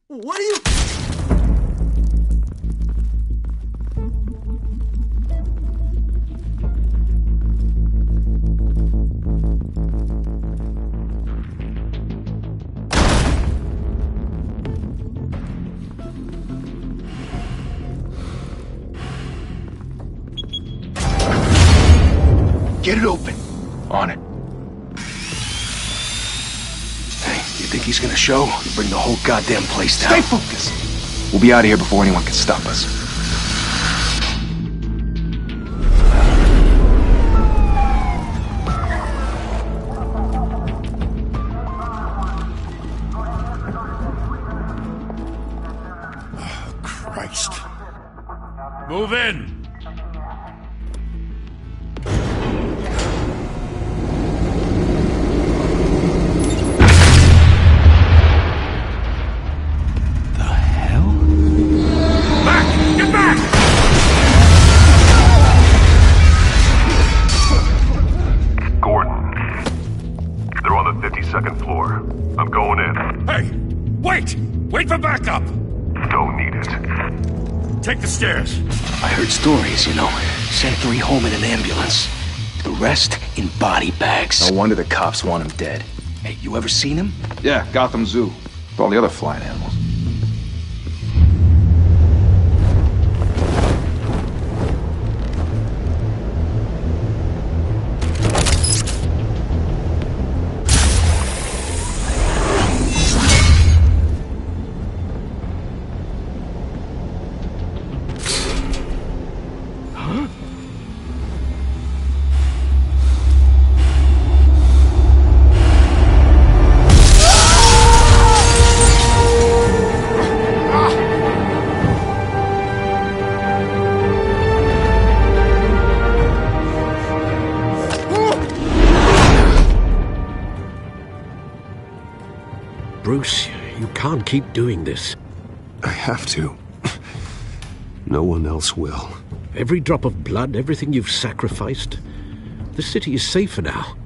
What are you... Get it open. On it. Hey, you think he's gonna show? Bring the whole goddamn place down. Stay focused. We'll be out of here before anyone can stop us. Oh, Christ. Move in! Second floor. I'm going in. Hey! Wait! Wait for backup! Don't need it. Take the stairs. I heard stories, you know. Sent 3 home in an ambulance. The rest in body bags. No wonder the cops want him dead. Hey, you ever seen him? Yeah, Gotham Zoo. With all the other flying animals. Bruce, you can't keep doing this. I have to. No one else will. Every drop of blood, everything you've sacrificed. The city is safer now.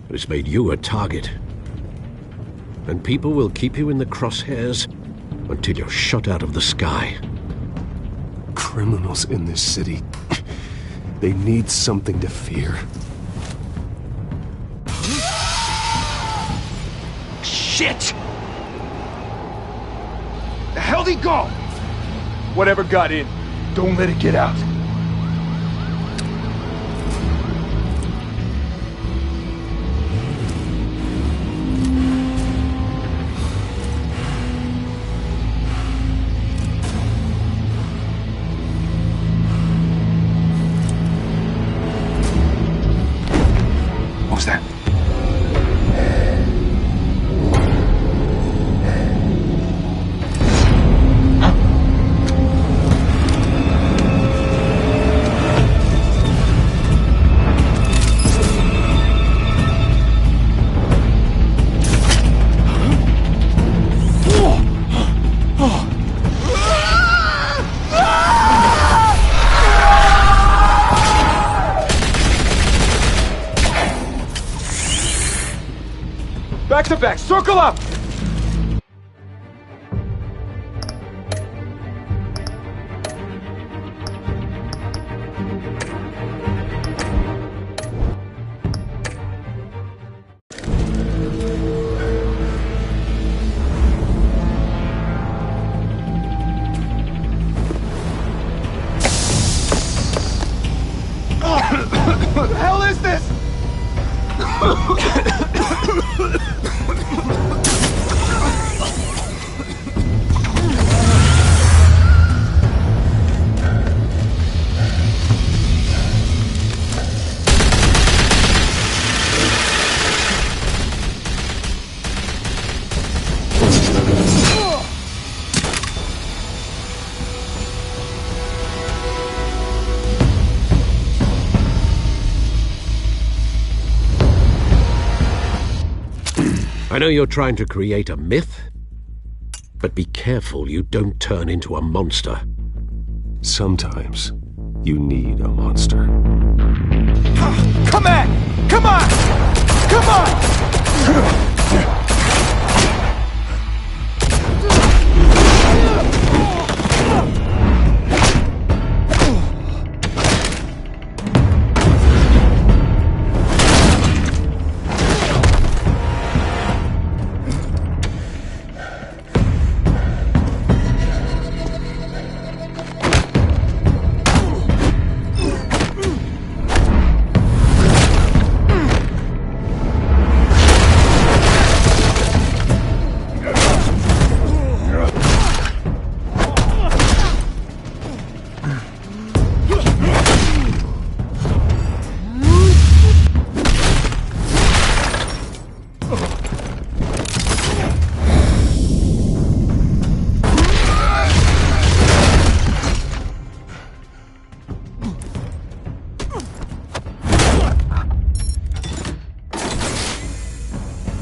It's made you a target. And people will keep you in the crosshairs until you're shot out of the sky. Criminals in this city. They need something to fear. Shit! The hell'd he go? Whatever got in, don't let it get out. What was that? Back to back, circle up! is this? I know you're trying to create a myth, but be careful you don't turn into a monster. Sometimes you need a monster. Come on! Come on! Come on!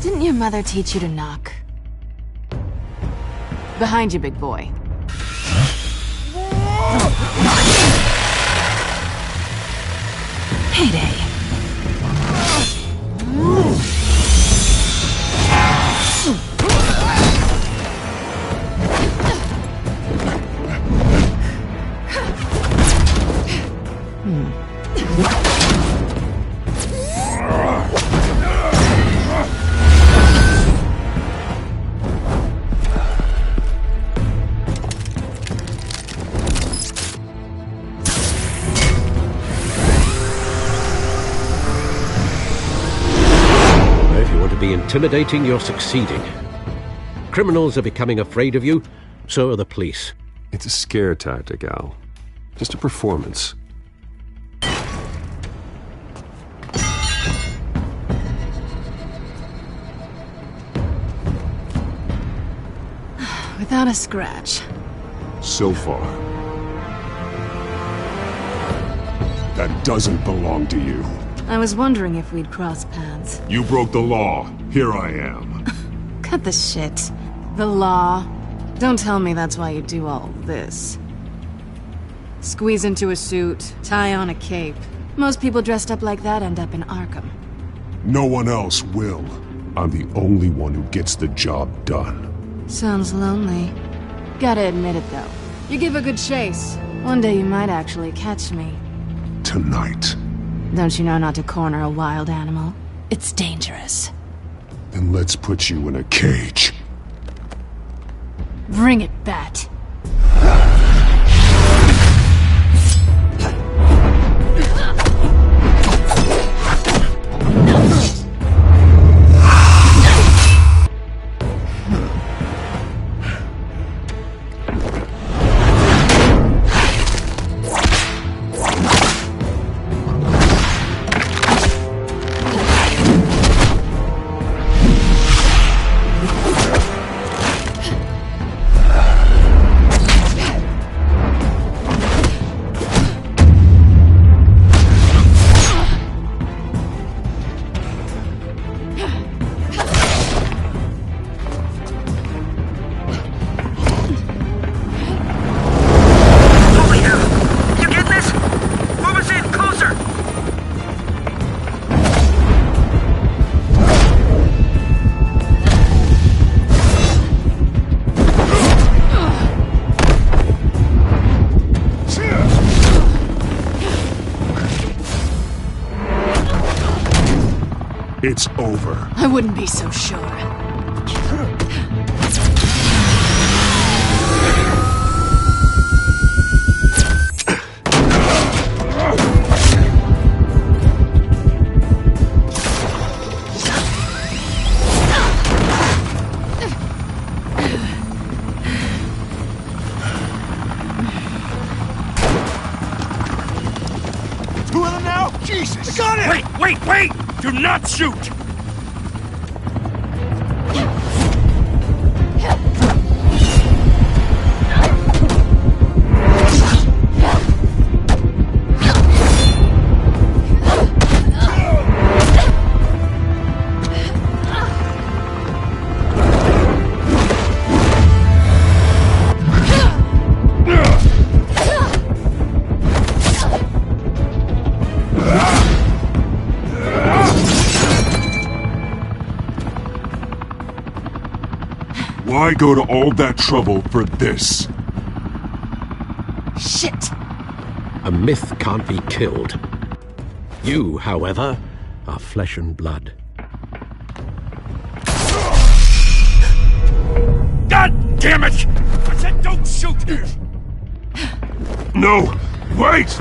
Didn't your mother teach you to knock? Behind you, big boy. Heyday. Intimidating, you're succeeding. Criminals are becoming afraid of you, so are the police. It's a scare tactic, Al. Just a performance. Without a scratch. So far. That doesn't belong to you. I was wondering if we'd cross paths. You broke the law. Here I am. Cut the shit. The law. Don't tell me that's why you do all this. Squeeze into a suit, tie on a cape. Most people dressed up like that end up in Arkham. No one else will. I'm the only one who gets the job done. Sounds lonely. Gotta admit it, though. You give a good chase. One day you might actually catch me. Tonight. Don't you know not to corner a wild animal? It's dangerous. Then let's put you in a cage. Bring it, Bat. It's over. I wouldn't be so sure. two of them now? Jesus! I got it! Wait! Do not shoot! Why go to all that trouble for this? Shit! A myth can't be killed. You, however, are flesh and blood. God damn it! I said don't shoot! No! Wait!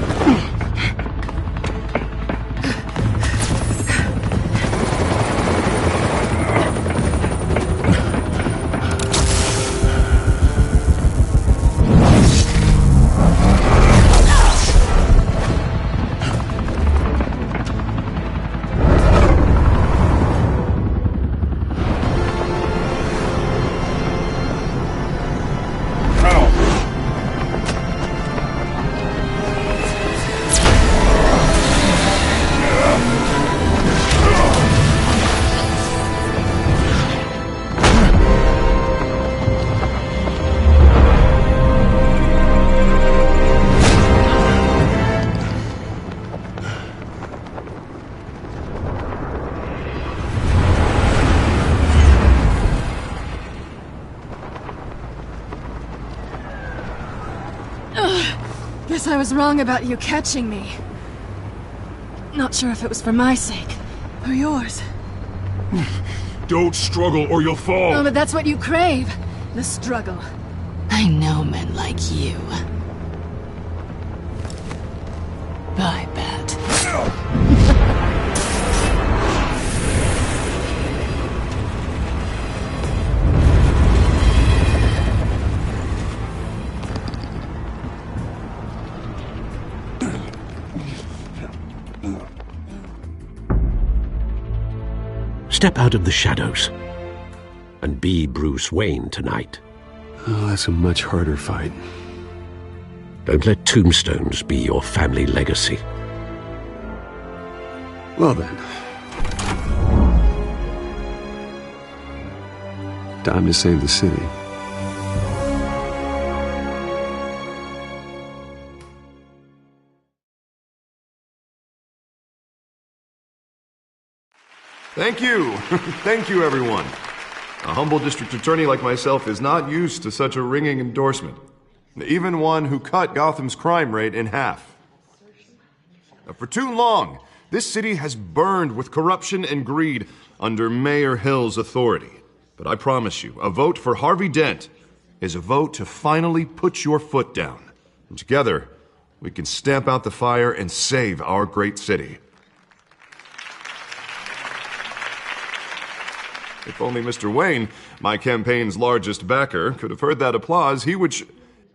Guess I was wrong about you catching me. Not sure if it was for my sake, or yours. Don't struggle or you'll fall! Oh, but that's what you crave. The struggle. I know men like you. Bye, Bat. Step out of the shadows and be Bruce Wayne tonight. Oh, that's a much harder fight. Don't let tombstones be your family legacy. Well then. Time to save the city. Thank you. Thank you, everyone. A humble district attorney like myself is not used to such a ringing endorsement. Even one who cut Gotham's crime rate in half. For too long, this city has burned with corruption and greed under Mayor Hill's authority. But I promise you, a vote for Harvey Dent is a vote to finally put your foot down. And together, we can stamp out the fire and save our great city. If only Mr. Wayne, my campaign's largest backer, could have heard that applause, he would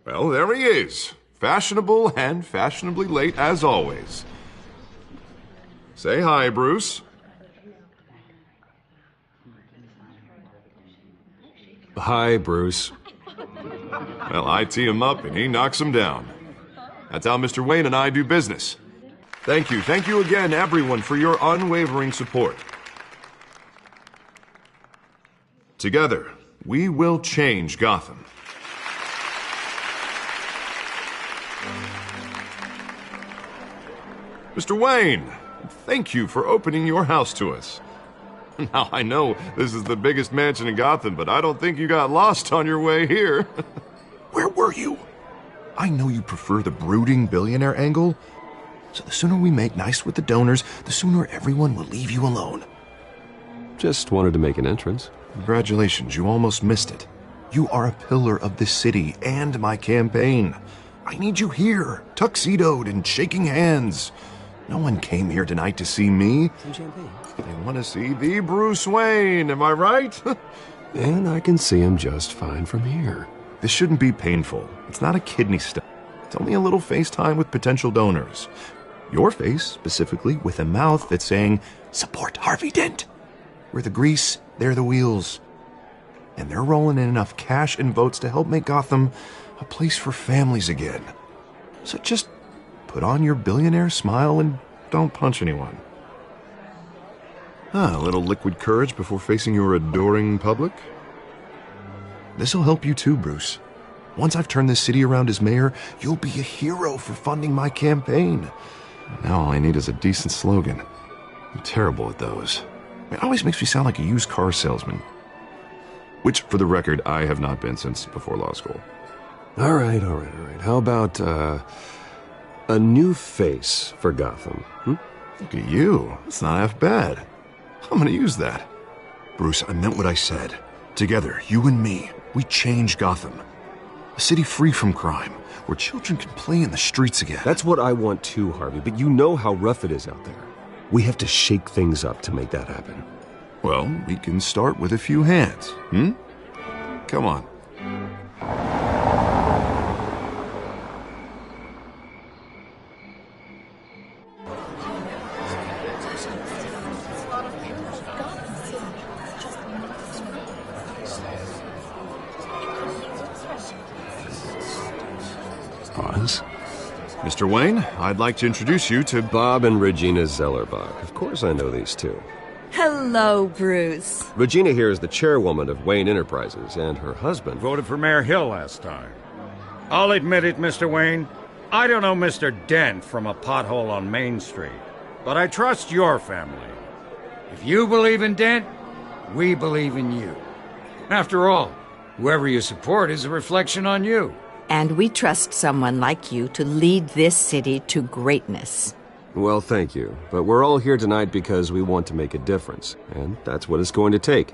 well, there he is. Fashionable and fashionably late as always. Say hi, Bruce. Hi, Bruce. Well, I tee him up and he knocks him down. That's how Mr. Wayne and I do business. Thank you again, everyone, for your unwavering support. Together, we will change Gotham. Mr. Wayne, thank you for opening your house to us. Now, I know this is the biggest mansion in Gotham, but I don't think you got lost on your way here. Where were you? I know you prefer the brooding billionaire angle, so the sooner we make nice with the donors, the sooner everyone will leave you alone. Just wanted to make an entrance. Congratulations, you almost missed it. You are a pillar of this city and my campaign. I need you here, tuxedoed and shaking hands. No one came here tonight to see me. Some champagne. They want to see the Bruce Wayne, am I right? And I can see him just fine from here. This shouldn't be painful. It's not a kidney stone. It's only a little FaceTime with potential donors. Your face, specifically, with a mouth that's saying, "Support Harvey Dent." We're the grease, they're the wheels. And they're rolling in enough cash and votes to help make Gotham a place for families again. So just put on your billionaire smile and don't punch anyone. A little liquid courage before facing your adoring public. This'll help you too, Bruce. Once I've turned this city around as mayor, you'll be a hero for funding my campaign. Now all I need is a decent slogan. I'm terrible at those. It always makes me sound like a used car salesman. Which, for the record, I have not been since before law school. All right. How about, a new face for Gotham? Look at you. That's not half bad. I'm gonna use that. Bruce, I meant what I said. Together, you and me, we change Gotham. A city free from crime, where children can play in the streets again. That's what I want too, Harvey, but you know how rough it is out there. We have to shake things up to make that happen. Well, we can start with a few hands, Come on. Pause. Mr. Wayne, I'd like to introduce you to Bob and Regina Zellerbach. Of course I know these two. Hello, Bruce. Regina here is the chairwoman of Wayne Enterprises, and her husband Voted for Mayor Hill last time. I'll admit it, Mr. Wayne. I don't know Mr. Dent from a pothole on Main Street, but I trust your family. If you believe in Dent, we believe in you. After all, whoever you support is a reflection on you. And we trust someone like you to lead this city to greatness. Well, thank you. But we're all here tonight because we want to make a difference. And that's what it's going to take.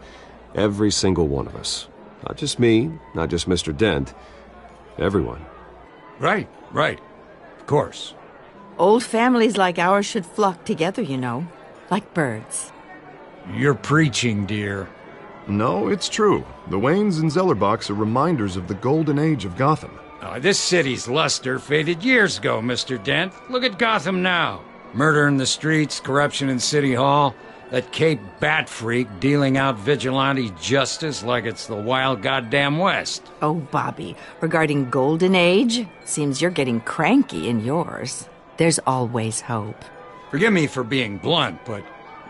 Every single one of us. Not just me, not just Mr. Dent. Everyone. Right. Of course. Old families like ours should flock together, you know. Like birds. You're preaching, dear. No, it's true. The Waynes and Zellerbachs are reminders of the golden age of Gotham. This city's luster faded years ago, Mr. Dent. Look at Gotham now. Murder in the streets, corruption in City Hall, that Cape Bat freak dealing out vigilante justice like it's the wild goddamn West. Oh, Bobby, regarding Golden Age, seems you're getting cranky in yours. There's always hope. Forgive me for being blunt, but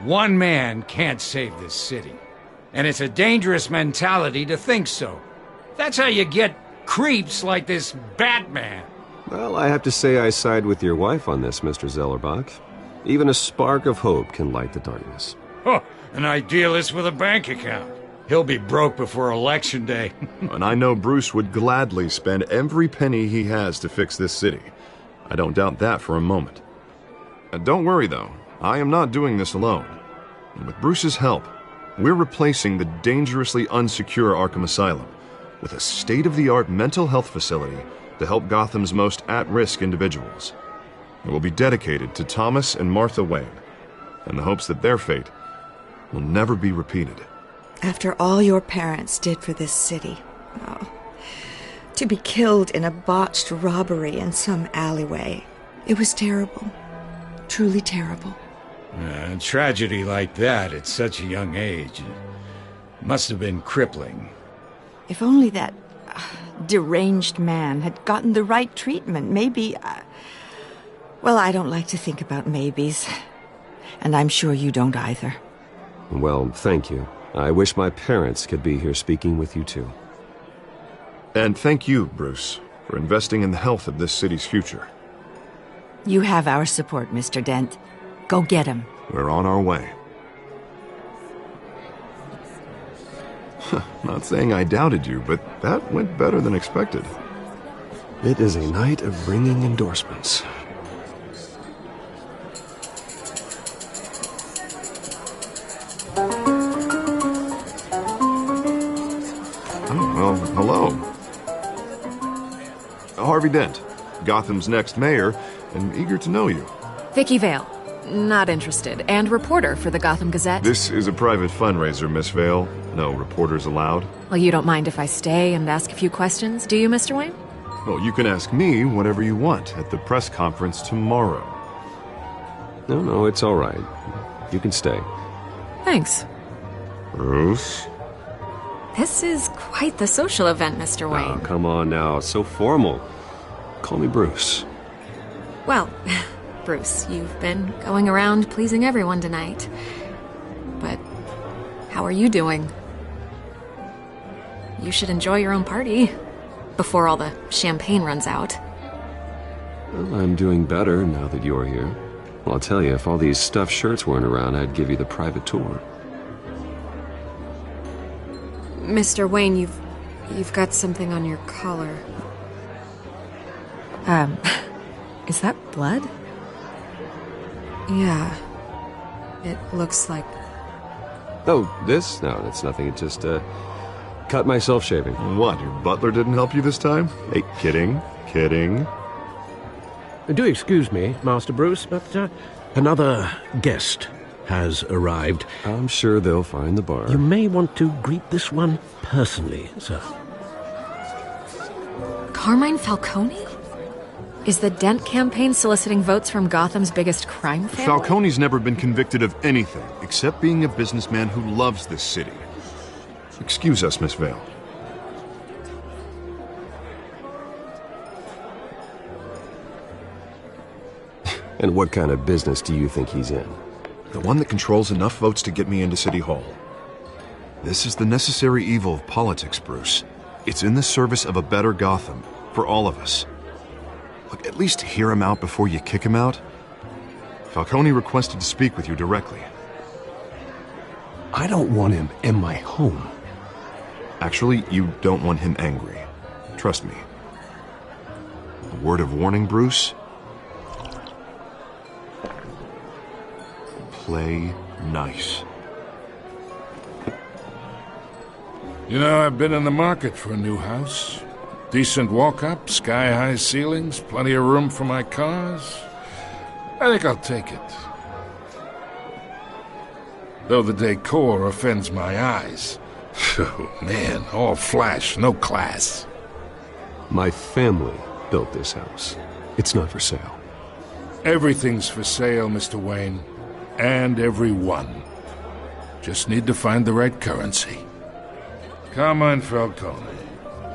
one man can't save this city. And it's a dangerous mentality to think so. That's how you get creeps like this Batman. Well, I have to say I side with your wife on this, Mr. Zellerbach. Even a spark of hope can light the darkness. Oh, an idealist with a bank account. He'll be broke before Election Day. And I know Bruce would gladly spend every penny he has to fix this city. I don't doubt that for a moment. Don't worry, though. I am not doing this alone. And with Bruce's help, we're replacing the dangerously unsecure Arkham Asylum with a state-of-the-art mental health facility to help Gotham's most at-risk individuals. It will be dedicated to Thomas and Martha Wayne, in the hopes that their fate will never be repeated. After all your parents did for this city, to be killed in a botched robbery in some alleyway, it was terrible. Truly terrible. A tragedy like that at such a young age must have been crippling. If only that deranged man had gotten the right treatment, maybe... Well, I don't like to think about maybes. And I'm sure you don't either. Well, thank you. I wish my parents could be here speaking with you too. And thank you, Bruce, for investing in the health of this city's future. You have our support, Mr. Dent. Go get him. We're on our way. Not saying I doubted you, but that went better than expected. It is a night of ringing endorsements. Oh, well, hello. Harvey Dent, Gotham's next mayor, and eager to know you. Vicky Vale. Not interested. And reporter for the Gotham Gazette. This is a private fundraiser, Miss Vale. No reporters allowed. Well, you don't mind if I stay and ask a few questions, do you, Mr. Wayne? Well, you can ask me whatever you want at the press conference tomorrow. No, it's all right. You can stay. Thanks. Bruce? This is quite the social event, Mr. Wayne. Oh, come on now. So formal. Call me Bruce. Well, Bruce, you've been going around pleasing everyone tonight. But how are you doing? You should enjoy your own party before all the champagne runs out. Well, I'm doing better now that you're here. Well, I'll tell you, if all these stuffed shirts weren't around, I'd give you the private tour. Mr. Wayne, you've got something on your collar. Is that blood? Yeah. It looks like... Oh, this? No, that's nothing. It just, cut myself shaving. What, your butler didn't help you this time? Hey, kidding. Do excuse me, Master Bruce, but another guest has arrived. I'm sure they'll find the bar. You may want to greet this one personally, sir. Carmine Falcone? Is the Dent campaign soliciting votes from Gotham's biggest crime family? Falcone's never been convicted of anything except being a businessman who loves this city. Excuse us, Miss Vale. And what kind of business do you think he's in? The one that controls enough votes to get me into City Hall. This is the necessary evil of politics, Bruce. It's in the service of a better Gotham, for all of us. Look, at least hear him out before you kick him out. Falcone requested to speak with you directly. I don't want him in my home. Actually, you don't want him angry. Trust me. A word of warning, Bruce? Play nice. You know, I've been in the market for a new house. Decent walk-up, sky-high ceilings, plenty of room for my cars. I think I'll take it. Though the decor offends my eyes. Oh, man, all flash, no class. My family built this house. It's not for sale. Everything's for sale, Mr. Wayne. And everyone. Just need to find the right currency. Carmine Falcone,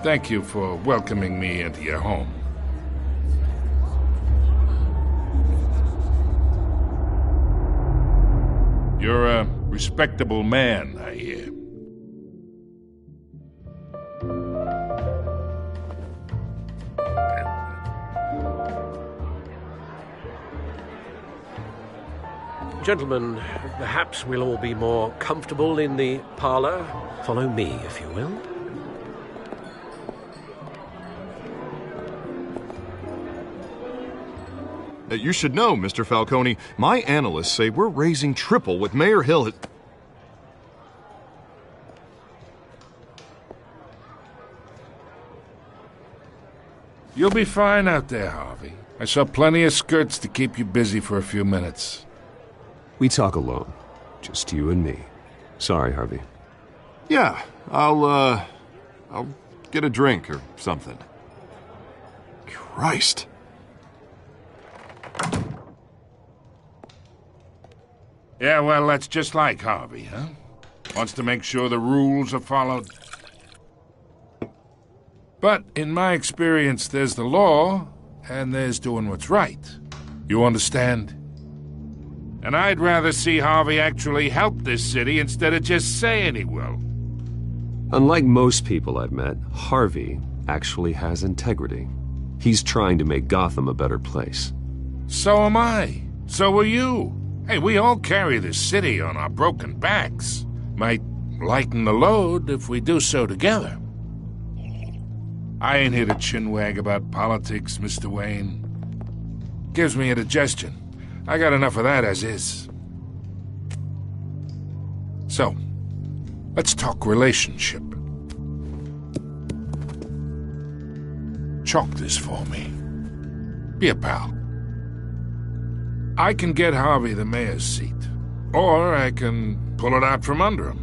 thank you for welcoming me into your home. You're a respectable man, I hear. Gentlemen, perhaps we'll all be more comfortable in the parlor. Follow me, if you will. You should know, Mr. Falcone, my analysts say we're raising triple what Mayor Hill has... You'll be fine out there, Harvey. I saw plenty of skirts to keep you busy for a few minutes. We talk alone. Just you and me. Sorry, Harvey. Yeah, I'll get a drink or something. Christ. Yeah, well, that's just like Harvey, huh? Wants to make sure the rules are followed. But in my experience, there's the law, and there's doing what's right. You understand? And I'd rather see Harvey actually help this city instead of just saying he will. Unlike most people I've met, Harvey actually has integrity. He's trying to make Gotham a better place. So am I. So are you. Hey, we all carry this city on our broken backs. Might lighten the load if we do so together. I ain't here to chinwag about politics, Mr. Wayne. Gives me indigestion. I got enough of that as is. So, let's talk relationship. Chalk this for me. Be a pal. I can get Harvey the mayor's seat, or I can pull it out from under him.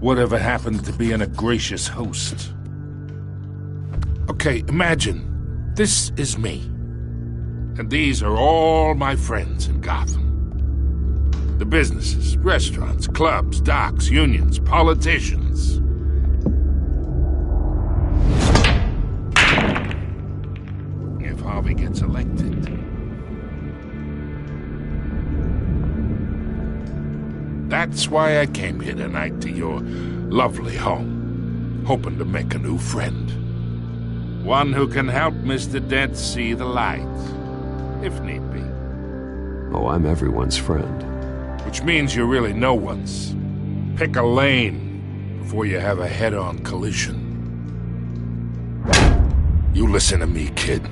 Whatever happened to being a gracious host? Okay, imagine This is me. And these are all my friends in Gotham. The businesses, restaurants, clubs, docks, unions, politicians. If Harvey gets elected. That's why I came here tonight to your lovely home, hoping to make a new friend. One who can help Mr. Dent see the light, if need be. Oh, I'm everyone's friend. Which means you're really no one's. Pick a lane before you have a head-on collision. You listen to me, kid.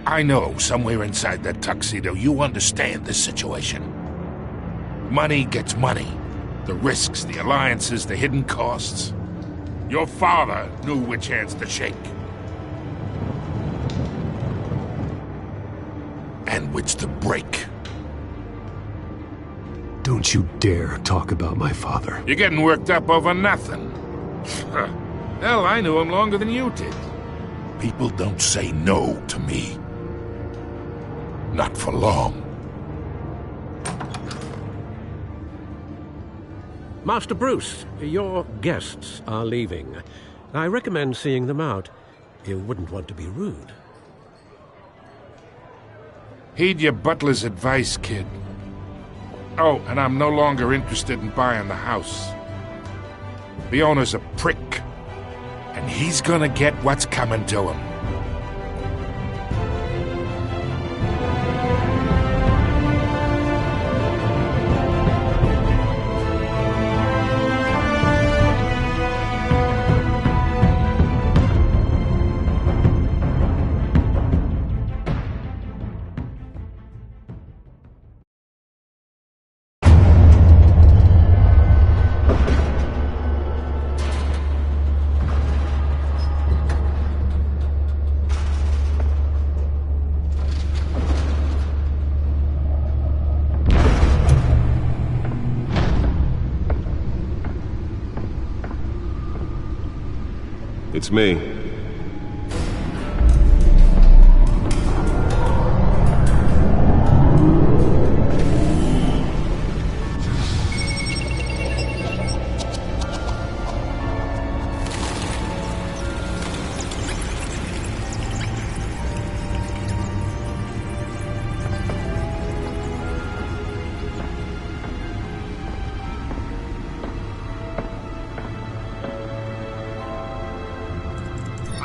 I know somewhere inside that tuxedo you understand this situation. Money gets money. The risks, the alliances, the hidden costs. Your father knew which hands to shake. And which to break. Don't you dare talk about my father. You're getting worked up over nothing. Hell, I knew him longer than you did. People don't say no to me. Not for long. Master Bruce, your guests are leaving. I recommend seeing them out. You wouldn't want to be rude. Heed your butler's advice, kid. Oh, and I'm no longer interested in buying the house. The owner's a prick, and he's gonna get what's coming to him. It's me.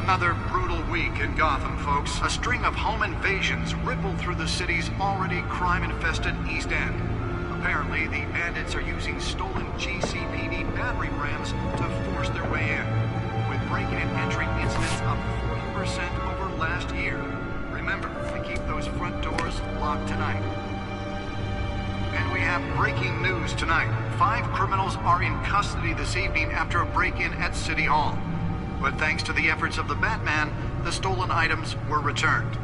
Another brutal week in Gotham, folks. A string of home invasions rippled through the city's already crime-infested East End. Apparently, the bandits are using stolen GCPD battering rams to force their way in, with break-in and entry incidents up 40% over last year. Remember to keep those front doors locked tonight. And we have breaking news tonight. 5 criminals are in custody this evening after a break-in at City Hall. But thanks to the efforts of the Batman, the stolen items were returned.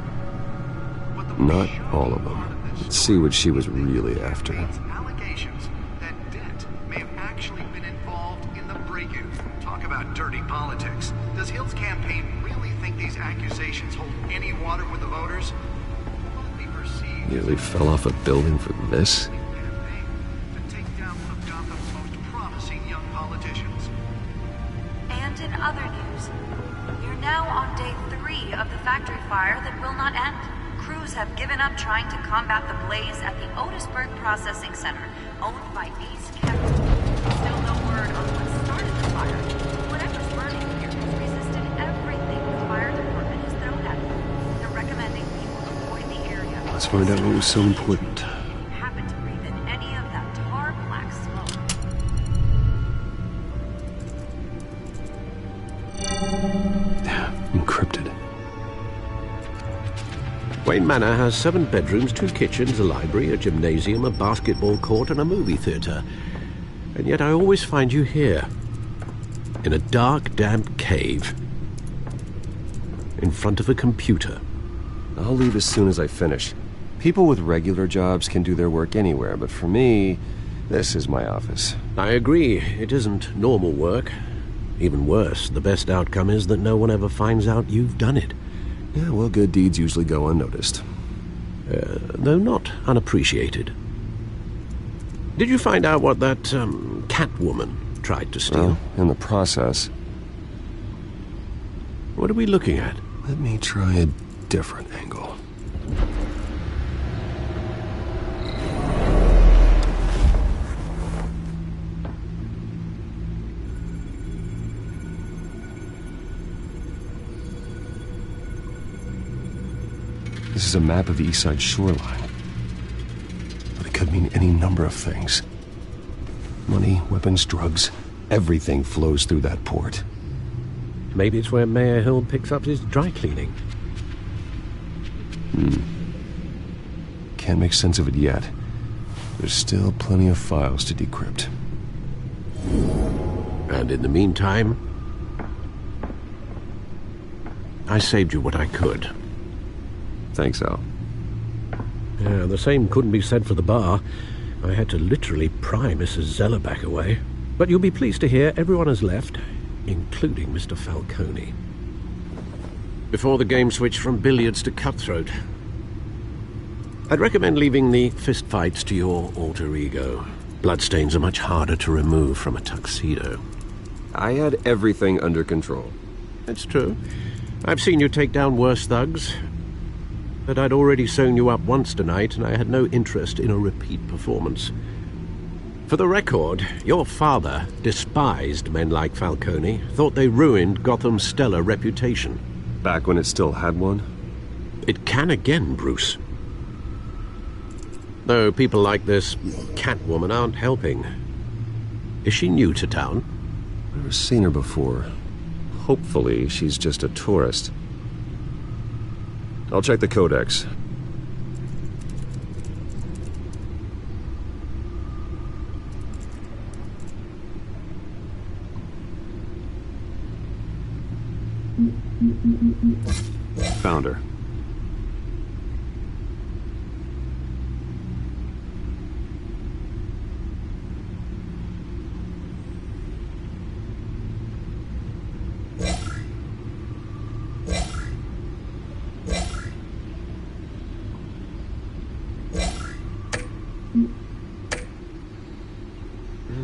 Not all of them. Let's see what she was really after. Allegations that Dent may have actually been involved in the break-in. Talk about dirty politics. Does Hill's campaign really think these accusations hold any water with the voters? Will it be perceived? Nearly fell off a building for this? To take down one of Gotham's most promising young politicians. And in other news, we're now on day 3 of the factory fire that will not end. Crews have given up trying to combat the blaze at the Otisburg Processing Center, owned by Ace Capital. Still no word on what started the fire. Whatever's burning here has resisted everything the fire department has thrown at them. They're recommending people avoid the area. Let's find out what was so important. Happen to breathe in any of that tar black smoke. Encrypted. Wayne Manor has 7 bedrooms, 2 kitchens, a library, a gymnasium, a basketball court, and a movie theater. And yet I always find you here, in a dark, damp cave, in front of a computer. I'll leave as soon as I finish. People with regular jobs can do their work anywhere, but for me, this is my office. I agree. It isn't normal work. Even worse, the best outcome is that no one ever finds out you've done it. Yeah, well, good deeds usually go unnoticed. Though not unappreciated. Did you find out what that, Catwoman tried to steal? Well, in the process. What are we looking at? Let me try a different angle. This is a map of the East Side shoreline. But it could mean any number of things. Money, weapons, drugs, everything flows through that port. Maybe it's where Mayor Hill picks up his dry cleaning. Can't make sense of it yet. There's still plenty of files to decrypt. And in the meantime, I saved you what I could. Thanks, Al. Yeah, the same couldn't be said for the bar. I had to literally pry Mrs. Zellerback away. But you'll be pleased to hear everyone has left, including Mr. Falcone. Before the game switched from billiards to cutthroat. I'd recommend leaving the fistfights to your alter ego. Bloodstains are much harder to remove from a tuxedo. I had everything under control. It's true. I've seen you take down worse thugs. But I'd already sewn you up once tonight, and I had no interest in a repeat performance. For the record, your father despised men like Falcone, thought they ruined Gotham's stellar reputation. Back when it still had one? It can again, Bruce. Though people like this Catwoman aren't helping. Is she new to town? Never seen her before. Hopefully, she's just a tourist. I'll check the codex. Found her.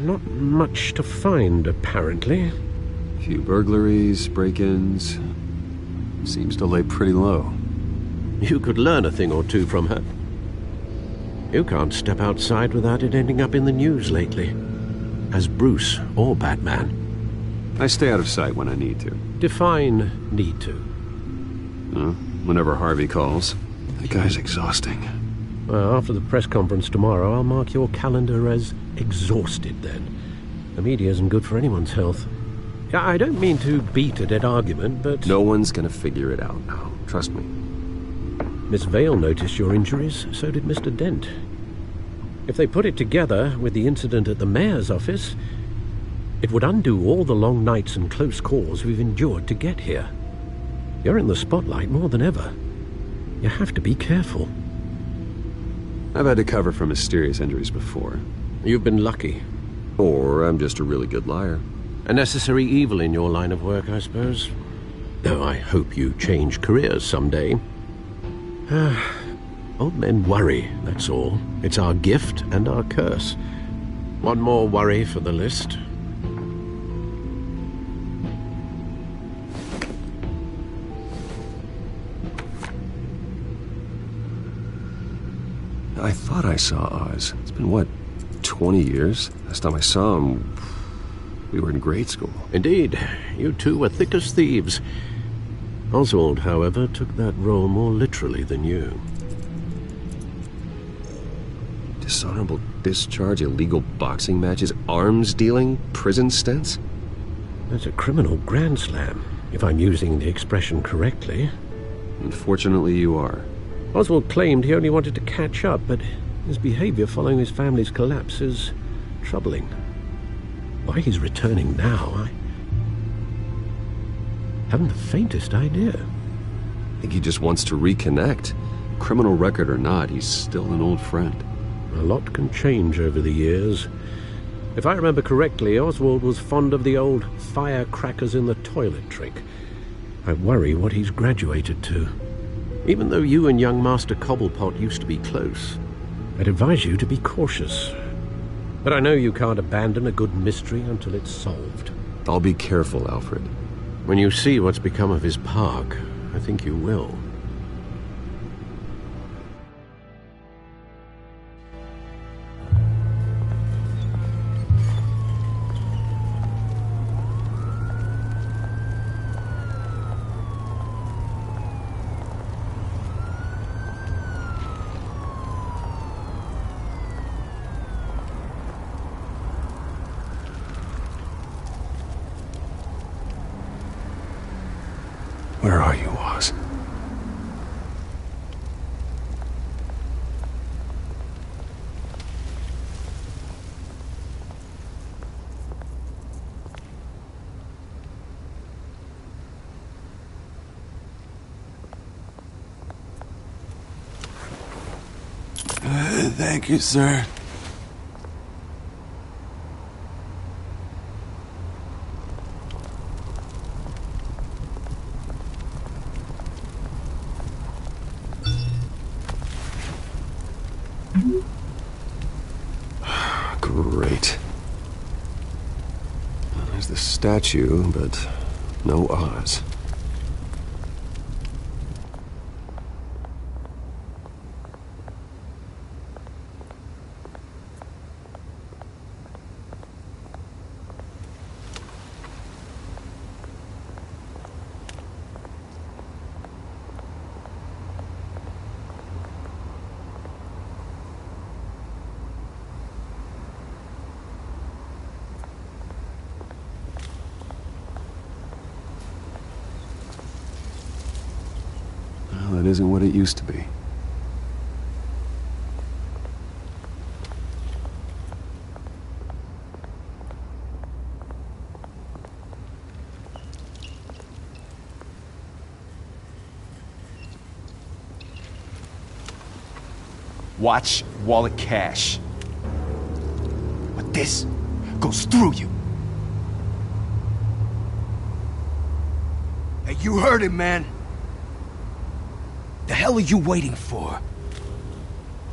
Not much to find, apparently. Few burglaries, break-ins. Seems to lay pretty low. You could learn a thing or two from her. You can't step outside without it ending up in the news lately. As Bruce or Batman. I stay out of sight when I need to. Define need to. Whenever Harvey calls. That guy's exhausting. Well, after the press conference tomorrow, I'll mark your calendar as exhausted then. The media isn't good for anyone's health. I don't mean to beat a dead argument, but... No one's gonna figure it out now. Trust me. Miss Vale noticed your injuries, so did Mr. Dent. If they put it together with the incident at the mayor's office, it would undo all the long nights and close calls we've endured to get here. You're in the spotlight more than ever. You have to be careful. I've had to cover for mysterious injuries before. You've been lucky. Or I'm just a really good liar. A necessary evil in your line of work, I suppose. Though I hope you change careers someday. Old men worry, that's all. It's our gift and our curse. One more worry for the list. I thought I saw Oz. It's been, what, 20 years? Last time I saw him, we were in grade school. Indeed. You two were thick as thieves. Oswald, however, took that role more literally than you. Dishonorable discharge, illegal boxing matches, arms dealing, prison stints? That's a criminal grand slam, if I'm using the expression correctly. Unfortunately, you are. Oswald claimed he only wanted to catch up, but his behavior following his family's collapse is troubling. Why he's returning now, I haven't the faintest idea. I think he just wants to reconnect. Criminal record or not, he's still an old friend. A lot can change over the years. If I remember correctly, Oswald was fond of the old firecrackers in the toilet trick. I worry what he's graduated to. Even though you and young Master Cobblepot used to be close, I'd advise you to be cautious. But I know you can't abandon a good mystery until it's solved. I'll be careful, Alfred. When you see what's become of his park, I think you will. Where are you, Oz? Thank you, sir. Great. Well, there's the statue, but no Oz. Well, that isn't what it used to be. Watch wallet cash. But this goes through you. Hey, you heard him, man. The hell are you waiting for?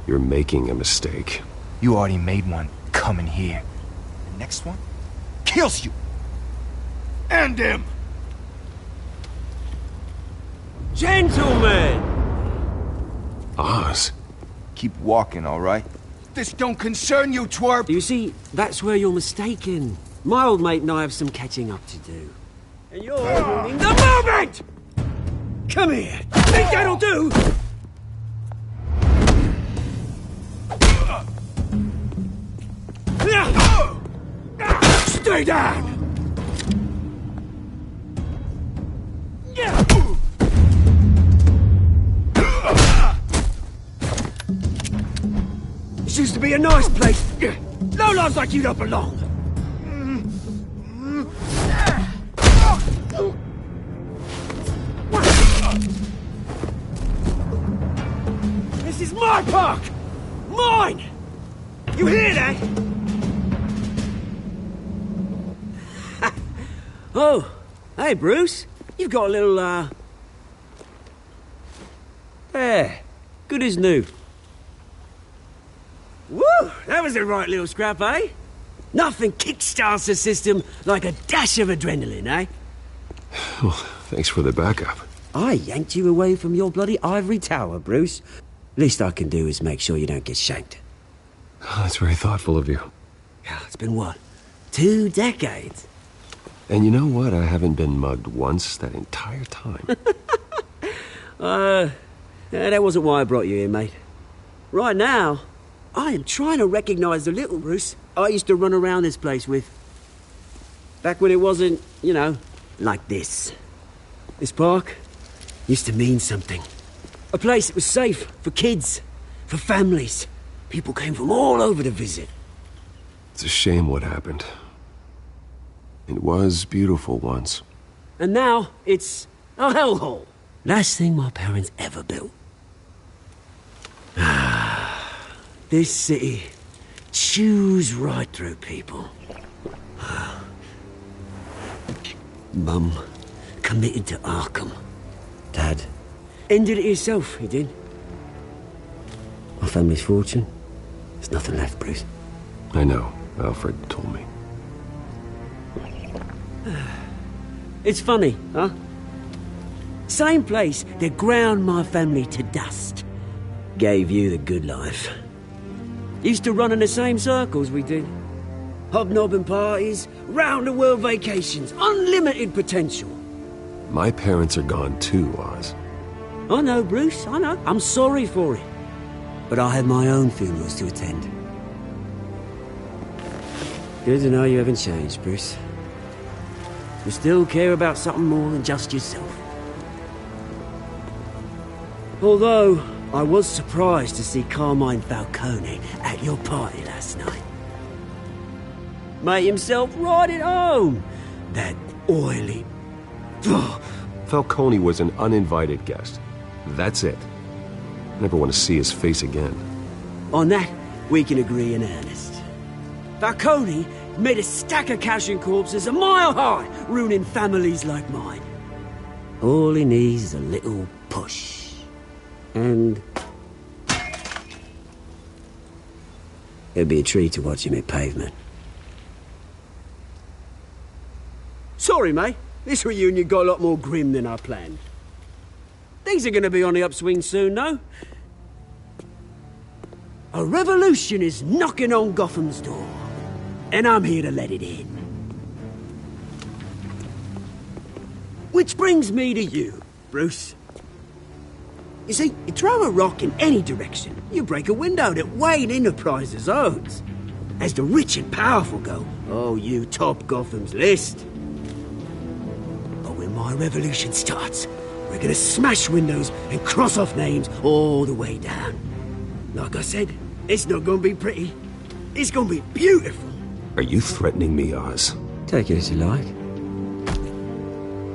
You're making a mistake. You already made one coming here. The next one kills you. And him. Gentlemen! Oz. Keep walking, all right? This don't concern you, twerp! You see, that's where you're mistaken. My old mate and I have some catching up to do. And you're ruining the moment! Come here! Think that'll do? Stay down! This used to be a nice place. No lives like you don't belong. This is my park! Mine! You hear that? Oh, hey, Bruce. You've got a little, There. Good as new. Woo! That was a right little scrap, eh? Nothing kickstarts the system like a dash of adrenaline, eh? Well, thanks for the backup. I yanked you away from your bloody ivory tower, Bruce. Least I can do is make sure you don't get shanked. Oh, that's very thoughtful of you. Yeah, it's been what? 2 decades? And you know what? I haven't been mugged once that entire time. That wasn't why I brought you here, mate. Right now, I am trying to recognize the little Bruce I used to run around this place with. Back when it wasn't, you know, like this. This park used to mean something. A place that was safe for kids, for families. People came from all over to visit. It's a shame what happened. It was beautiful once. And now, it's a hellhole. Last thing my parents ever built. This city chews right through people. Mum committed to Arkham. Dad ended it himself, he did. My family's fortune. There's nothing left, Bruce. I know. Alfred told me. It's funny, huh? Same place that ground my family to dust. Gave you the good life. Used to run in the same circles we did. Hobnobbing parties, round-the-world vacations, unlimited potential. My parents are gone too, Oz. I know, Bruce, I know. I'm sorry for it. But I had my own funerals to attend. Good to know you haven't changed, Bruce. You still care about something more than just yourself. Although, I was surprised to see Carmine Falcone at your party last night. Made himself right at home. That oily... Falcone was an uninvited guest. That's it. Never want to see his face again. On that, we can agree in earnest. Falcone made a stack of cash and corpses a mile high, ruining families like mine. All he needs is a little push. And... it'd be a treat to watch him hit pavement. Sorry, mate. This reunion got a lot more grim than I planned. Things are going to be on the upswing soon, though. A revolution is knocking on Gotham's door. And I'm here to let it in. Which brings me to you, Bruce. You see, you throw a rock in any direction, you break a window that Wayne Enterprises owns. As the rich and powerful go, oh, you top Gotham's list. But when my revolution starts, we're gonna smash windows and cross off names all the way down. Like I said, it's not gonna be pretty. It's gonna be beautiful. Are you threatening me, Oz? Take it as you like.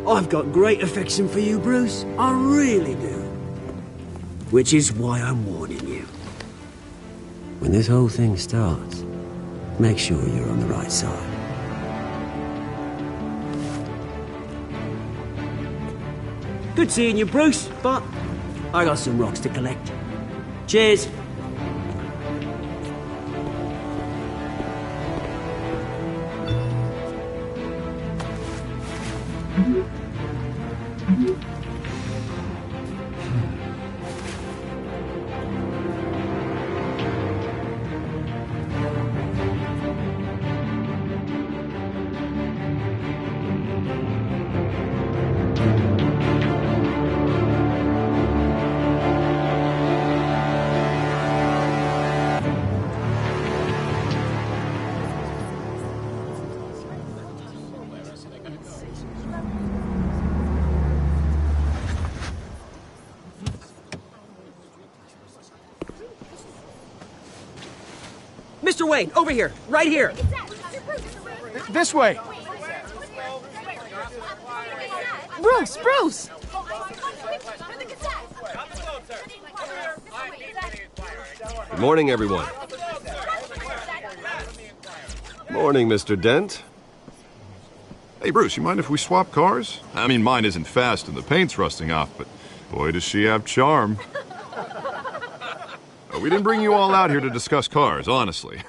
I've got great affection for you, Bruce. I really do. Which is why I'm warning you. When this whole thing starts, make sure you're on the right side. Good seeing you, Bruce, but I got some rocks to collect. Cheers. Mr. Wayne, over here, right here. This way. Bruce, Bruce! Good morning, everyone. Morning, Mr. Dent. Hey, Bruce, you mind if we swap cars? I mean, mine isn't fast and the paint's rusting off, but boy, does she have charm. We didn't bring you all out here to discuss cars, honestly.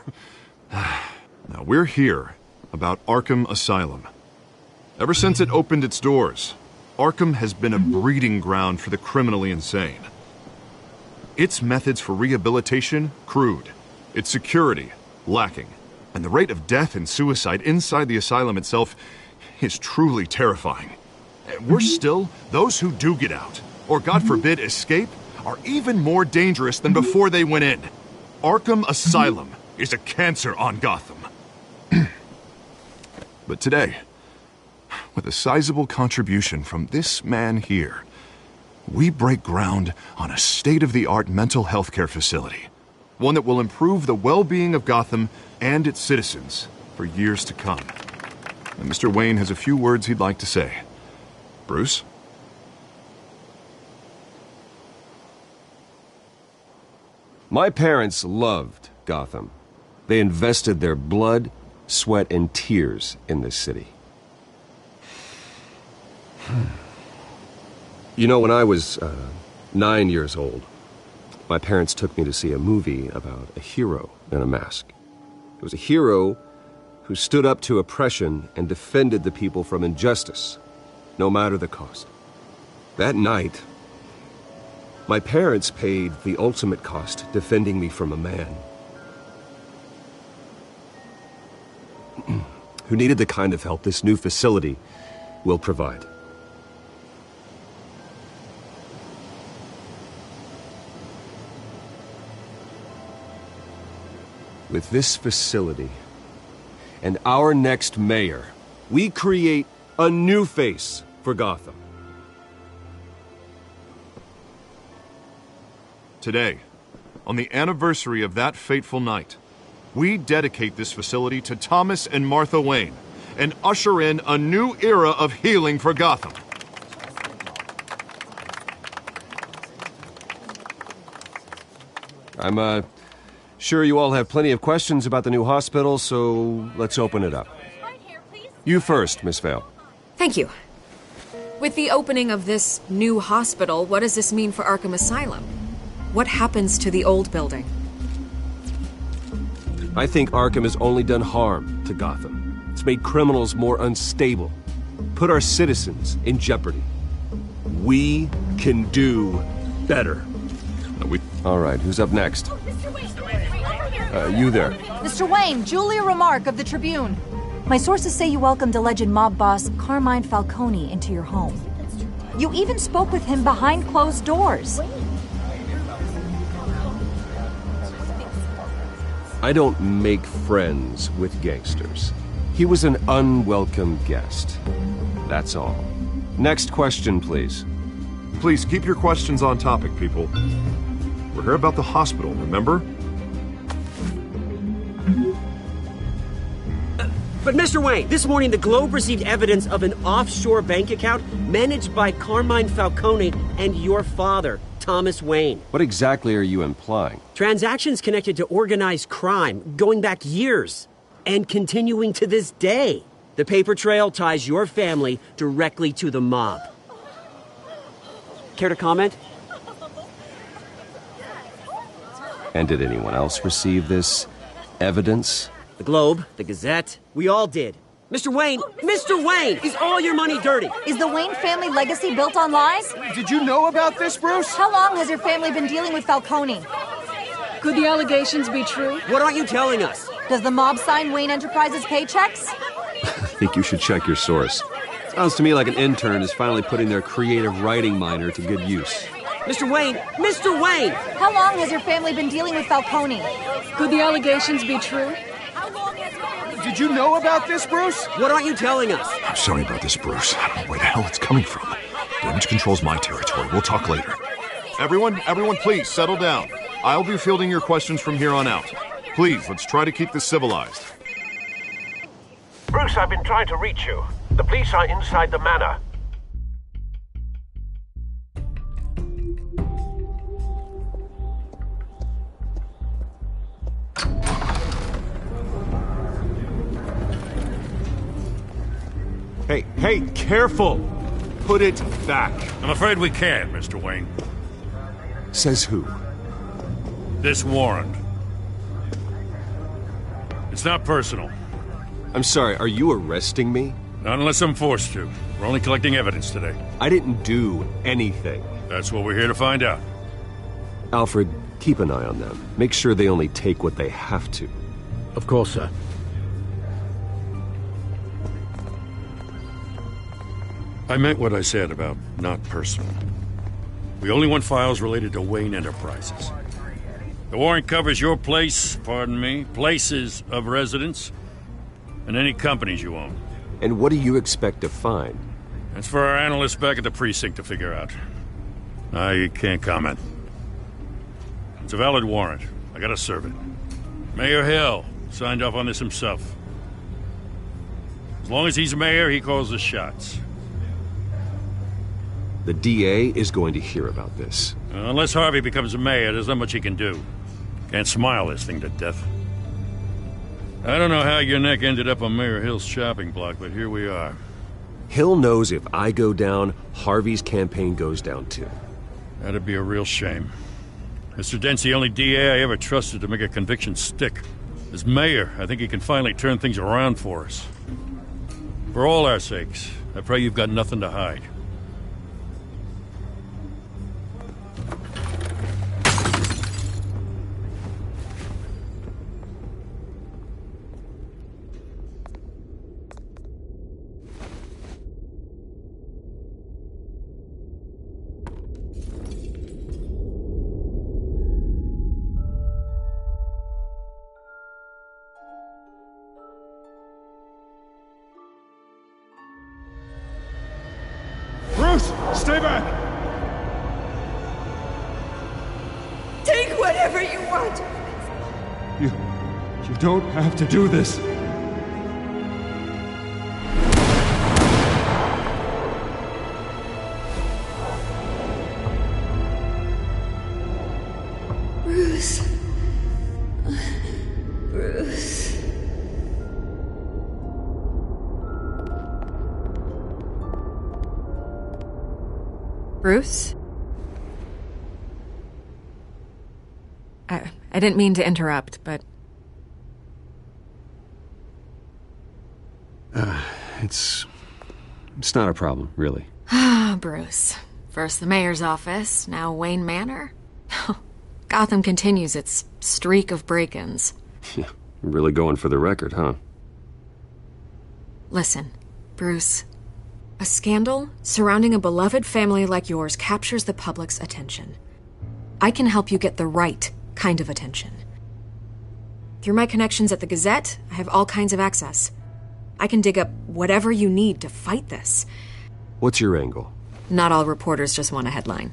Now, we're here about Arkham Asylum. Ever since it opened its doors, Arkham has been a breeding ground for the criminally insane. Its methods for rehabilitation, crude. Its security, lacking. And the rate of death and suicide inside the asylum itself is truly terrifying. And worse still, those who do get out, or God forbid, escape, are even more dangerous than before they went in. Arkham Asylum is a cancer on Gotham. But today, with a sizable contribution from this man here, we break ground on a state-of-the-art mental health care facility. One that will improve the well-being of Gotham and its citizens for years to come. And Mr. Wayne has a few words he'd like to say. Bruce? My parents loved Gotham. They invested their blood, sweat, and tears in this city. You know, when I was 9 years old, my parents took me to see a movie about a hero in a mask. It was a hero who stood up to oppression and defended the people from injustice, no matter the cost. That night, my parents paid the ultimate cost defending me from a man who needed the kind of help this new facility will provide. With this facility and our next mayor, we create a new face for Gotham. Today, on the anniversary of that fateful night, we dedicate this facility to Thomas and Martha Wayne and usher in a new era of healing for Gotham. I'm sure you all have plenty of questions about the new hospital, so let's open it up. You first, Miss Vale. Thank you. With the opening of this new hospital, what does this mean for Arkham Asylum? What happens to the old building? I think Arkham has only done harm to Gotham. It's made criminals more unstable, put our citizens in jeopardy. We can do better. All right, who's up next? You there. Mr. Wayne, Julia Remark of the Tribune. My sources say you welcomed alleged mob boss Carmine Falcone into your home. You even spoke with him behind closed doors. I don't make friends with gangsters. He was an unwelcome guest. That's all. Next question, please. Please keep your questions on topic, people. We're here about the hospital, remember? But Mr. Wayne, this morning the Globe received evidence of an offshore bank account managed by Carmine Falcone and your father, Thomas Wayne. What exactly are you implying? Transactions connected to organized crime, going back years, and continuing to this day. The paper trail ties your family directly to the mob. Care to comment? And did anyone else receive this evidence? The Globe, the Gazette, we all did. Mr. Wayne, is all your money dirty? Is the Wayne family legacy built on lies? Did you know about this, Bruce? How long has your family been dealing with Falcone? Could the allegations be true? What aren't you telling us? Does the mob sign Wayne Enterprises paychecks? I think you should check your source. Sounds to me like an intern is finally putting their creative writing minor to good use. Mr. Wayne! How long has your family been dealing with Falcone? Could the allegations be true? Did you know about this, Bruce? What aren't you telling us? I'm sorry about this, Bruce. I don't know where the hell it's coming from. Damage control's my territory. We'll talk later. Everyone, please, settle down. I'll be fielding your questions from here on out. Please, let's try to keep this civilized. Bruce, I've been trying to reach you. The police are inside the manor. Hey, careful! Put it back. I'm afraid we can't, Mr. Wayne. Says who? This warrant. It's not personal. I'm sorry, are you arresting me? Not unless I'm forced to. We're only collecting evidence today. I didn't do anything. That's what we're here to find out. Alfred, keep an eye on them. Make sure they only take what they have to. Of course, sir. I meant what I said about not personal. We only want files related to Wayne Enterprises. The warrant covers your places of residence, and any companies you own. And what do you expect to find? That's for our analysts back at the precinct to figure out. I can't comment. It's a valid warrant. I gotta serve it. Mayor Hill signed off on this himself. As long as he's mayor, he calls the shots. The DA is going to hear about this. Unless Harvey becomes a mayor, there's not much he can do. Can't smile this thing to death. I don't know how your neck ended up on Mayor Hill's shopping block, but here we are. Hill knows if I go down, Harvey's campaign goes down too. That'd be a real shame. Mr. Dent's the only DA I ever trusted to make a conviction stick. As mayor, I think he can finally turn things around for us. For all our sakes, I pray you've got nothing to hide. Stay back! Take whatever you want! You don't have to do this. Bruce. Bruce. Bruce? I didn't mean to interrupt, but... It's not a problem, really. Ah, Bruce. First the mayor's office, now Wayne Manor. Gotham continues its streak of break-ins. Yeah, really going for the record, huh? Listen, Bruce. A scandal surrounding a beloved family like yours captures the public's attention. I can help you get the right kind of attention. Through my connections at the Gazette, I have all kinds of access. I can dig up whatever you need to fight this. What's your angle? Not all reporters just want a headline.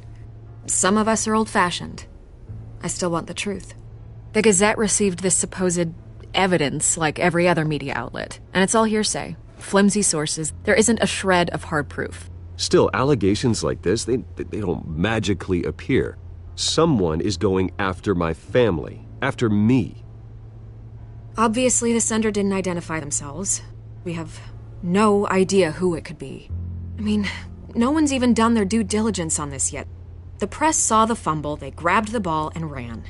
Some of us are old-fashioned. I still want the truth. The Gazette received this supposed evidence like every other media outlet, and it's all hearsay. Flimsy sources. There isn't a shred of hard proof. Still, allegations like this, they don't magically appear. Someone is going after my family, after me. Obviously, the sender didn't identify themselves. We have no idea who it could be. I mean, no one's even done their due diligence on this yet. The press saw the fumble, they grabbed the ball and ran.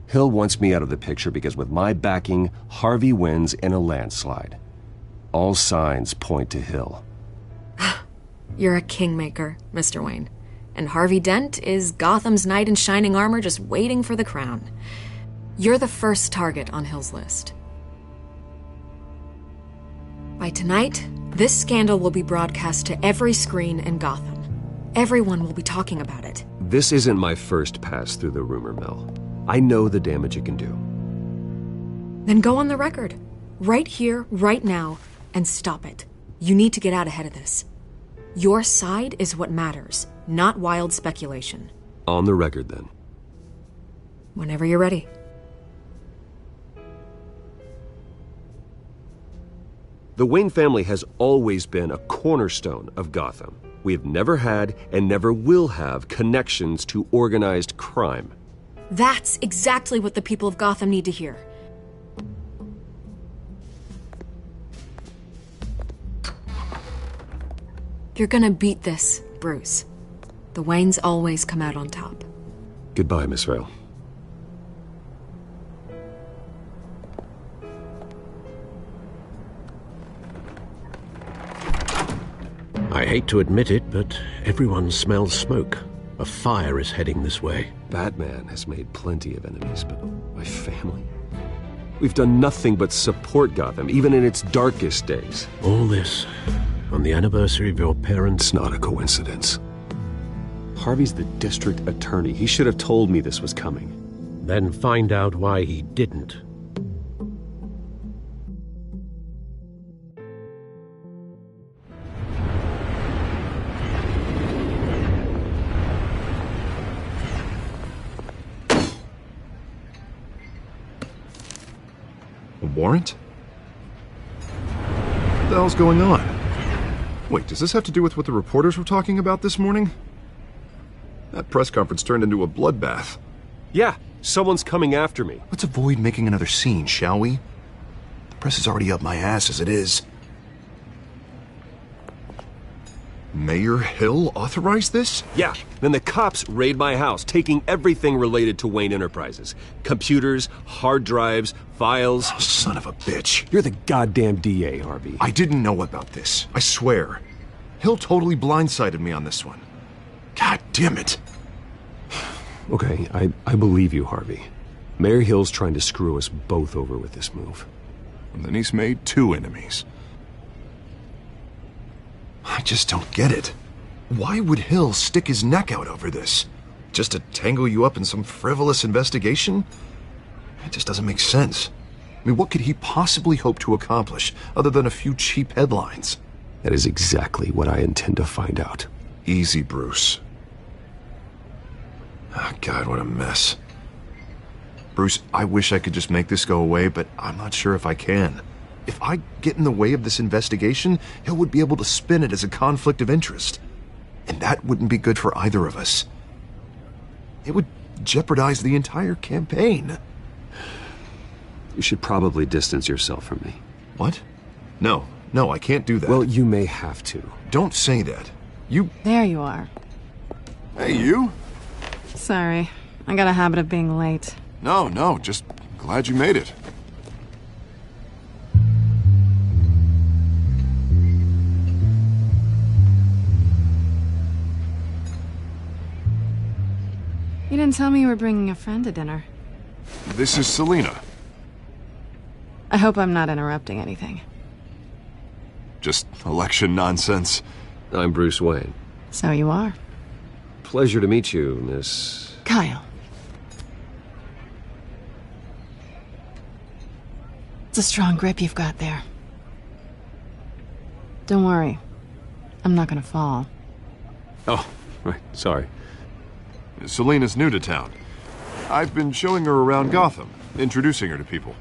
Hill wants me out of the picture because with my backing, Harvey wins in a landslide. All signs point to Hill. You're a kingmaker, Mr. Wayne. And Harvey Dent is Gotham's knight in shining armor just waiting for the crown. You're the first target on Hill's list. By tonight, this scandal will be broadcast to every screen in Gotham. Everyone will be talking about it. This isn't my first pass through the rumor mill. I know the damage it can do. Then go on the record. Right here, right now, and stop it. You need to get out ahead of this. Your side is what matters, not wild speculation. On the record, then. Whenever you're ready. The Wayne family has always been a cornerstone of Gotham. We have never had and never will have connections to organized crime. That's exactly what the people of Gotham need to hear. You're gonna beat this, Bruce. The Waynes always come out on top. Goodbye, Miss Vale. I hate to admit it, but everyone smells smoke. A fire is heading this way. Batman has made plenty of enemies, but my family? We've done nothing but support Gotham, even in its darkest days. All this on the anniversary of your parents'... It's not a coincidence. Harvey's the district attorney. He should have told me this was coming. Then find out why he didn't. A warrant? What the hell's going on? Wait, does this have to do with what the reporters were talking about this morning? That press conference turned into a bloodbath. Yeah, someone's coming after me. Let's avoid making another scene, shall we? The press is already up my ass as it is. Mayor Hill authorized this? Yeah, then the cops raid my house, taking everything related to Wayne Enterprises. Computers, hard drives, files. Oh, son of a bitch. You're the goddamn DA, Harvey. I didn't know about this. I swear. Hill totally blindsided me on this one. God damn it. Okay, I believe you, Harvey. Mayor Hill's trying to screw us both over with this move. And then he's made 2 enemies. I just don't get it. Why would Hill stick his neck out over this? Just to tangle you up in some frivolous investigation? It just doesn't make sense. I mean, what could he possibly hope to accomplish other than a few cheap headlines? That is exactly what I intend to find out. Easy, Bruce. Oh, God, what a mess. Bruce, I wish I could just make this go away, but I'm not sure if I can. If I get in the way of this investigation, Hill would be able to spin it as a conflict of interest. And that wouldn't be good for either of us. It would jeopardize the entire campaign. You should probably distance yourself from me. What? No, I can't do that. Well, you may have to. Don't say that. You... There you are. Hey, you? Sorry. I got a habit of being late. No, just glad you made it. You didn't tell me you were bringing a friend to dinner. This is Selena. I hope I'm not interrupting anything. Just election nonsense. I'm Bruce Wayne. So you are. Pleasure to meet you, Miss... Kyle. It's a strong grip you've got there. Don't worry. I'm not gonna fall. Oh, right. Sorry. Selena's new to town. I've been showing her around Gotham, introducing her to people.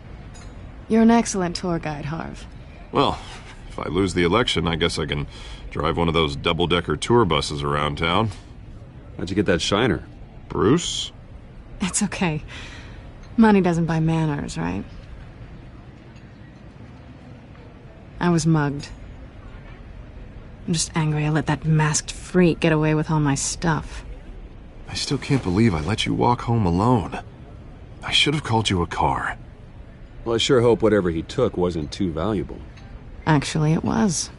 You're an excellent tour guide, Harv. Well, if I lose the election, I guess I can drive one of those double-decker tour buses around town. How'd you get that shiner? Bruce? It's okay. Money doesn't buy manners, right? I was mugged. I'm just angry I let that masked freak get away with all my stuff. I still can't believe I let you walk home alone. I should have called you a car. Well, I sure hope whatever he took wasn't too valuable. Actually, it was.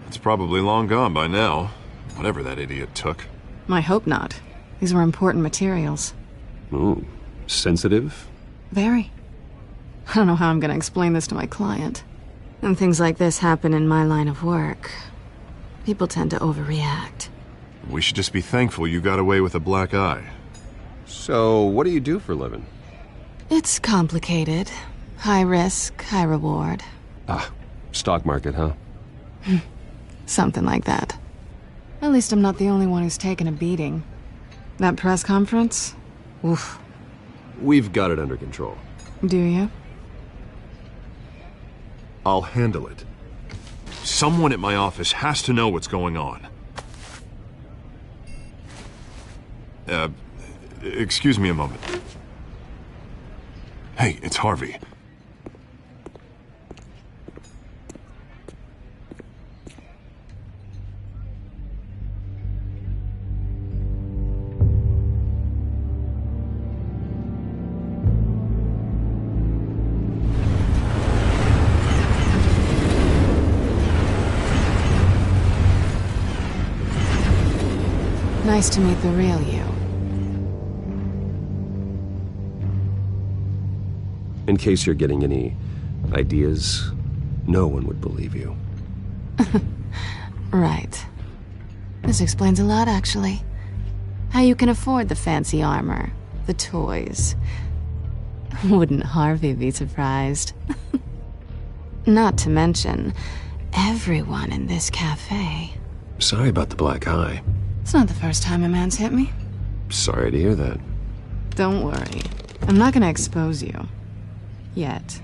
It's probably long gone by now, whatever that idiot took. I hope not. These were important materials. Ooh, sensitive? Very. I don't know how I'm gonna explain this to my client. And things like this happen in my line of work. People tend to overreact. We should just be thankful you got away with a black eye. So, what do you do for a living? It's complicated. High risk, high reward. Ah, stock market, huh? Something like that. At least I'm not the only one who's taken a beating. That press conference? Oof. We've got it under control. Do you? I'll handle it. Someone at my office has to know what's going on. Excuse me a moment. Hey, it's Harvey. Nice to meet the real you. In case you're getting any ideas, no one would believe you. Right. This explains a lot, actually. How you can afford the fancy armor, the toys. Wouldn't Harvey be surprised? Not to mention, everyone in this cafe. Sorry about the black eye. It's not the first time a man's hit me. Sorry to hear that. Don't worry. I'm not gonna expose you. Yet.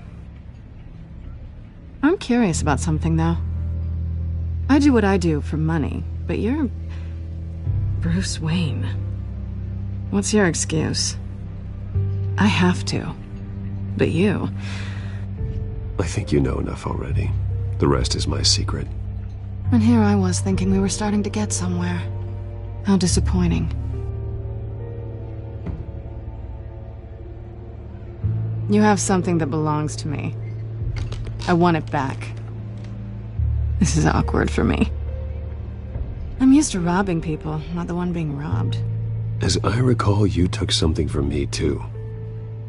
I'm curious about something, though. I do what I do for money, but you're... Bruce Wayne. What's your excuse? I have to. But you... I think you know enough already. The rest is my secret. And here I was thinking we were starting to get somewhere. How disappointing. You have something that belongs to me. I want it back. This is awkward for me. I'm used to robbing people, not the one being robbed. As I recall, you took something from me, too.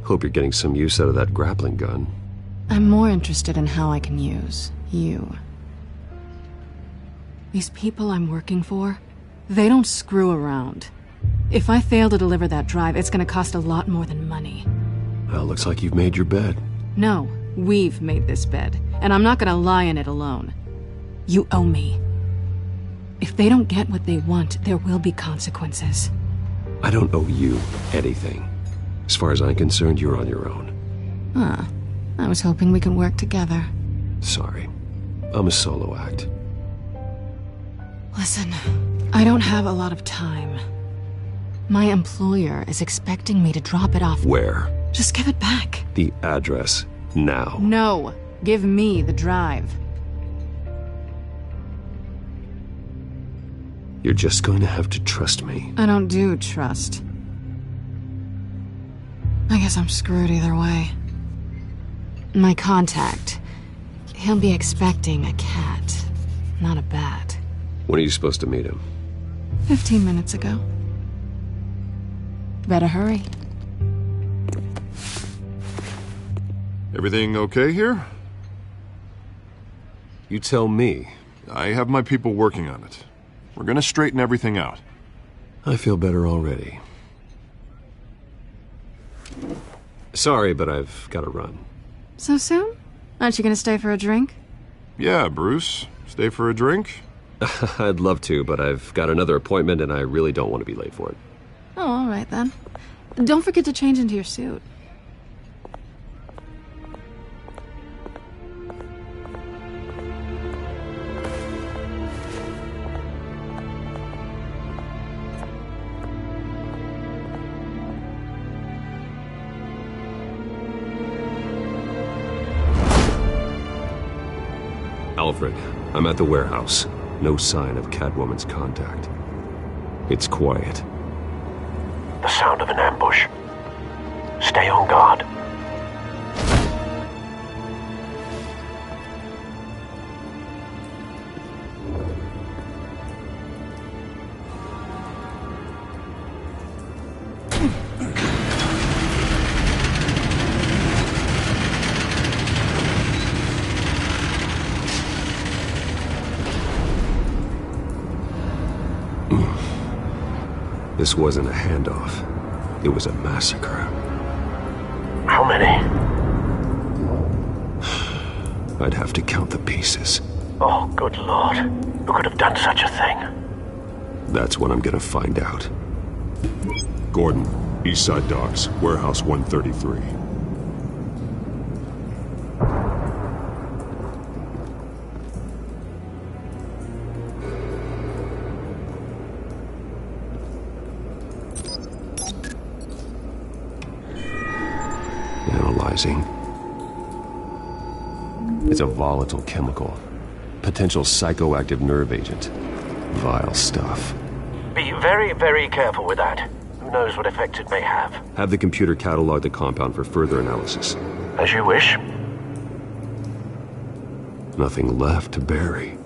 Hope you're getting some use out of that grappling gun. I'm more interested in how I can use you. These people I'm working for, they don't screw around. If I fail to deliver that drive, it's gonna cost a lot more than money. Well, looks like you've made your bed. No, we've made this bed, and I'm not gonna lie in it alone. You owe me. If they don't get what they want, there will be consequences. I don't owe you anything. As far as I'm concerned, you're on your own. Huh. I was hoping we could work together. Sorry. I'm a solo act. Listen, I don't have a lot of time. My employer is expecting me to drop it off. Where? Just give it back. The address, now. No. Give me the drive. You're just going to have to trust me. I don't do trust. I guess I'm screwed either way. My contact. He'll be expecting a cat, not a bat. When are you supposed to meet him? 15 minutes ago. Better hurry. Everything okay here? You tell me. I have my people working on it. We're gonna straighten everything out. I feel better already. Sorry, but I've got to run. So soon? Aren't you gonna stay for a drink? Yeah, Bruce. Stay for a drink? I'd love to, but I've got another appointment and I really don't want to be late for it. Oh, all right then. Don't forget to change into your suit. Alfred, I'm at the warehouse. No sign of Catwoman's contact. It's quiet. The sound of an ambush. Stay on guard. This wasn't a handoff. It was a massacre. How many? I'd have to count the pieces. Oh, good lord. Who could have done such a thing? That's what I'm gonna find out. Gordon, Eastside Docks, Warehouse 133. Analyzing. It's a volatile chemical. Potential psychoactive nerve agent. Vile stuff. Be very, very careful with that. Who knows what effects it may have. Have the computer catalog the compound for further analysis. As you wish. Nothing left to bury.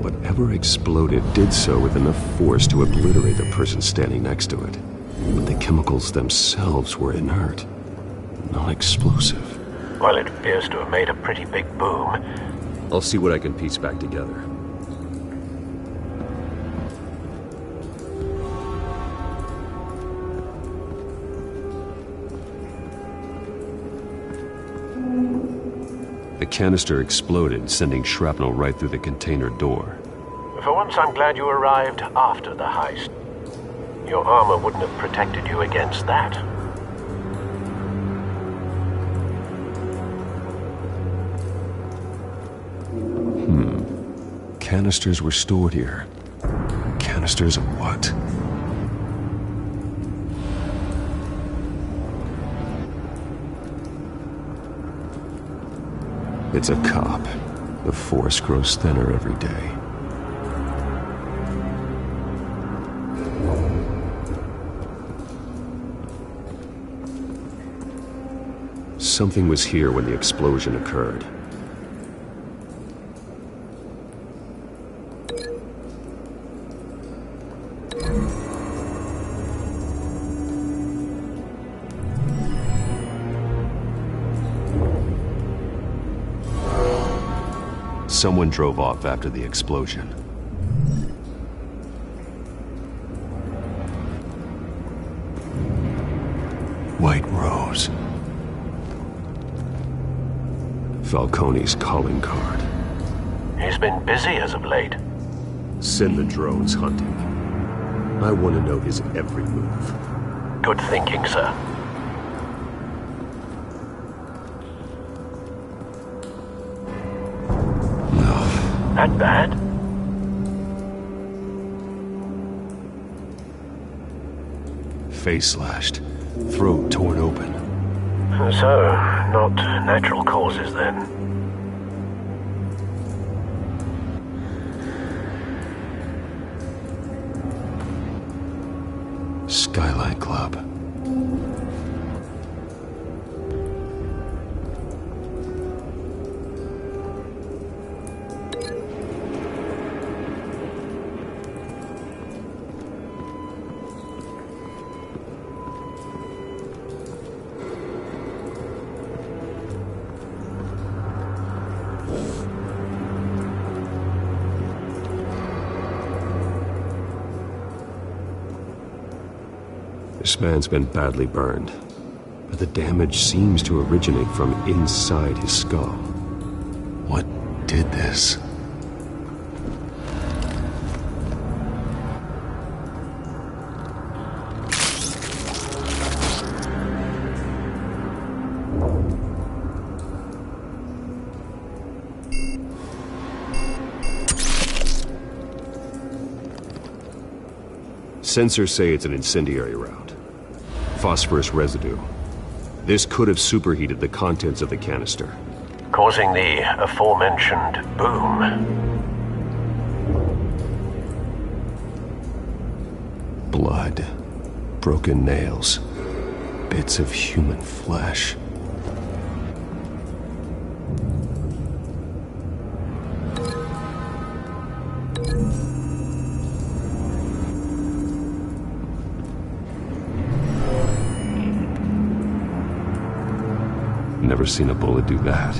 Whatever exploded did so with enough force to obliterate the person standing next to it. But the chemicals themselves were inert, not explosive. Well, it appears to have made a pretty big boom. I'll see what I can piece back together. The canister exploded, sending shrapnel right through the container door. For once, I'm glad you arrived after the heist. Your armor wouldn't have protected you against that. Canisters were stored here. Canisters canisters of what? It's a cop. The force grows thinner every day. Something was here when the explosion occurred. Someone drove off after the explosion. White Rose. Falcone's calling card. He's been busy as of late. Send the drones hunting. I want to know his every move. Good thinking, sir. That bad? Face slashed, throat torn open. So, not natural causes then. Skyline Club. This man's been badly burned, but the damage seems to originate from inside his skull. What did this? Sensors say it's an incendiary round. Phosphorus residue. This could have superheated the contents of the canister, causing the aforementioned boom. Blood, broken nails, bits of human flesh. Never seen a bullet do that.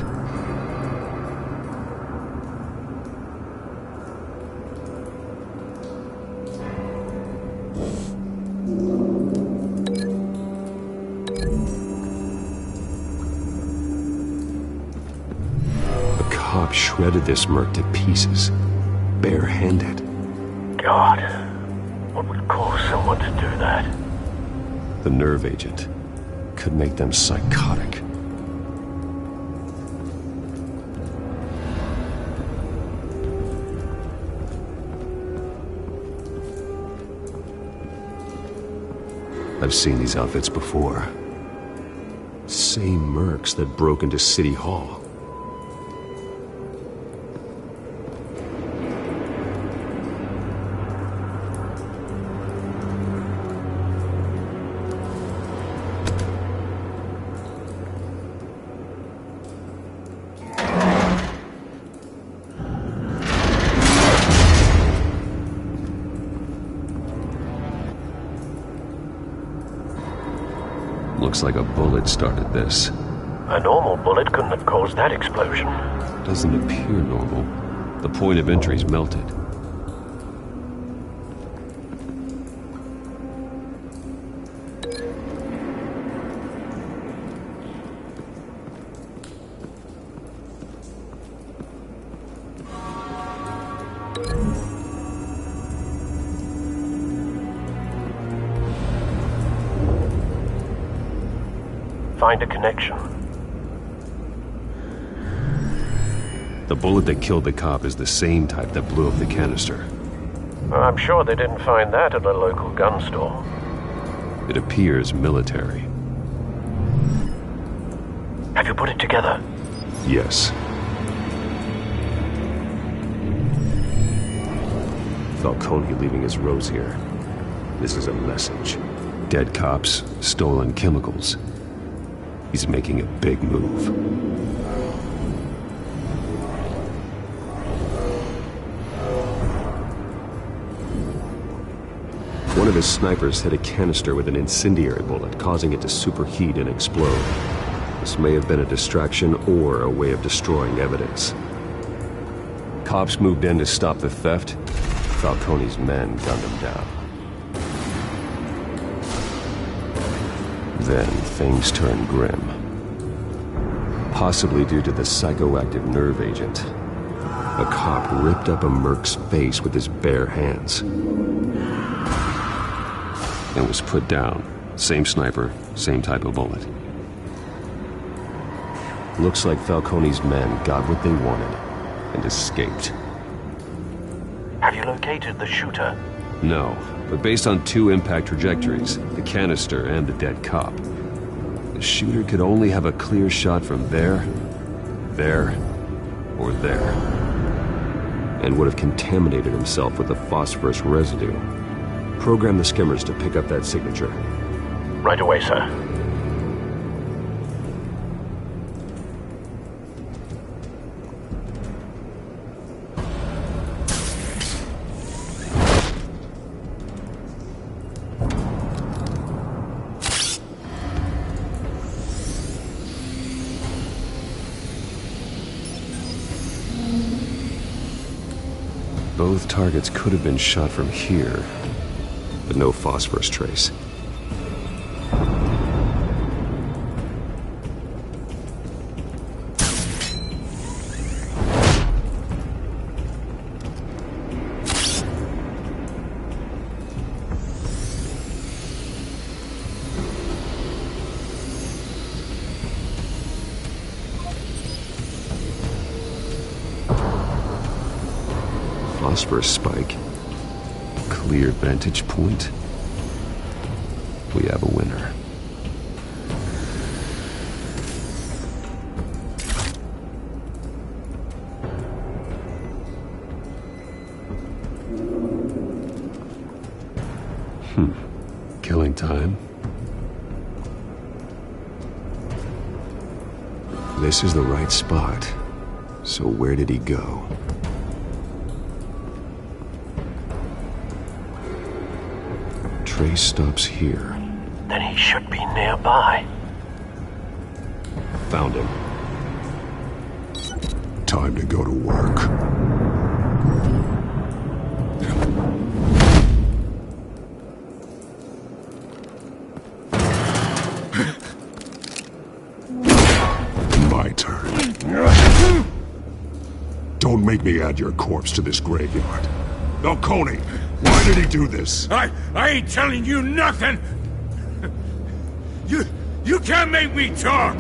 The cop shredded this merc to pieces, bare-handed. God, what would cause someone to do that? The nerve agent could make them psychotic. I've seen these outfits before. Same mercs that broke into City Hall. Looks like a bullet started this. A normal bullet couldn't have caused that explosion. Doesn't appear normal. The point of entry's melted. Find a connection. The bullet that killed the cop is the same type that blew up the canister. I'm sure they didn't find that at a local gun store. It appears military. Have you put it together? Yes. Falcone leaving his rose here. This is a message. Dead cops, stolen chemicals. He's making a big move. One of his snipers hit a canister with an incendiary bullet, causing it to superheat and explode. This may have been a distraction or a way of destroying evidence. Cops moved in to stop the theft. Falcone's men gunned him down. Then things turned grim. Possibly due to the psychoactive nerve agent. A cop ripped up a merc's face with his bare hands. And was put down. Same sniper, same type of bullet. Looks like Falcone's men got what they wanted and escaped. Have you located the shooter? No, but based on 2 impact trajectories, the canister and the dead cop, the shooter could only have a clear shot from there, or there, and would have contaminated himself with the phosphorus residue. Program the skimmers to pick up that signature. Right away, sir. Both targets could have been shot from here, but no phosphorus trace. Phosphorus spike. Clear vantage point. We have a winner. Killing time. This is the right spot. So where did he go? Trace stops here. Then he should be nearby. Found him. Time to go to work. My turn. Don't make me add your corpse to this graveyard. Falcone, why did he do this? I ain't telling you nothing! You can't make me talk!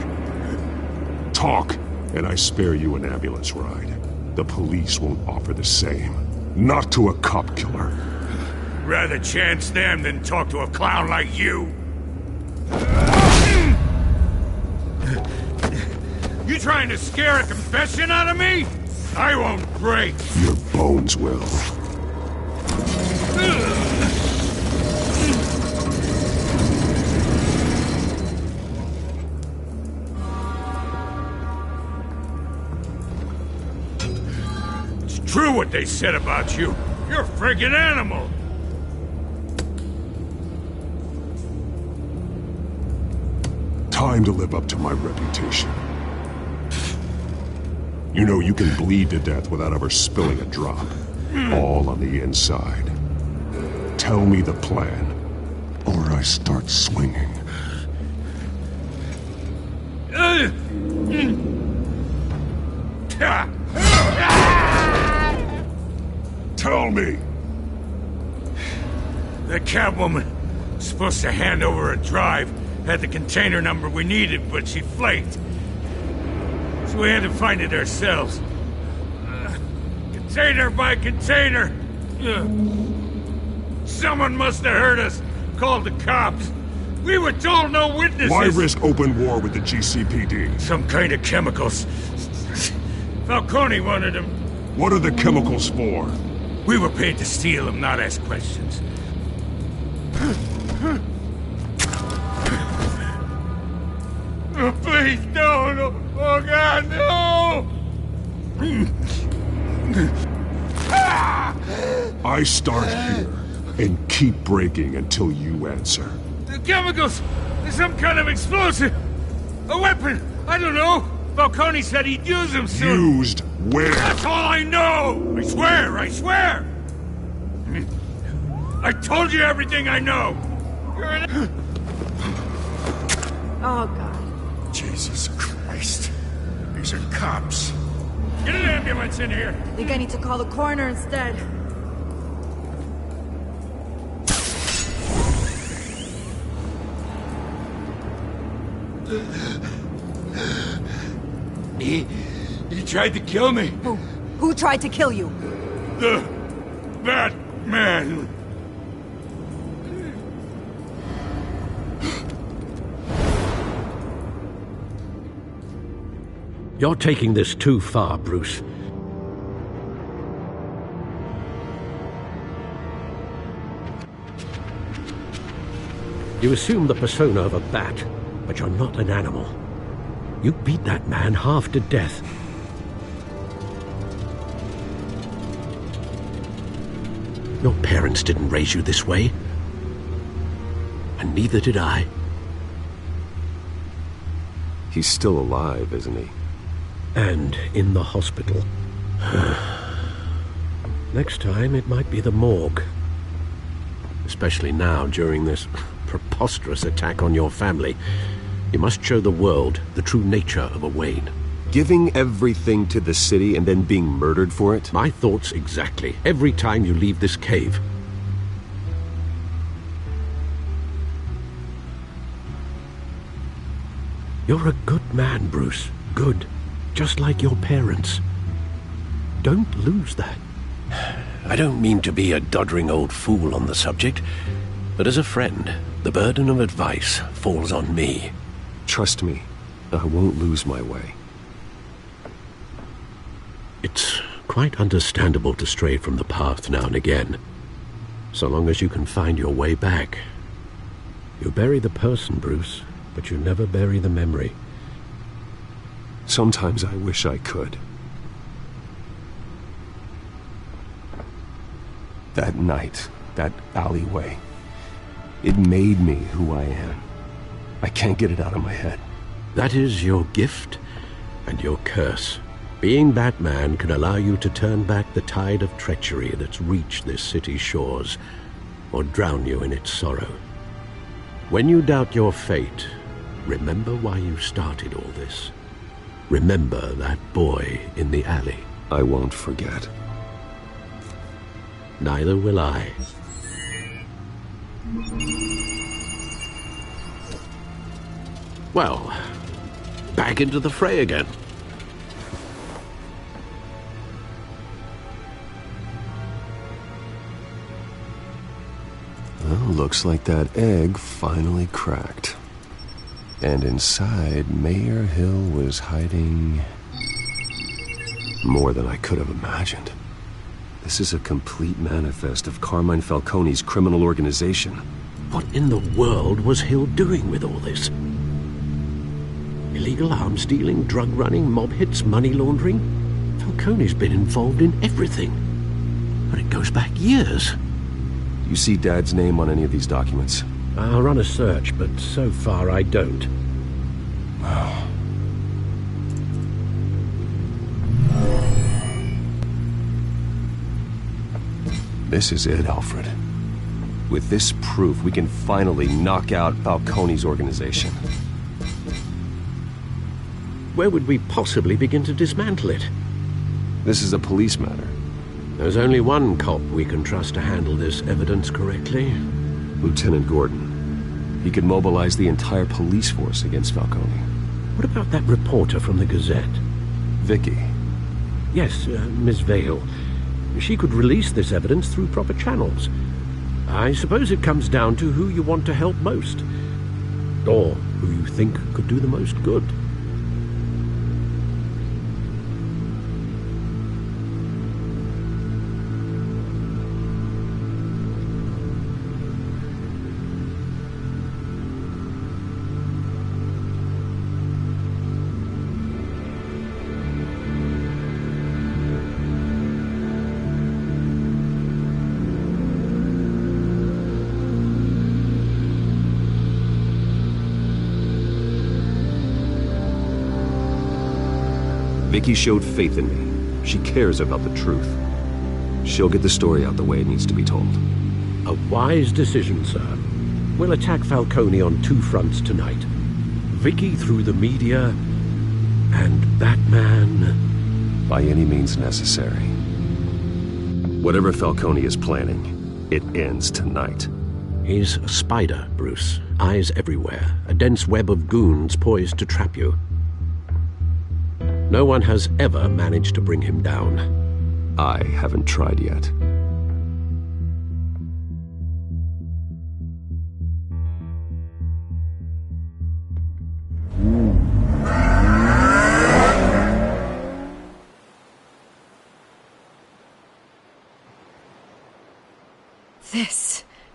Talk, and I spare you an ambulance ride. The police won't offer the same. Not to a cop killer. Rather chance them than talk to a clown like you. You trying to scare a confession out of me? I won't break. Your bones will. It's true what they said about you. You're a friggin' animal. Time to live up to my reputation. You know, you can bleed to death without ever spilling a drop. All on the inside. Tell me the plan, or I start swinging. Tell me! The Catwoman was supposed to hand over a drive, had the container number we needed, but she flaked. So we had to find it ourselves. Container by container. Someone must have heard us. Called the cops. We were told no witnesses. Why risk open war with the GCPD? Some kind of chemicals. Falcone wanted them. What are the chemicals for? We were paid to steal them, not ask questions. Oh, please, no. Oh, God, no! I start here and keep breaking until you answer. The chemicals! There's some kind of explosive! A weapon! I don't know! Falcone said he'd use them soon! Used where? That's all I know! I swear! I told you everything I know! Oh, God. Jesus Christ. These are cops. Get an ambulance in here! I think I need to call the coroner instead. He tried to kill me. Who tried to kill you? That man. You're taking this too far, Bruce. You assume the persona of a bat, but you're not an animal. You beat that man half to death. Your parents didn't raise you this way. And neither did I. He's still alive, isn't he? And in the hospital. Next time, it might be the morgue. Especially now, during this preposterous attack on your family. You must show the world the true nature of a Wayne. Giving everything to the city and then being murdered for it? My thoughts exactly. Every time you leave this cave. You're a good man, Bruce. Good. Just like your parents. Don't lose that. I don't mean to be a doddering old fool on the subject, but as a friend, the burden of advice falls on me. Trust me, I won't lose my way. It's quite understandable to stray from the path now and again, so long as you can find your way back. You bury the person, Bruce, but you never bury the memory. Sometimes I wish I could. That night, that alleyway, it made me who I am. I can't get it out of my head. That is your gift and your curse. Being Batman can allow you to turn back the tide of treachery that's reached this city's shores, or drown you in its sorrow. When you doubt your fate, remember why you started all this. Remember that boy in the alley. I won't forget. Neither will I. Well, back into the fray again. Well, looks like that egg finally cracked. And inside, Mayor Hill was hiding more than I could have imagined. This is a complete manifest of Carmine Falcone's criminal organization. What in the world was Hill doing with all this? Illegal arms dealing, drug running, mob hits, money laundering? Falcone's been involved in everything. But it goes back years. You see Dad's name on any of these documents? I'll run a search, but so far I don't. Wow. This is it, Alfred. With this proof, we can finally knock out Falcone's organization. Where would we possibly begin to dismantle it? This is a police matter. There's only one cop we can trust to handle this evidence correctly. Lieutenant Gordon. He could mobilize the entire police force against Falcone. What about that reporter from the Gazette? Vicky. Yes, Miss Vale. She could release this evidence through proper channels. I suppose it comes down to who you want to help most. Or who you think could do the most good. Vicky showed faith in me. She cares about the truth. She'll get the story out the way it needs to be told. A wise decision, sir. We'll attack Falcone on 2 fronts tonight. Vicky through the media, and Batman... by any means necessary. Whatever Falcone is planning, it ends tonight. He's a spider, Bruce. Eyes everywhere. A dense web of goons poised to trap you. No one has ever managed to bring him down. I haven't tried yet.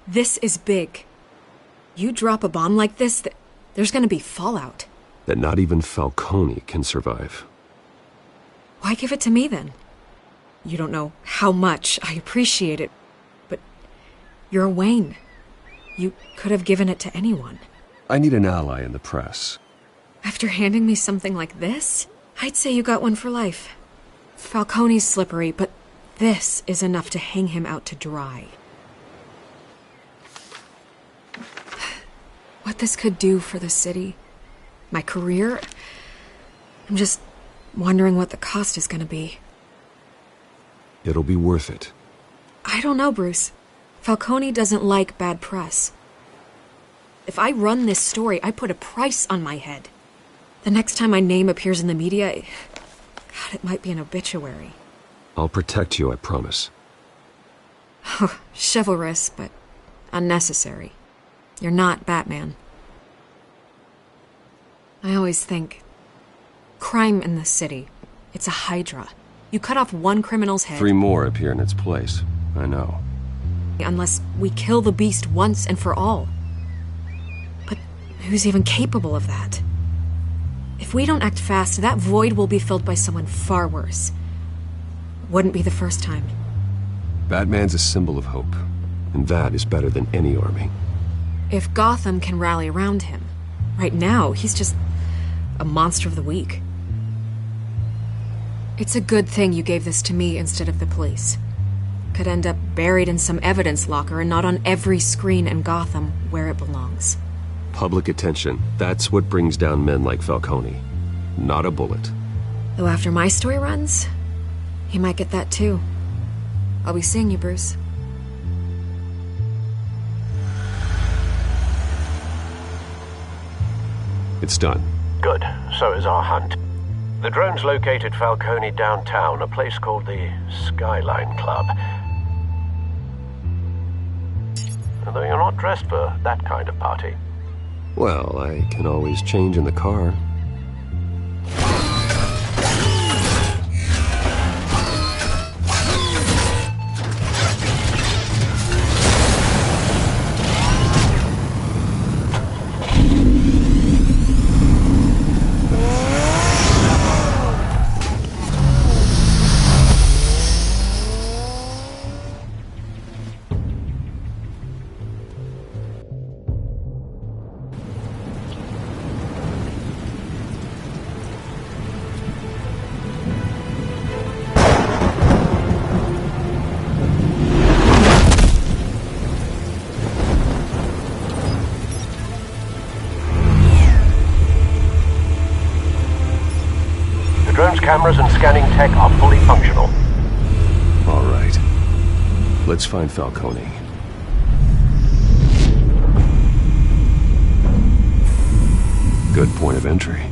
This is big. You drop a bomb like this, there's gonna be fallout. That not even Falcone can survive. Why give it to me, then? You don't know how much I appreciate it, but you're Wayne. You could have given it to anyone. I need an ally in the press. After handing me something like this, I'd say you got one for life. Falcone's slippery, but this is enough to hang him out to dry. What this could do for the city, my career, I'm just wondering what the cost is gonna be. It'll be worth it. I don't know, Bruce. Falcone doesn't like bad press. If I run this story, I put a price on my head. The next time my name appears in the media, God, it might be an obituary. I'll protect you, I promise. Chivalrous, but unnecessary. You're not Batman. I always think, crime in the city, it's a hydra. You cut off one criminal's head... 3 more appear in its place. I know. Unless we kill the beast once and for all. But who's even capable of that? If we don't act fast, that void will be filled by someone far worse. Wouldn't be the first time. Batman's a symbol of hope, and that is better than any army. If Gotham can rally around him, right now he's just a monster of the week. It's a good thing you gave this to me instead of the police. Could end up buried in some evidence locker and not on every screen in Gotham where it belongs. Public attention, that's what brings down men like Falcone. Not a bullet. Though after my story runs, he might get that too. I'll be seeing you, Bruce. It's done. Good. So is our hunt. The drones located Falcone downtown, a place called the Skyline Club. Although you're not dressed for that kind of party. Well, I can always change in the car. Cameras and scanning tech are fully functional. All right. Let's find Falcone. Good point of entry.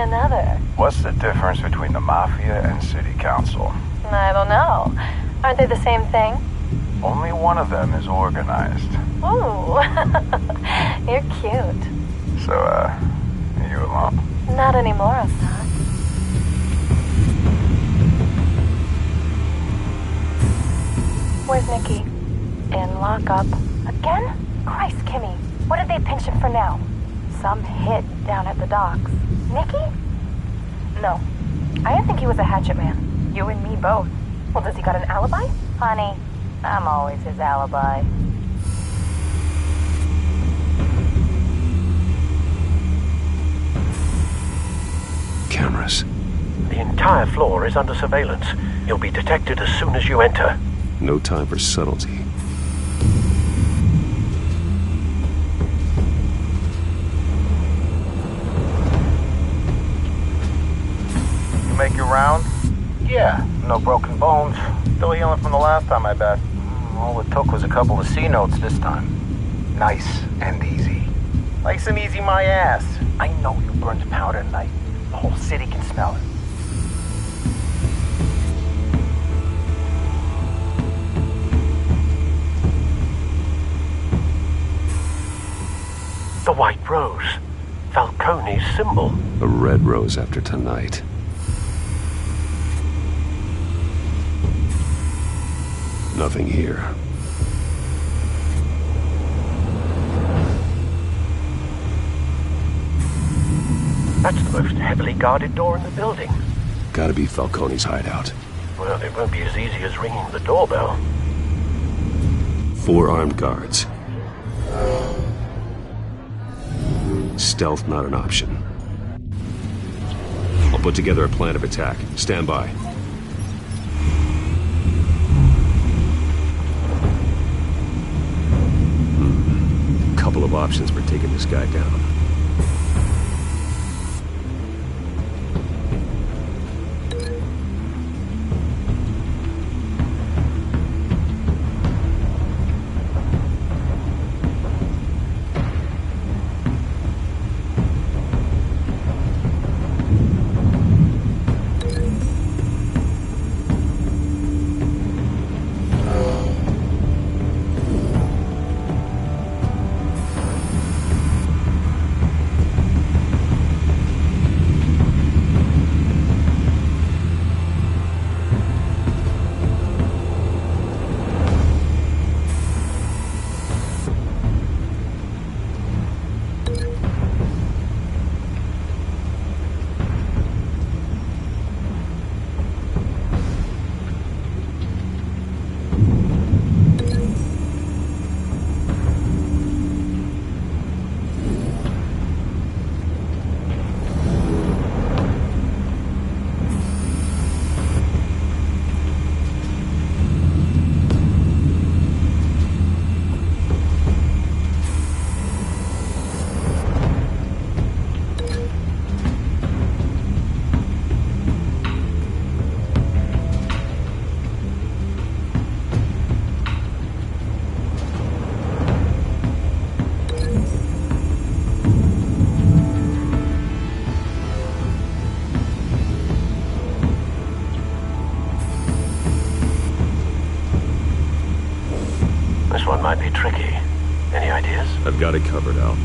another. What's the difference between the Mafia and City Council? I don't know. Aren't they the same thing? Only one of them is organized. Ooh, you're cute. So, are you alone? Not anymore, Assad. Where's Nikki? In lockup. Again? Christ, Kimmy. What did they pinch him for now? Some hit down at the docks. Nikki? No. I didn't think he was a hatchet man. You and me both. Well, does he got an alibi? Honey, I'm always his alibi. Cameras. The entire floor is under surveillance. You'll be detected as soon as you enter. No time for subtlety. You make your round? Yeah, no broken bones. Still healing from the last time, I bet. All it took was a couple of C notes this time. Nice and easy. Nice and easy my ass. I know you burned powder tonight. The whole city can smell it. The White Rose. Falcone's symbol. A red rose after tonight. Nothing here. That's the most heavily guarded door in the building. Gotta be Falcone's hideout. Well, it won't be as easy as ringing the doorbell. 4 armed guards. Stealth not an option. I'll put together a plan of attack. Stand by. Couple of options for taking this guy down. This one might be tricky. Any ideas? I've got it covered, Al.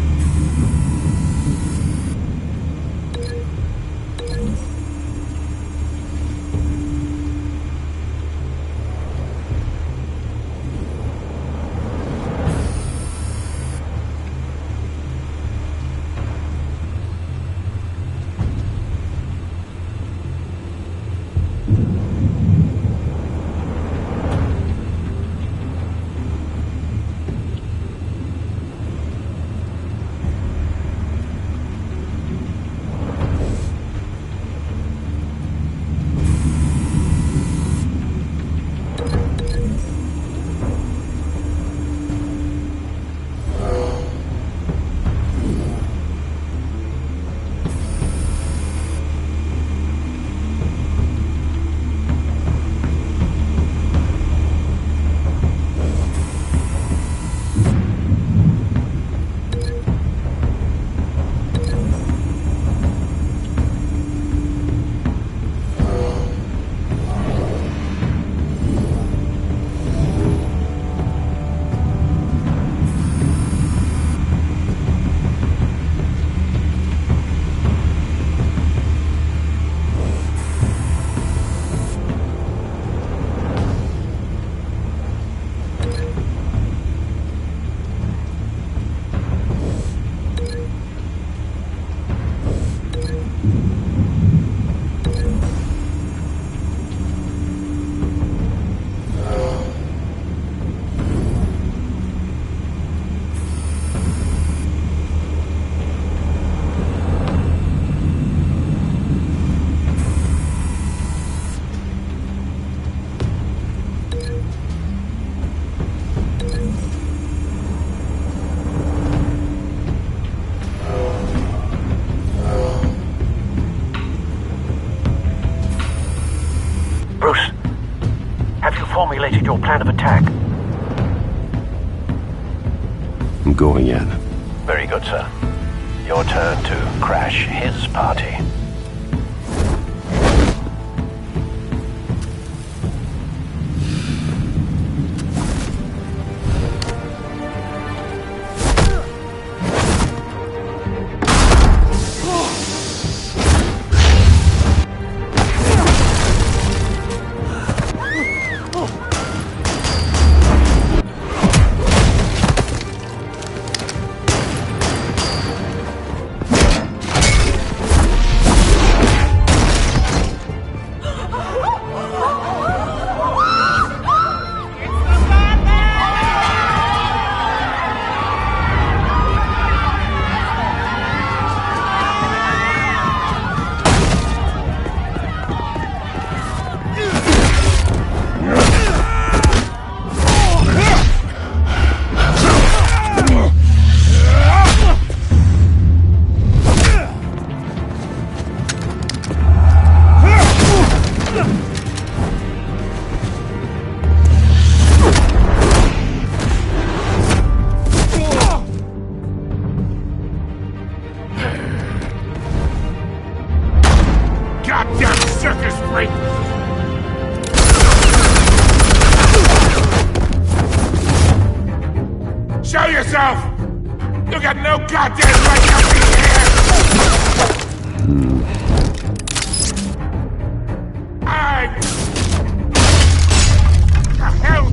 going in. Very good, sir. Your turn to crash his party. Show yourself! You got no goddamn right to be here! The hell?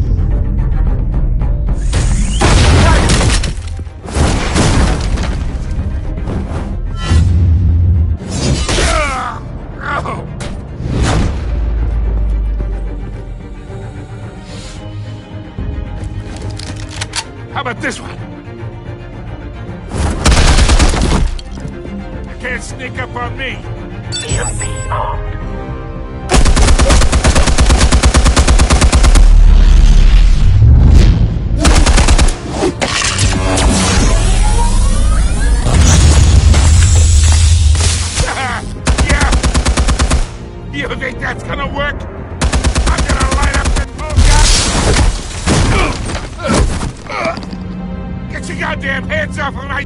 How about this one? You can't sneak up on me. Be armed. Yeah. You think that's gonna work? I'm gonna light up this bullshit. Get your goddamn hands off of my...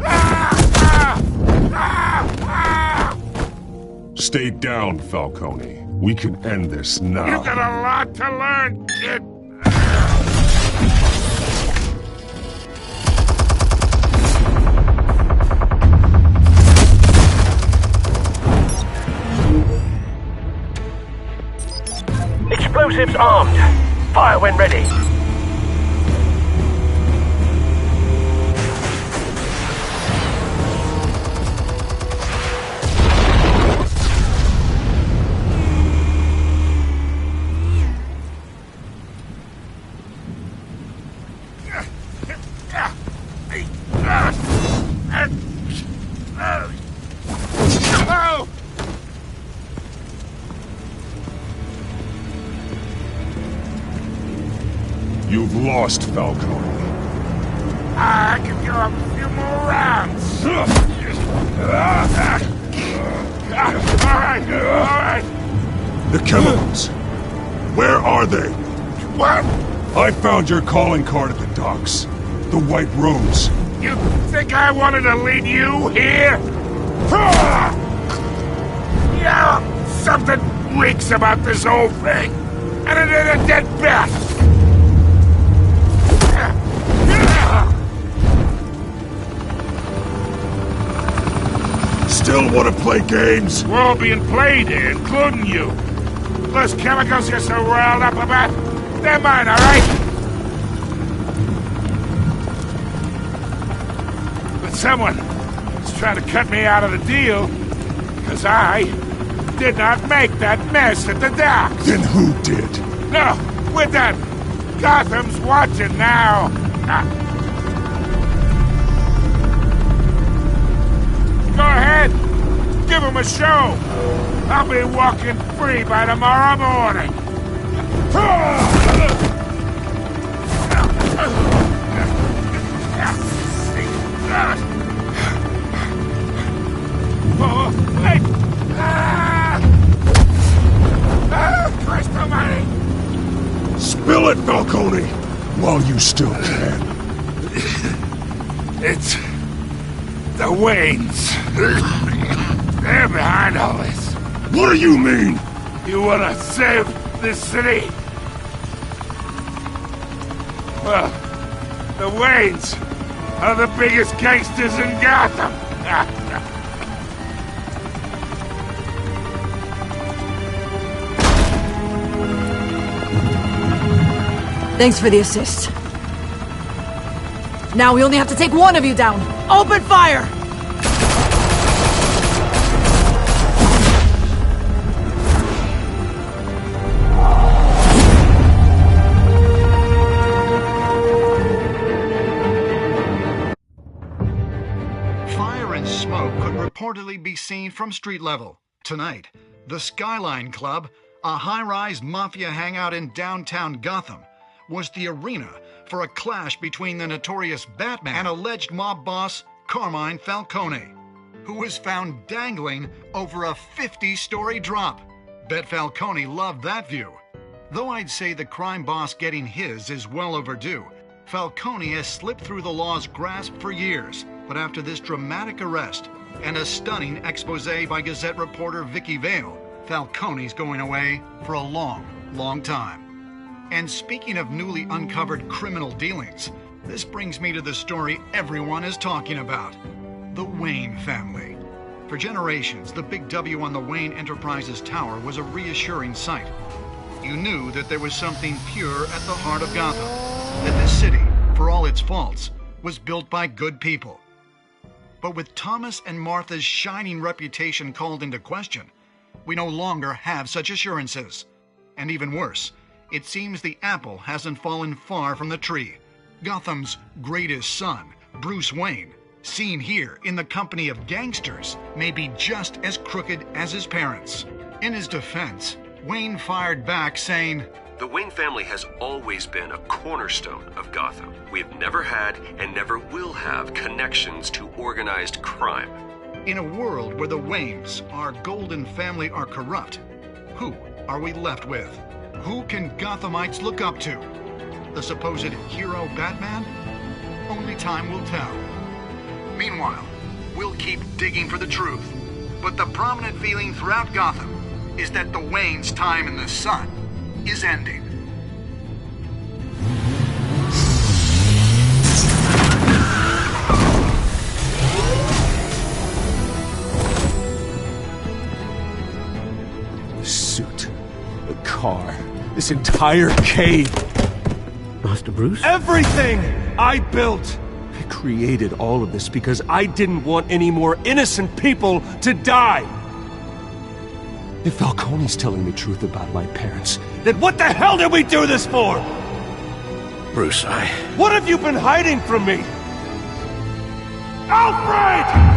Stay down, Falcone. We can end this now. You got a lot to learn, kid. Explosives armed. Fire when ready. You've lost, Falcone. I can go a few more rounds. All right. The chemicals. Where are they? What? I found your calling card at the docks. The White Rose. You think I wanted to lead you here? Yeah, something reeks about this whole thing. And it is a dead bat. Still want to play games? We're all being played here, including you. Those chemicals you're so riled up about, they're mine, all right? But someone is trying to cut me out of the deal, because I did not make that mess at the docks. Then who did? No, we're done. Gotham's watching now. Go ahead. Give him a show. I'll be walking free by tomorrow morning. Oh, wait. Christ almighty. Spill it, Falcone, while you still can. It's the Waynes. They're behind all this. What do you mean? You want to save this city? Well, the Waynes are the biggest gangsters in Gotham. Thanks for the assist. Now we only have to take one of you down. Open fire! Fire and smoke could reportedly be seen from street level. Tonight, the Skyline Club, a high-rise mafia hangout in downtown Gotham, was the arena for a clash between the notorious Batman and alleged mob boss Carmine Falcone, who was found dangling over a 50-story drop. Bet Falcone loved that view. Though I'd say the crime boss getting his is well overdue, Falcone has slipped through the law's grasp for years. But after this dramatic arrest and a stunning expose by Gazette reporter Vicky Vale, Falcone's going away for a long, long time. And speaking of newly uncovered criminal dealings, this brings me to the story everyone is talking about: the Wayne family. For generations, the big W on the Wayne Enterprises Tower was a reassuring sight. You knew that there was something pure at the heart of Gotham, that this city, for all its faults, was built by good people. But with Thomas and Martha's shining reputation called into question, we no longer have such assurances. And even worse, it seems the apple hasn't fallen far from the tree. Gotham's greatest son, Bruce Wayne, seen here in the company of gangsters, may be just as crooked as his parents. In his defense, Wayne fired back saying, "The Wayne family has always been a cornerstone of Gotham. We have never had and never will have connections to organized crime." In a world where the Waynes, our golden family, are corrupt, who are we left with? Who can Gothamites look up to? The supposed hero Batman? Only time will tell. Meanwhile, we'll keep digging for the truth. But the prominent feeling throughout Gotham is that the Waynes' time in the sun is ending. The suit, the car, this entire cave. Master Bruce? Everything I built! I created all of this because I didn't want any more innocent people to die! If Falcone's telling the truth about my parents, then what the hell did we do this for? Bruce, What have you been hiding from me? Alfred!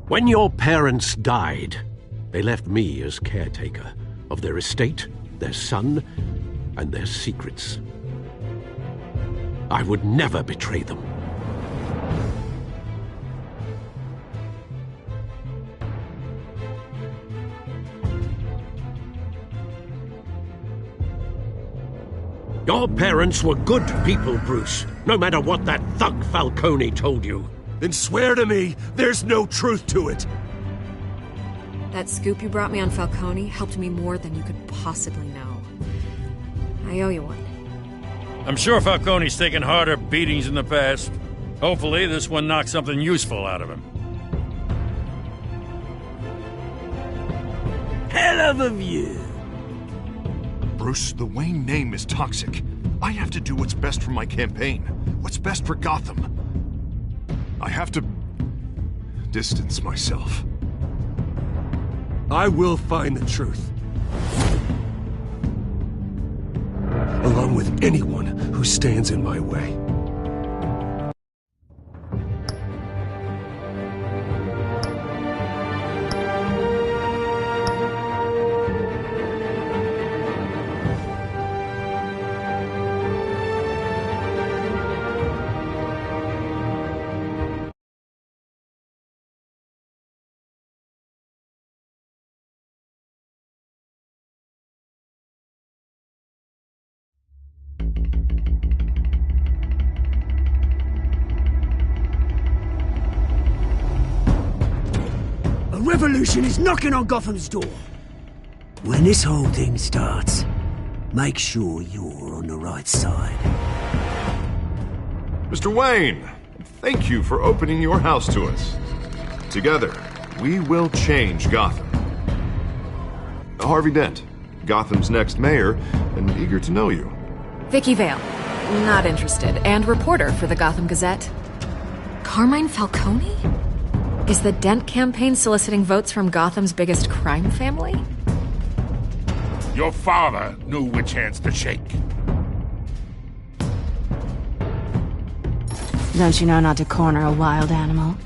When your parents died, they left me as caretaker of their estate, their son, and their secrets. I would never betray them. Your parents were good people, Bruce, no matter what that thug Falcone told you. Then swear to me there's no truth to it. That scoop you brought me on Falcone helped me more than you could possibly know. I owe you one. I'm sure Falcone's taken harder beatings in the past. Hopefully this one knocks something useful out of him. Hell of a view. Bruce, the Wayne name is toxic. I have to do what's best for my campaign. What's best for Gotham. I have to distance myself. I will find the truth. Along with anyone who stands in my way. A revolution is knocking on Gotham's door. When this whole thing starts, make sure you're on the right side. Mr. Wayne, thank you for opening your house to us. Together, we will change Gotham. Harvey Dent, Gotham's next mayor, and eager to know you. Vicky Vale. Not interested. And reporter for the Gotham Gazette. Carmine Falcone? Is the Dent campaign soliciting votes from Gotham's biggest crime family? Your father knew which hands to shake. Don't you know not to corner a wild animal?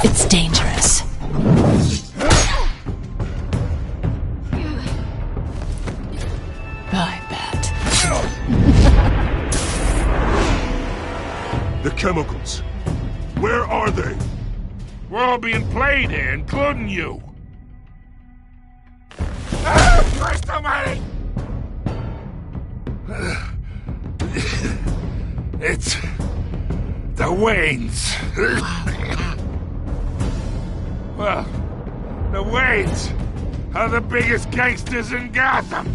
It's dangerous. I bet. The chemicals. Where are they? We're all being played here, including you. Christ almighty! It's the Waynes. Well, the Waynes are the biggest gangsters in Gotham.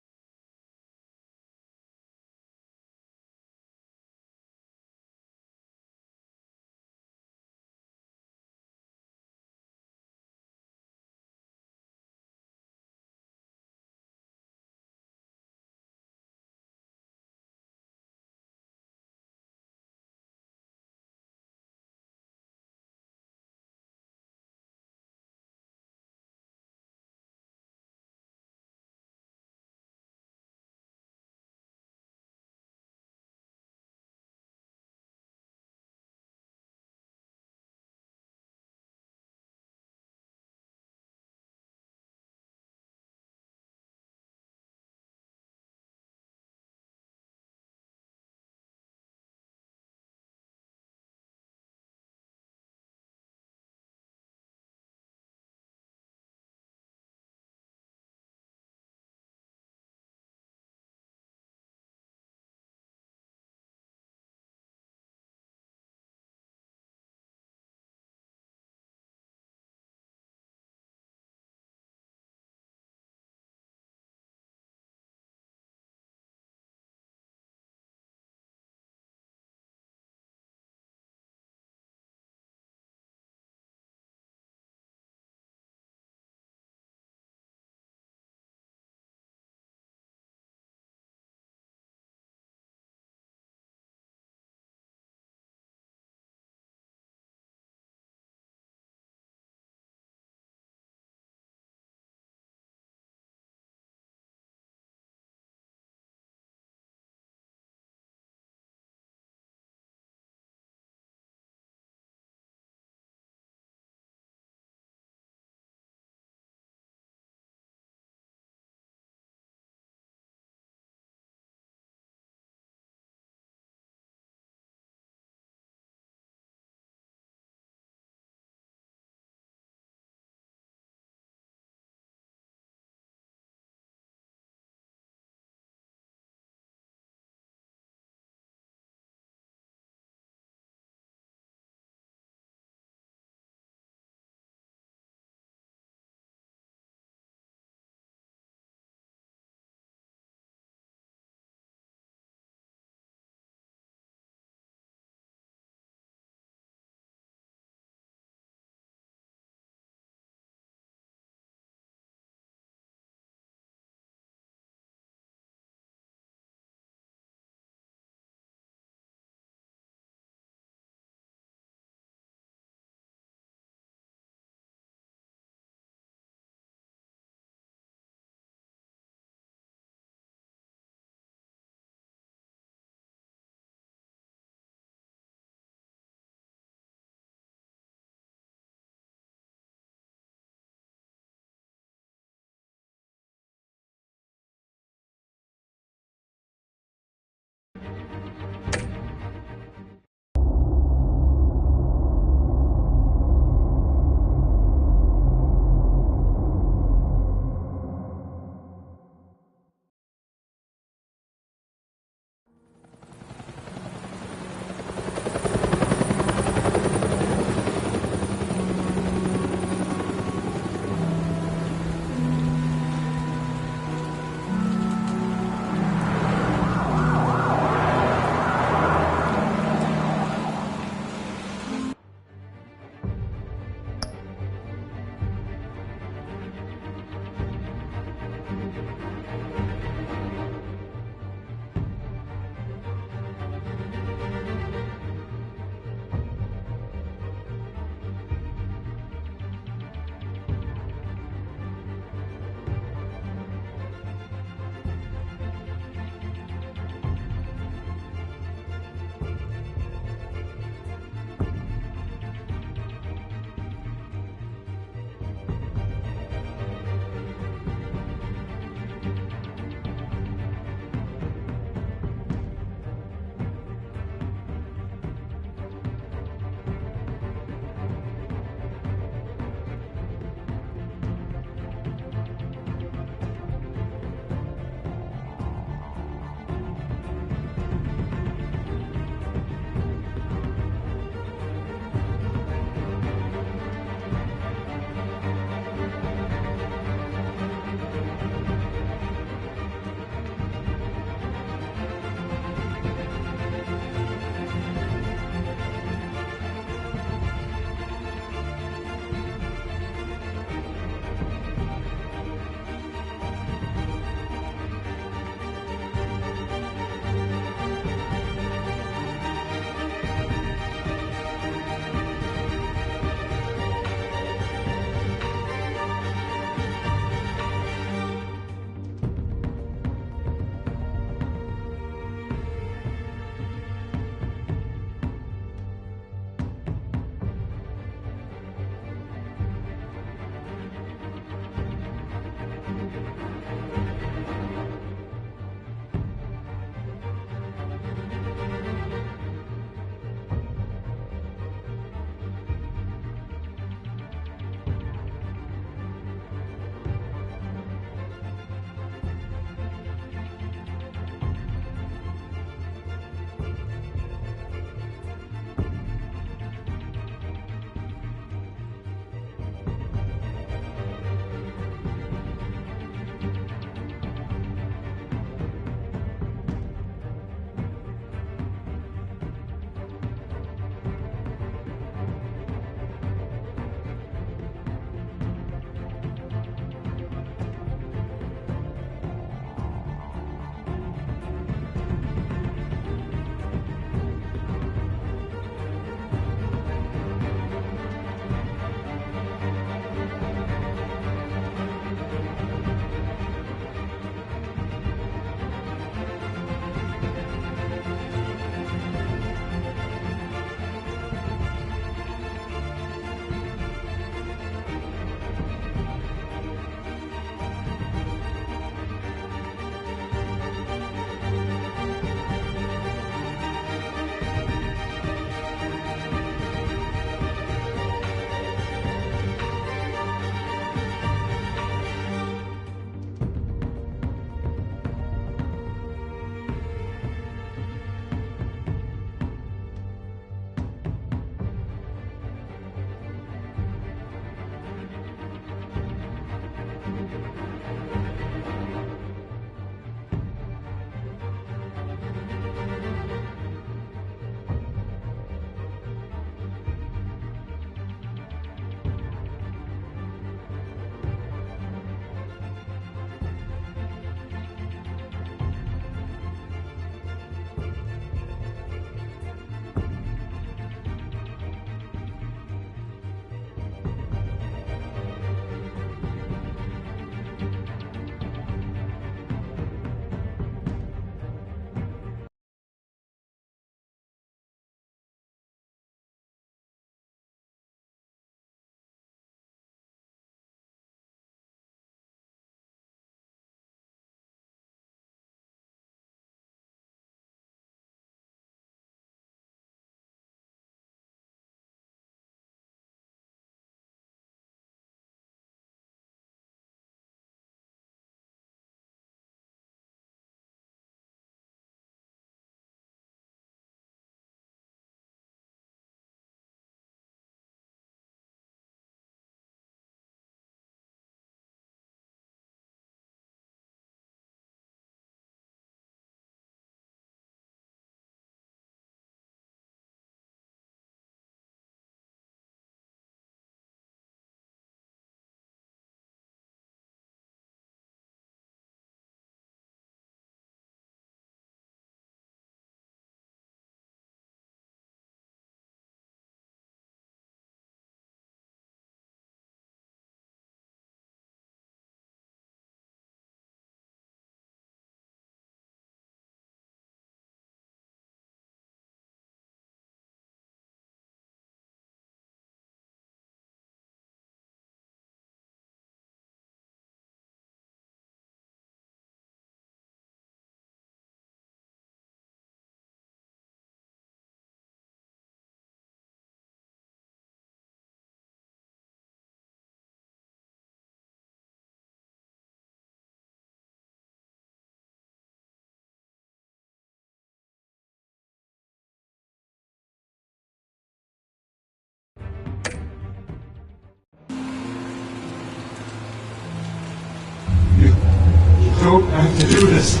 don't have to do this.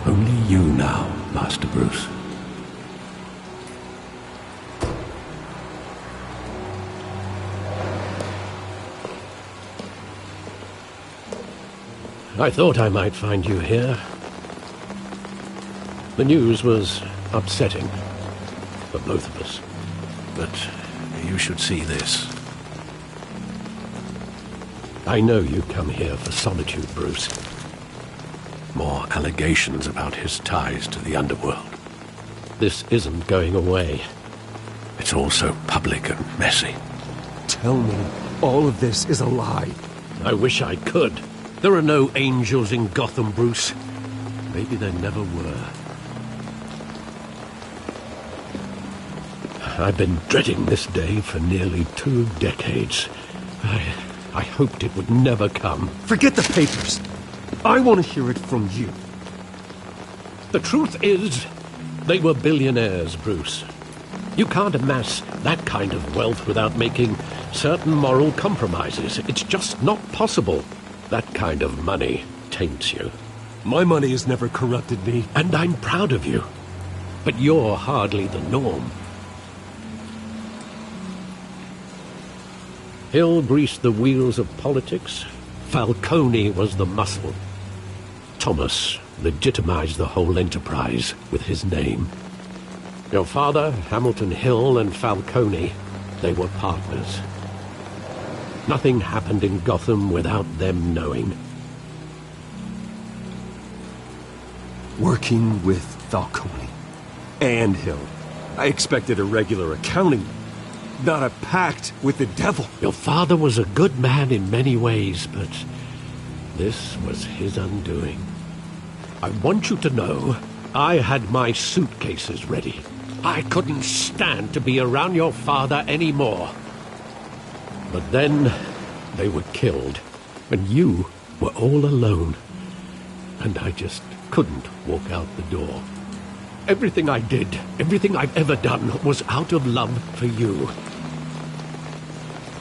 Only you now, Master Bruce. I thought I might find you here. The news was upsetting for both of us. But you should see this. I know you come here for solitude, Bruce. More allegations about his ties to the underworld. This isn't going away. It's all so public and messy. Tell me all of this is a lie. I wish I could. There are no angels in Gotham, Bruce. Maybe there never were. I've been dreading this day for nearly 2 decades. I hoped it would never come. Forget the papers. I want to hear it from you. The truth is, they were billionaires, Bruce. You can't amass that kind of wealth without making certain moral compromises. It's just not possible. That kind of money taints you. My money has never corrupted me. And I'm proud of you. But you're hardly the norm. Hill greased the wheels of politics. Falcone was the muscle. Thomas legitimized the whole enterprise with his name. Your father, Hamilton Hill, and Falcone, they were partners. Nothing happened in Gotham without them knowing. Working with Falcone and Hill. I expected a regular accounting, not a pact with the devil. Your father was a good man in many ways, but this was his undoing. I want you to know, I had my suitcases ready. I couldn't stand to be around your father anymore. But then they were killed, and you were all alone. And I just couldn't walk out the door. Everything I did, everything I've ever done, was out of love for you.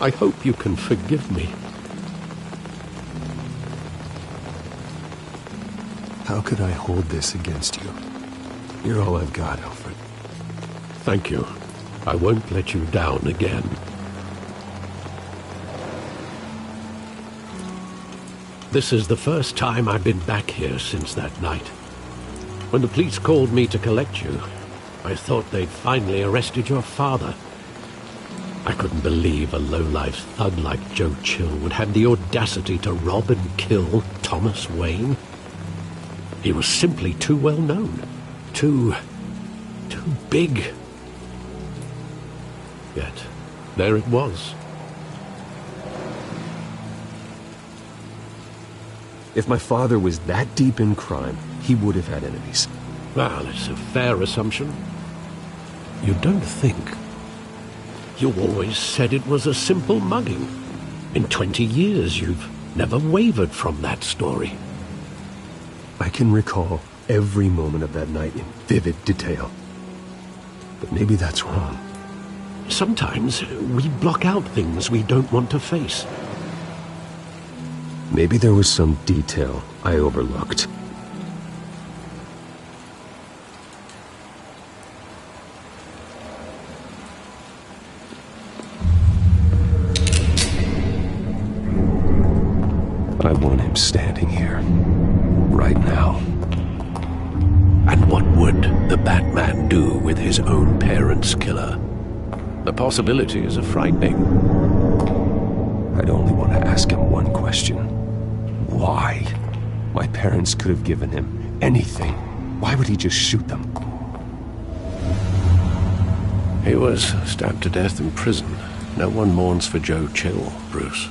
I hope you can forgive me. How could I hold this against you? You're all I've got, Alfred. Thank you. I won't let you down again. This is the first time I've been back here since that night. When the police called me to collect you, I thought they'd finally arrested your father. I couldn't believe a low-life thug like Joe Chill would have the audacity to rob and kill Thomas Wayne. He was simply too well known. Too big. Yet, there it was. If my father was that deep in crime, he would have had enemies. Well, it's a fair assumption. You don't think. You always said it was a simple mugging. In 20 years, you've never wavered from that story. I can recall every moment of that night in vivid detail. But maybe that's wrong. Sometimes we block out things we don't want to face. Maybe there was some detail I overlooked. I want him standing here, right now. And what would the Batman do with his own parents' killer? The possibilities are frightening. I'd only want to ask him one question. Why? My parents could have given him anything. Why would he just shoot them? He was stabbed to death in prison. No one mourns for Joe Chill, Bruce.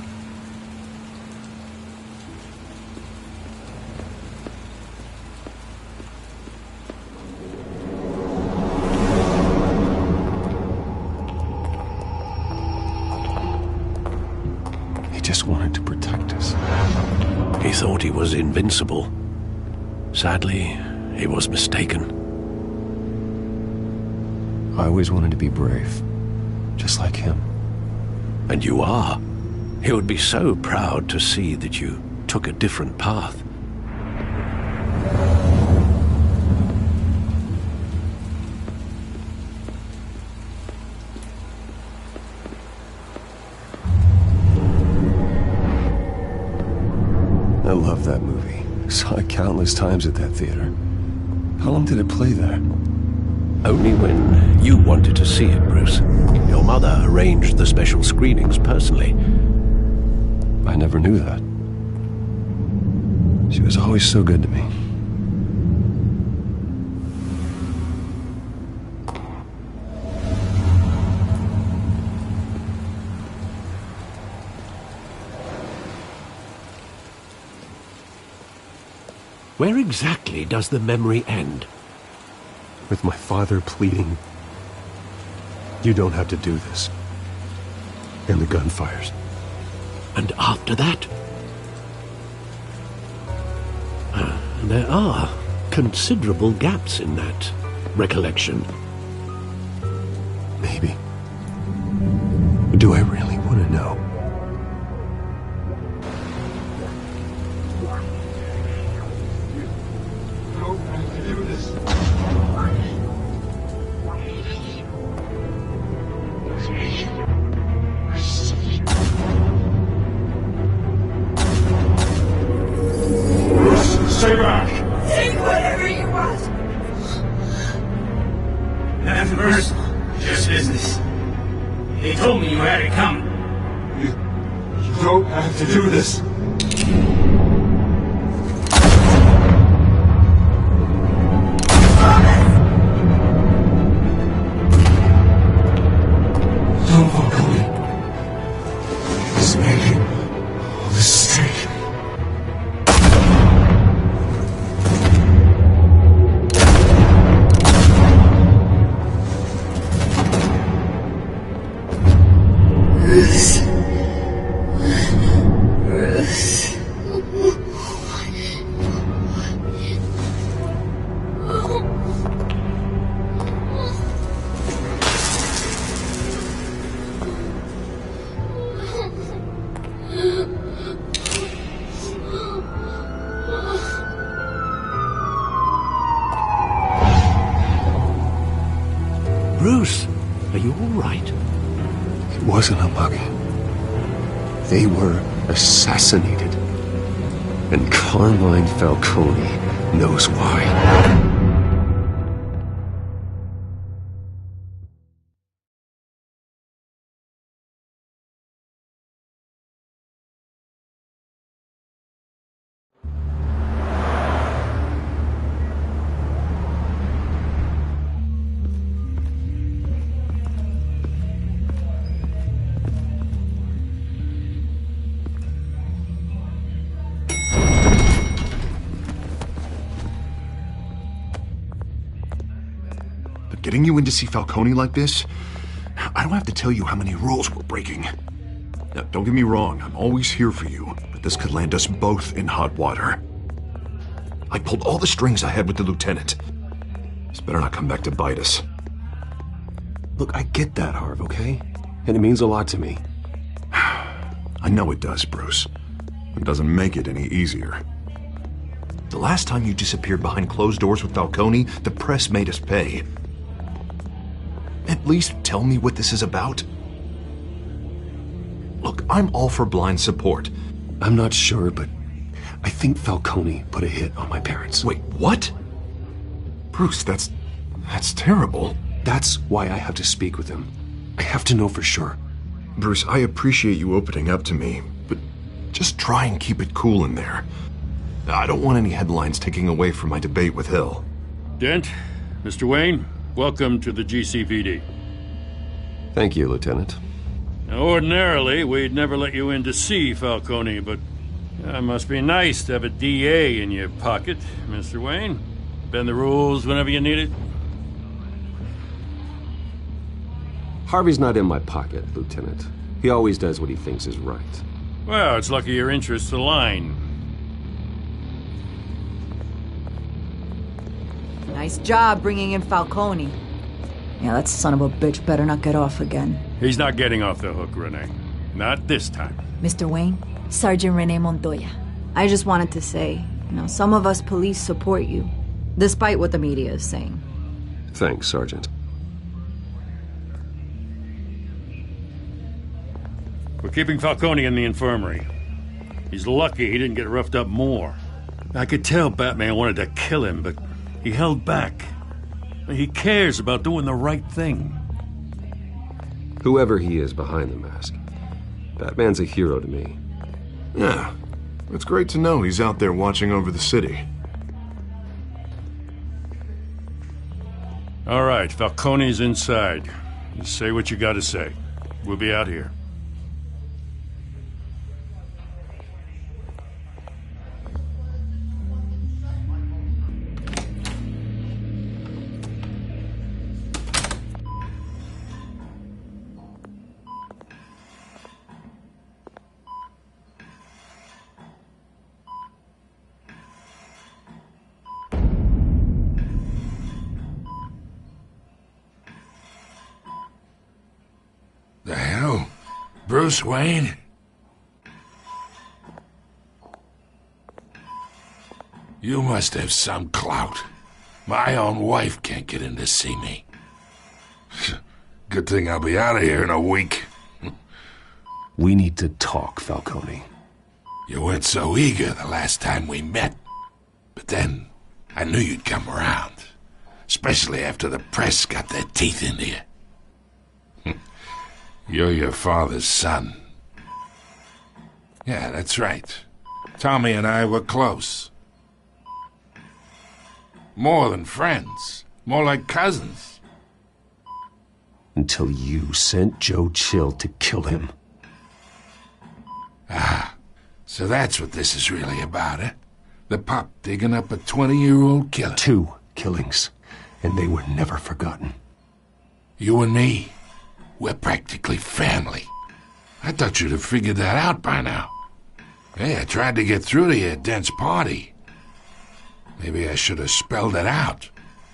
Just wanted to protect us. He thought he was invincible. Sadly, he was mistaken. I always wanted to be brave, just like him. And you are. He would be so proud to see that you took a different path. I love that movie. Saw it countless times at that theater. How long did it play there? Only when you wanted to see it, Bruce. Your mother arranged the special screenings personally. I never knew that. She was always so good to me. Where exactly does the memory end? With my father pleading, "You don't have to do this." And the gun fires. And after that? There are considerable gaps in that recollection. Maybe. Do I really want to know? Stay back! Take whatever you want! Nothing personal, just business. They told me you had it coming. You don't have to do this. Don't walk away. It's making a mistake. Bruce, are you all right? It wasn't a buggy. They were assassinated. And Carmine Falcone knows why. Getting you in to see Falcone like this, I don't have to tell you how many rules we're breaking. Now, don't get me wrong, I'm always here for you, but this could land us both in hot water. I pulled all the strings I had with the lieutenant. This better not come back to bite us. Look, I get that, Harv, okay? And it means a lot to me. I know it does, Bruce. It doesn't make it any easier. The last time you disappeared behind closed doors with Falcone, the press made us pay. At least tell me what this is about. Look, I'm all for blind support. I'm not sure, but I think Falcone put a hit on my parents. Wait, what? Bruce, that's terrible. That's why I have to speak with him. I have to know for sure. Bruce, I appreciate you opening up to me, but just try and keep it cool in there. I don't want any headlines taking away from my debate with Hill. Dent, Mr. Wayne, welcome to the GCPD. Thank you, Lieutenant. Now, ordinarily, we'd never let you in to see Falcone, but it must be nice to have a DA in your pocket, Mr. Wayne. Bend the rules whenever you need it. Harvey's not in my pocket, Lieutenant. He always does what he thinks is right. Well, it's lucky your interests align. Nice job bringing in Falcone. Yeah, that son of a bitch better not get off again. He's not getting off the hook, Renee. Not this time. Mr. Wayne, Sergeant Renee Montoya. I just wanted to say, some of us police support you, despite what the media is saying. Thanks, Sergeant. We're keeping Falcone in the infirmary. He's lucky he didn't get roughed up more. I could tell Batman wanted to kill him, but he held back. He cares about doing the right thing. Whoever he is behind the mask, Batman's a hero to me. Yeah, it's great to know he's out there watching over the city. All right, Falcone's inside. You say what you gotta say. We'll be out here. The hell? Bruce Wayne? You must have some clout. My own wife can't get in to see me. Good thing I'll be out of here in a week. We need to talk, Falcone. You weren't so eager the last time we met. But then, I knew you'd come around. Especially after the press got their teeth into you. You're your father's son. Yeah, that's right. Tommy and I were close. More than friends. More like cousins. Until you sent Joe Chill to kill him. Ah, so that's what this is really about, eh? The pup digging up a 20-year-old killer. 2 killings, and they were never forgotten. You and me, we're practically family. I thought you'd have figured that out by now. Hey, I tried to get through to you at Dent's party. Maybe I should have spelled it out.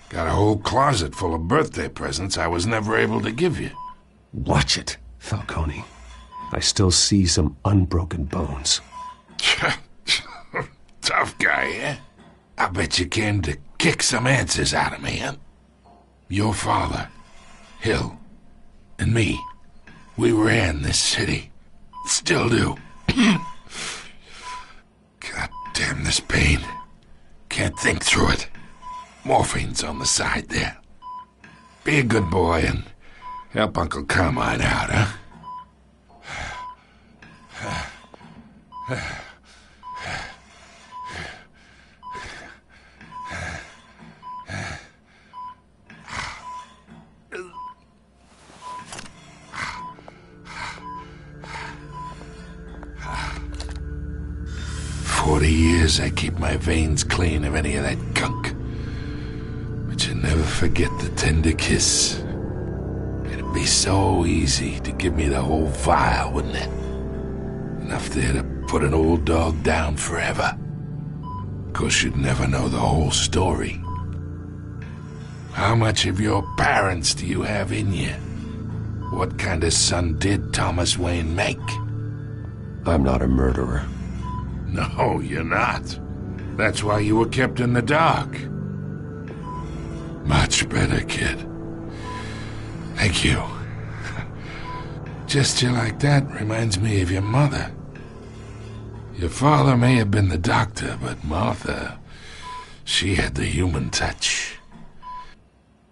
Got a whole closet full of birthday presents I was never able to give you. Watch it, Falcone. I still see some unbroken bones. Tough guy, eh? I bet you came to kick some answers out of me, huh? Your father, Hill, and me, we ran this city. Still do. God damn this pain. Can't think through it. Morphine's on the side there. Be a good boy and help Uncle Carmine out, huh? 40 years I keep my veins clean of any of that gunk. But you never forget the tender kiss. It'd be so easy to give me the whole vial, wouldn't it? Enough there to put an old dog down forever. Of course, you'd never know the whole story. How much of your parents do you have in you? What kind of son did Thomas Wayne make? I'm not a murderer. No, you're not. That's why you were kept in the dark. Much better, kid. Thank you. Gesture like that reminds me of your mother. Your father may have been the doctor, but Martha, she had the human touch.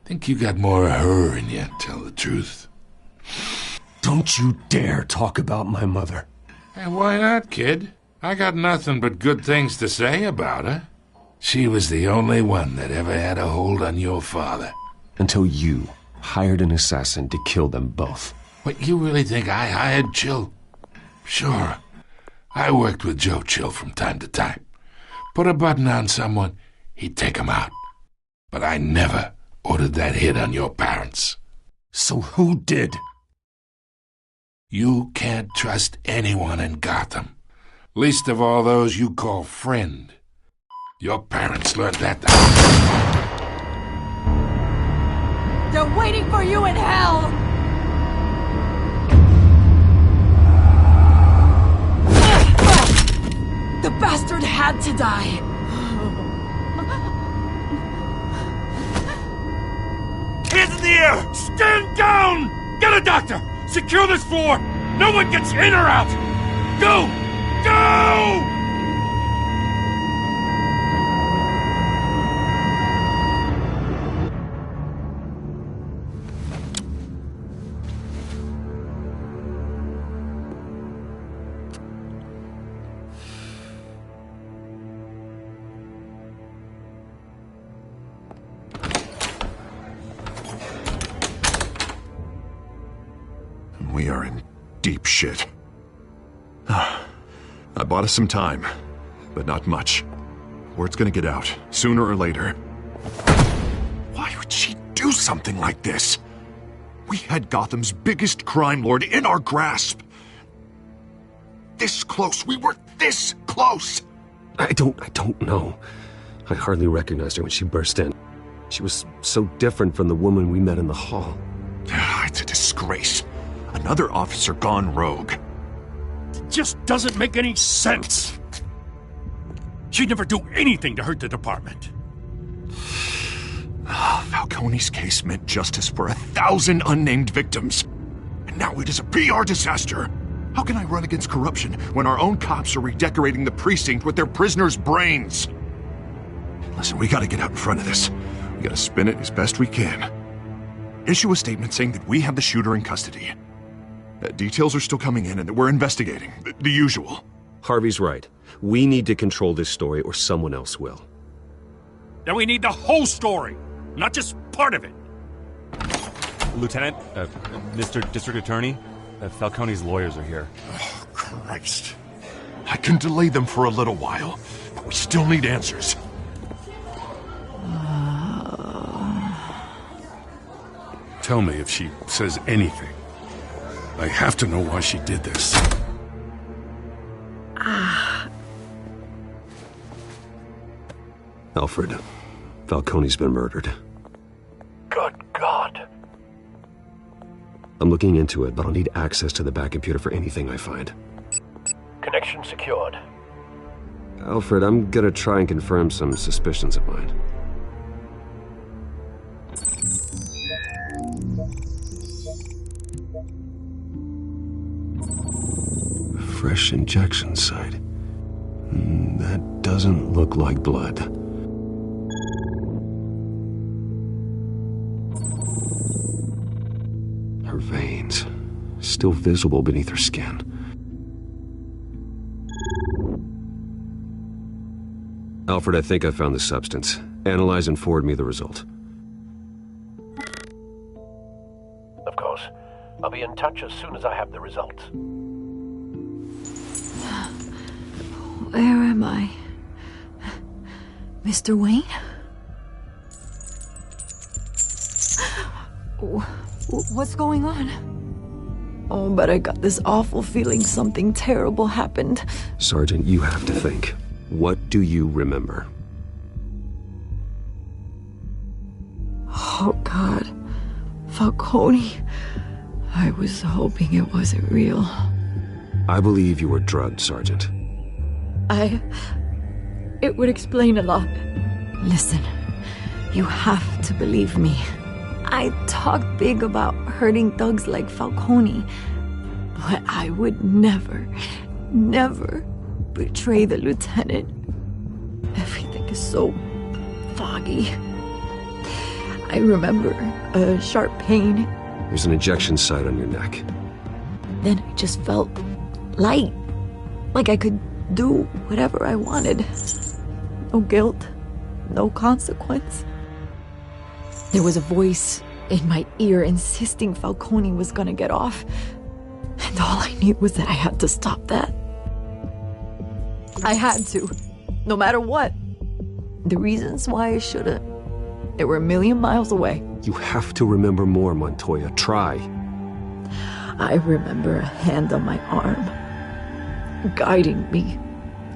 Think you got more of her in you, tell the truth. Don't you dare talk about my mother. Hey, why not, kid? I got nothing but good things to say about her. She was the only one that ever had a hold on your father. Until you hired an assassin to kill them both. What, you really think I hired Chill? Sure. I worked with Joe Chill from time to time. Put a button on someone, he'd take him out. But I never ordered that hit on your parents. So who did? You can't trust anyone in Gotham. Least of all those you call friend. Your parents learned that. They're waiting for you in hell! The bastard had to die. Hands in the air! Stand down! Get a doctor! Secure this floor! No one gets in or out! Go! Go! We are in deep shit. I bought us some time, but not much. Word's gonna get out, sooner or later. Why would she do something like this? We had Gotham's biggest crime lord in our grasp. This close. We were this close. I don't know. I hardly recognized her when she burst in. She was so different from the woman we met in the hall. It's a disgrace. Another officer gone rogue. It just doesn't make any sense. She'd never do anything to hurt the department. Falcone's case meant justice for 1,000 unnamed victims. And now it is a PR disaster. How can I run against corruption when our own cops are redecorating the precinct with their prisoners' brains? Listen, we gotta get out in front of this. We gotta spin it as best we can. Issue a statement saying that we have the shooter in custody. Details are still coming in and that we're investigating. The usual. Harvey's right. We need to control this story or someone else will. Then we need the whole story, not just part of it. Lieutenant, Mr. District Attorney, Falcone's lawyers are here. Oh, Christ. I can delay them for a little while, but we still need answers. Tell me if she says anything. I have to know why she did this. Alfred, Falcone's been murdered. Good God. I'm looking into it, but I'll need access to the back computer for anything I find. Connection secured. Alfred, I'm gonna try and confirm some suspicions of mine. Fresh injection site. That doesn't look like blood. Her veins, still visible beneath her skin. Alfred, I think I found the substance. Analyze and forward me the result. Of course. I'll be in touch as soon as I have the results. Where am I? Mr. Wayne? What's going on? Oh, but I got this awful feeling something terrible happened. Sergeant, you have to think. What do you remember? Oh, God. Falcone. I was hoping it wasn't real. I believe you were drugged, Sergeant. It would explain a lot. Listen, you have to believe me. I talk big about hurting thugs like Falcone, but I would never betray the lieutenant. Everything is so foggy. I remember a sharp pain. There's an injection site on your neck. Then I just felt light, like I could do whatever I wanted. No guilt, no consequence. There was a voice in my ear insisting Falcone was gonna get off. And all I knew was that I had to stop that. I had to, no matter what. The reasons why I shouldn't, they were a million miles away. You have to remember more, Montoya. Try. I remember a hand on my arm, guiding me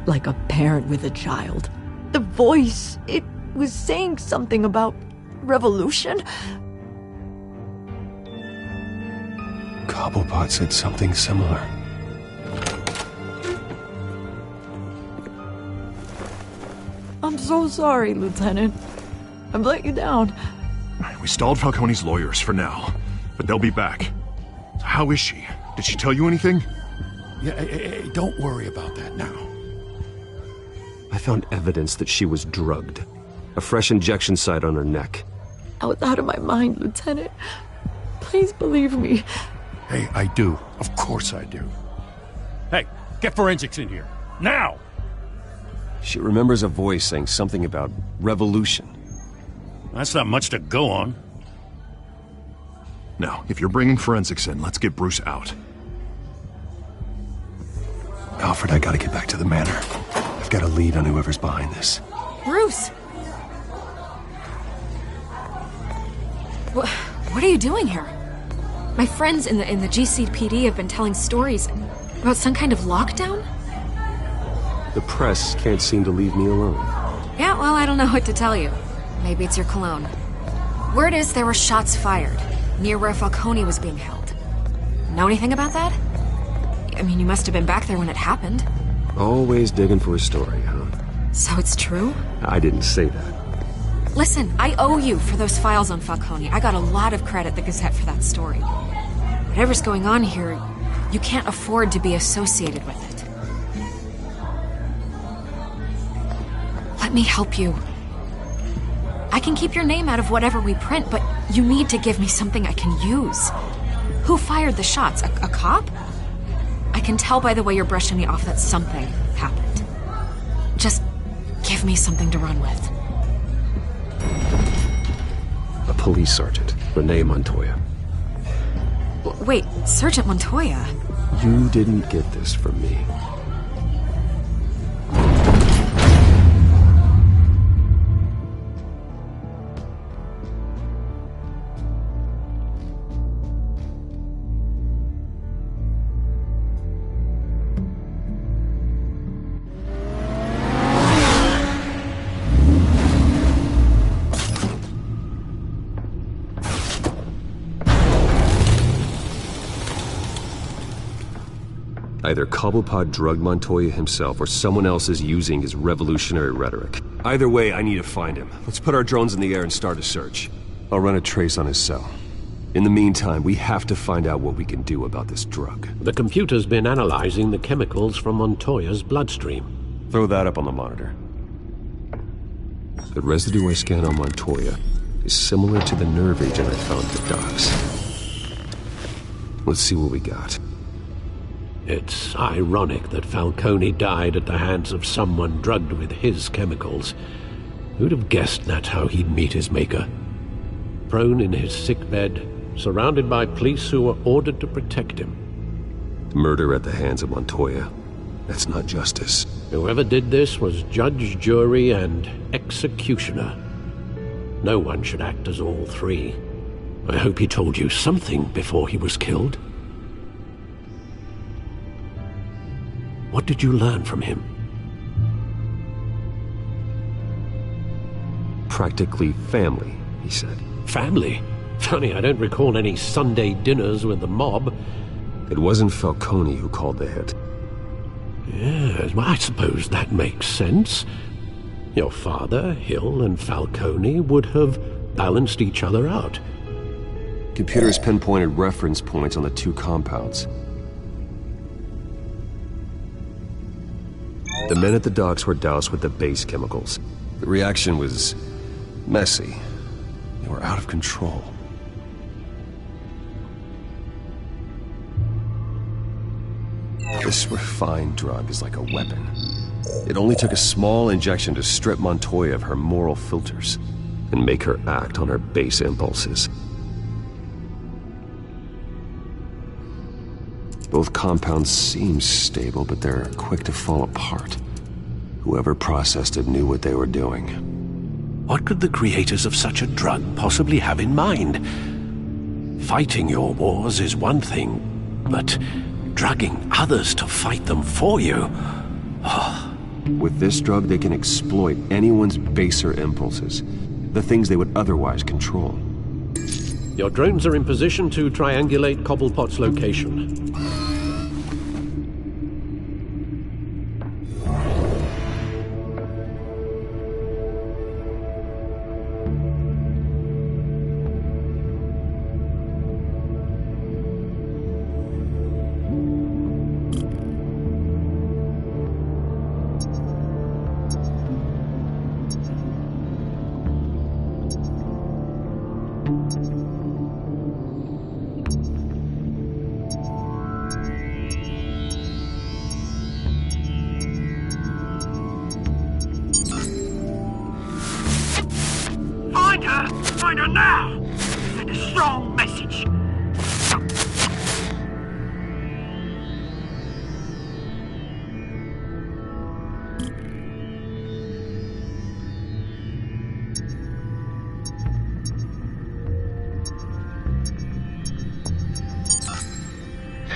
like a parent with a child. The voice, it was saying something about revolution. Cobblepot said something similar. so sorry, Lieutenant. I've let you down. We stalled Falcone's lawyers for now, but they'll be back. So how is she? Did she tell you anything? Yeah, hey, don't worry about that now. I found evidence that she was drugged. A fresh injection site on her neck. I was out of my mind, Lieutenant. Please believe me. Hey, I do. Of course I do. Hey, get forensics in here. Now! She remembers a voice saying something about revolution. That's not much to go on. Now, if you're bringing forensics in, let's get Bruce out. Alfred, I gotta get back to the manor. I've got a lead on whoever's behind this. Bruce! What are you doing here? My friends in the GCPD have been telling stories about some kind of lockdown? The press can't seem to leave me alone. Yeah, well, I don't know what to tell you. Maybe it's your cologne. Word is there were shots fired near where Falcone was being held. Know anything about that? I mean, you must have been back there when it happened. Always digging for a story, huh? So it's true? I didn't say that. Listen, I owe you for those files on Falcone. I got a lot of credit at the Gazette for that story. Whatever's going on here, you can't afford to be associated with it. Let me help you. I can keep your name out of whatever we print, but you need to give me something I can use. Who fired the shots? A cop? I can tell by the way you're brushing me off that something happened. Just give me something to run with. A police sergeant, Renee Montoya. Wait, Sergeant Montoya? You didn't get this from me. Either Cobblepot drugged Montoya himself, or someone else is using his revolutionary rhetoric. Either way, I need to find him. Let's put our drones in the air and start a search. I'll run a trace on his cell. In the meantime, we have to find out what we can do about this drug. The computer's been analyzing the chemicals from Montoya's bloodstream. Throw that up on the monitor. The residue I scanned on Montoya is similar to the nerve agent I found at the docks. Let's see what we got. It's ironic that Falcone died at the hands of someone drugged with his chemicals. Who'd have guessed that's how he'd meet his maker? Prone in his sickbed, surrounded by police who were ordered to protect him. Murder at the hands of Montoya. That's not justice. Whoever did this was judge, jury, and executioner. No one should act as all three. I hope he told you something before he was killed. What did you learn from him? Practically family, he said. Family? Funny, I don't recall any Sunday dinners with the mob. It wasn't Falcone who called the hit. Yes, well, I suppose that makes sense. Your father, Hill, and Falcone would have balanced each other out. Computers pinpointed reference points on the two compounds. The men at the docks were doused with the base chemicals. The reaction was messy. They were out of control. This refined drug is like a weapon. It only took a small injection to strip Montoya of her moral filters and make her act on her base impulses. Both compounds seem stable, but they're quick to fall apart. Whoever processed it knew what they were doing. What could the creators of such a drug possibly have in mind? Fighting your wars is one thing, but drugging others to fight them for you? Oh. With this drug, they can exploit anyone's baser impulses, the things they would otherwise control. Your drones are in position to triangulate Cobblepot's location. now! Send a strong message.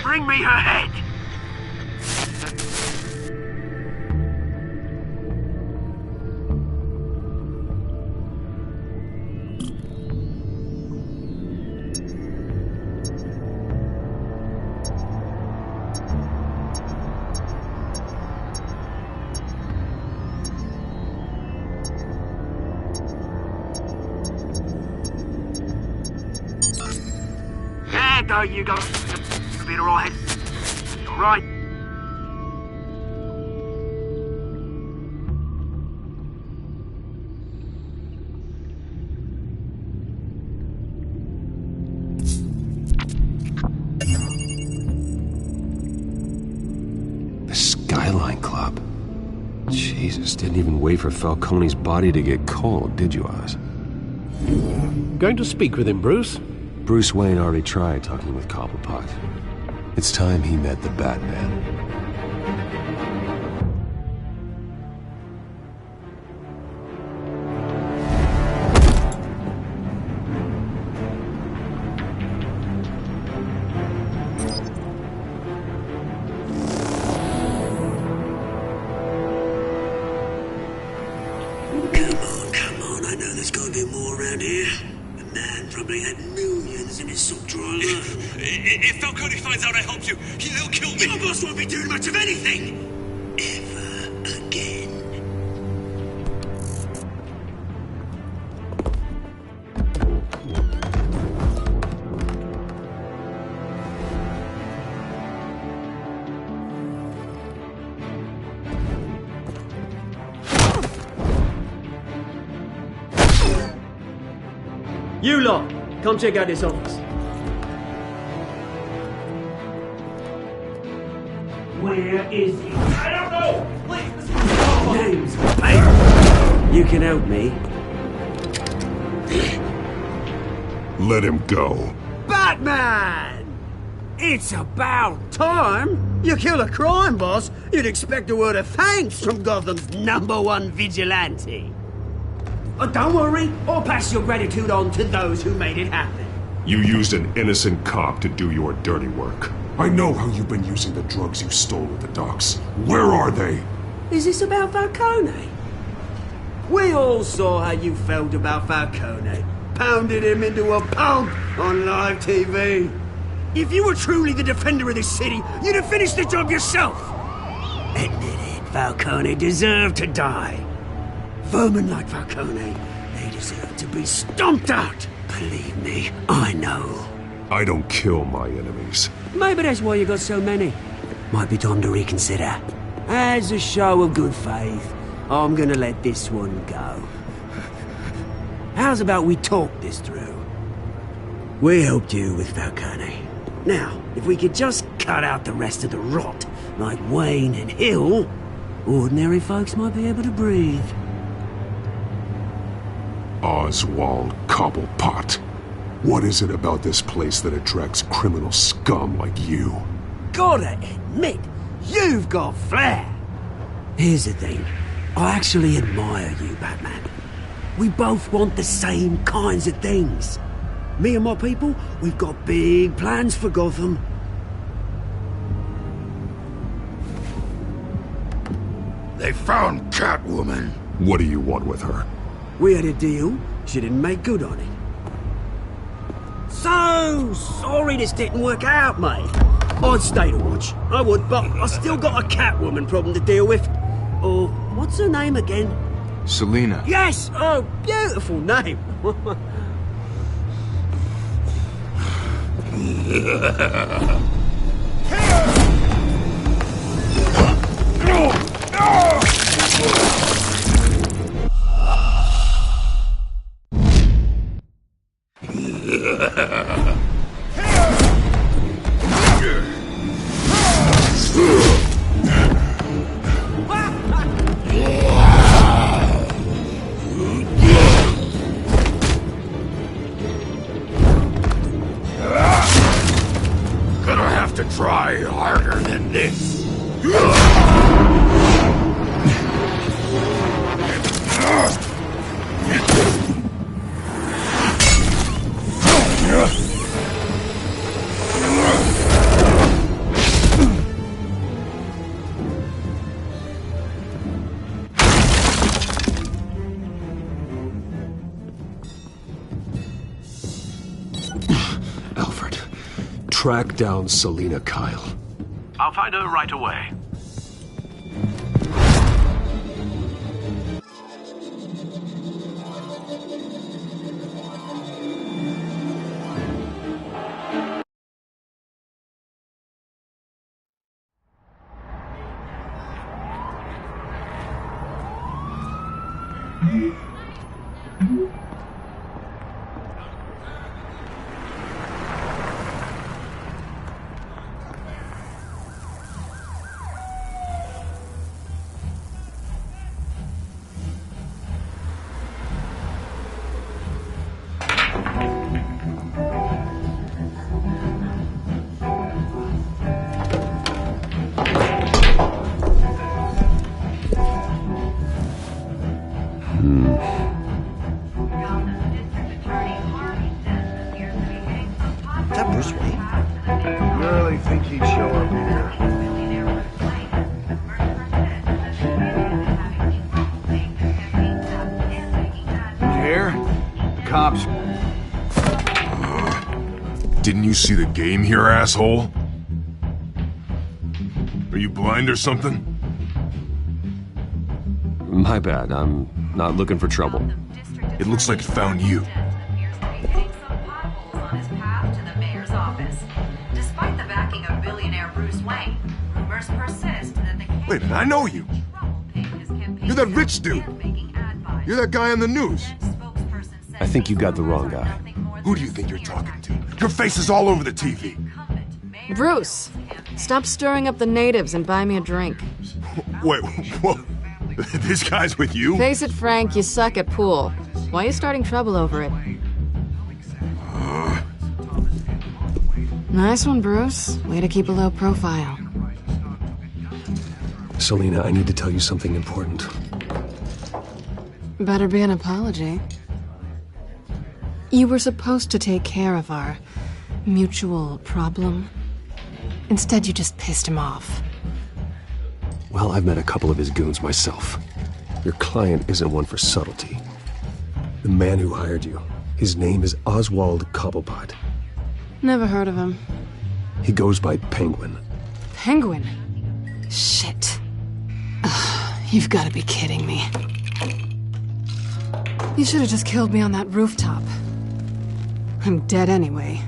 Bring me her head! There you go. Be alright. Alright. The Skyline Club. Jesus, didn't even wait for Falcone's body to get cold, did you, Oz? Going to speak with him, Bruce? Bruce Wayne already tried talking with Cobblepot. It's time he met the Batman. Come on, I know there's gotta be more around here. The man probably had millions in his sub-driver. If Falcone finds out I helped you, he'll kill me. Your boss won't be doing much of anything! Ever again. You lot, come check out this office. Where is he? I don't know! Please! Name's Bane. You can help me. Let him go. Batman! It's about time. You kill a crime boss, you'd expect a word of thanks from Gotham's #1 vigilante. Oh, don't worry, I'll pass your gratitude on to those who made it happen. You used an innocent cop to do your dirty work. I know how you've been using the drugs you stole at the docks. Where are they? Is this about Falcone? We all saw how you felt about Falcone. Pounded him into a pulp on live TV. If you were truly the defender of this city, you'd have finished the job yourself. Admit it, Falcone deserved to die. Vermin like Falcone, they deserve to be stomped out. Believe me, I know. I don't kill my enemies. Maybe that's why you got so many. Might be time to reconsider. As a show of good faith, I'm gonna let this one go. How's about we talk this through? We helped you with Falcone. Now, if we could just cut out the rest of the rot, like Wayne and Hill, ordinary folks might be able to breathe. Oswald Cobblepot. What is it about this place that attracts criminal scum like you? Gotta admit, you've got flair. Here's the thing. I actually admire you, Batman. We both want the same kinds of things. Me and my people, we've got big plans for Gotham. They found Catwoman. What do you want with her? We had a deal. She didn't make good on it. So sorry this didn't work out, mate. I'd stay to watch. I would, but I still got a Catwoman problem to deal with. Or, what's her name again? Selina. Yes! Oh, beautiful name. harder than this. Alfred, track down Selina Kyle. I'll find her right away. Is that Bruce Wayne? You really think he'd show up here? You hear? The cops. Didn't you see the game here, asshole? Are you blind or something? My bad. I'm not looking for trouble. It looks like it found you. Despite the backing of billionaire Bruce Wayne, rumors persist that the Wait a minute, I know you. You're that rich dude. You're that guy on the news. I think you got the wrong guy. Who do you think you're talking to? Your face is all over the TV. Bruce, stop stirring up the natives and buy me a drink. Wait, what? This guy's with you? Face it, Frank, you suck at pool. Why are you starting trouble over it? Nice one, Bruce. Way to keep a low profile. Selina, I need to tell you something important. Better be an apology. You were supposed to take care of our mutual problem. Instead, you just pissed him off. Well, I've met a couple of his goons myself. Your client isn't one for subtlety. The man who hired you, his name is Oswald Cobblepot. Never heard of him. He goes by Penguin. Penguin? Shit. Ugh, you've got to be kidding me. You should have just killed me on that rooftop. I'm dead anyway.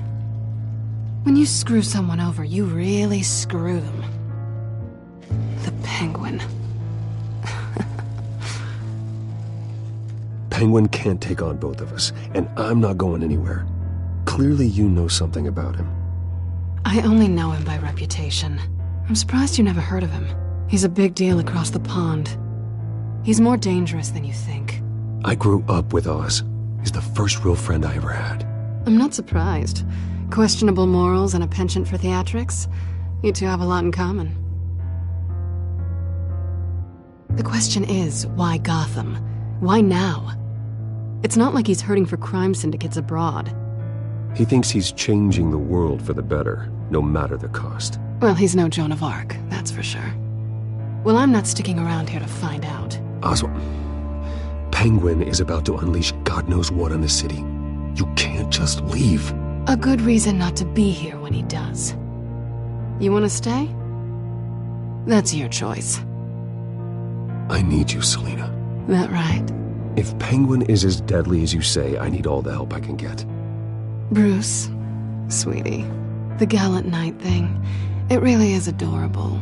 When you screw someone over, you really screw them. The Penguin. Penguin can't take on both of us, and I'm not going anywhere. Clearly you know something about him. I only know him by reputation. I'm surprised you never heard of him. He's a big deal across the pond. He's more dangerous than you think. I grew up with Oz. He's the first real friend I ever had. I'm not surprised. Questionable morals and a penchant for theatrics. You two have a lot in common. The question is, why Gotham? Why now? It's not like he's hurting for crime syndicates abroad. He thinks he's changing the world for the better, no matter the cost. Well, he's no Joan of Arc, that's for sure. Well, I'm not sticking around here to find out. Oswald, Penguin is about to unleash God knows what on the city. You can't just leave. A good reason not to be here when he does. You want to stay? That's your choice. I need you, Selina. That right? If Penguin is as deadly as you say, I need all the help I can get. Bruce, sweetie, the gallant knight thing, it really is adorable.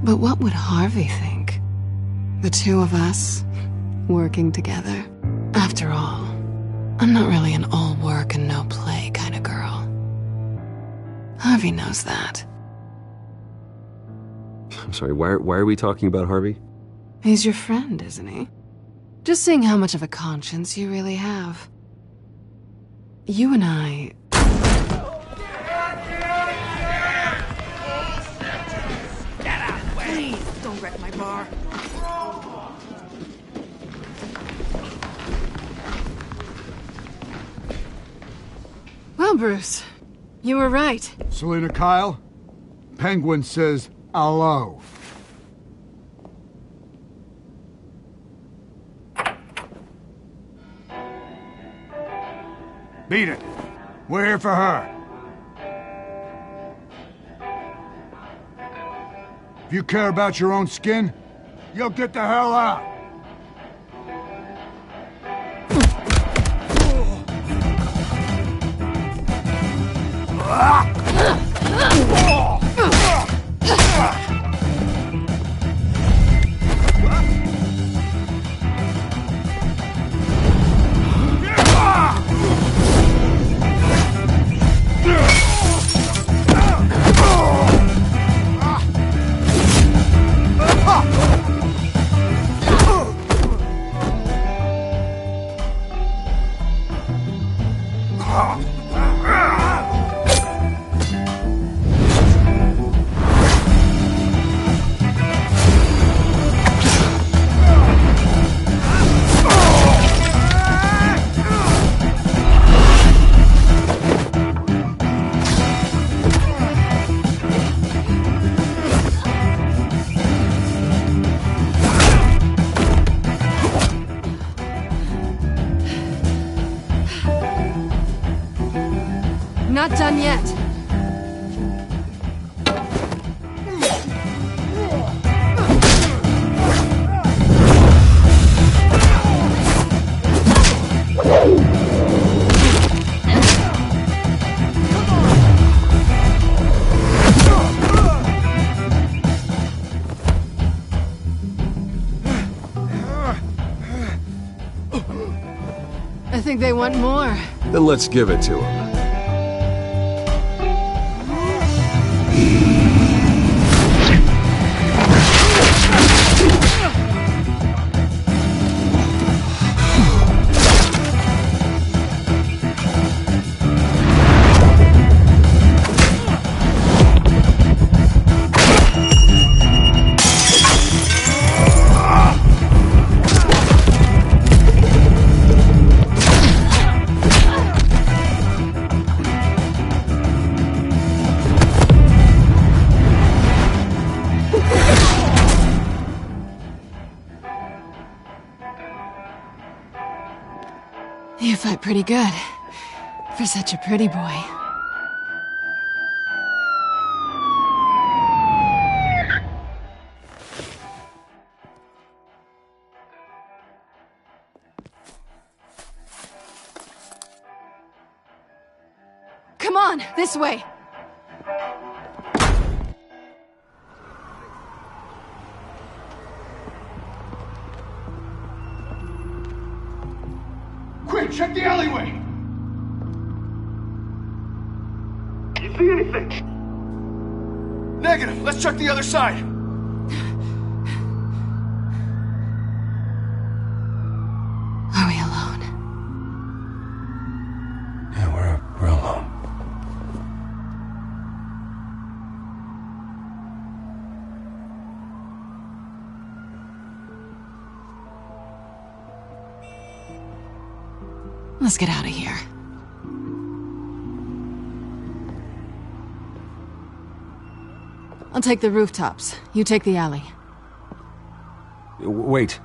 But what would Harvey think? The two of us, working together. After all, I'm not really an all work and no play kind of girl. Harvey knows that. I'm sorry, why are we talking about Harvey? He's your friend, isn't he? Just seeing how much of a conscience you really have. You and I... Don't wreck my bar. Well, Bruce, you were right. Selina Kyle, Penguin says hello. Beat it. We're here for her. If you care about your own skin, you'll get the hell out. Not done yet. I think they want more. Then let's give it to them. You fight pretty good. For such a pretty boy. Come on, this way! Quick, check the alleyway! You see anything? Negative. Let's check the other side. Are we alone? Yeah, we're alone. Let's get out of here. I'll take the rooftops. You take the alley. Wait.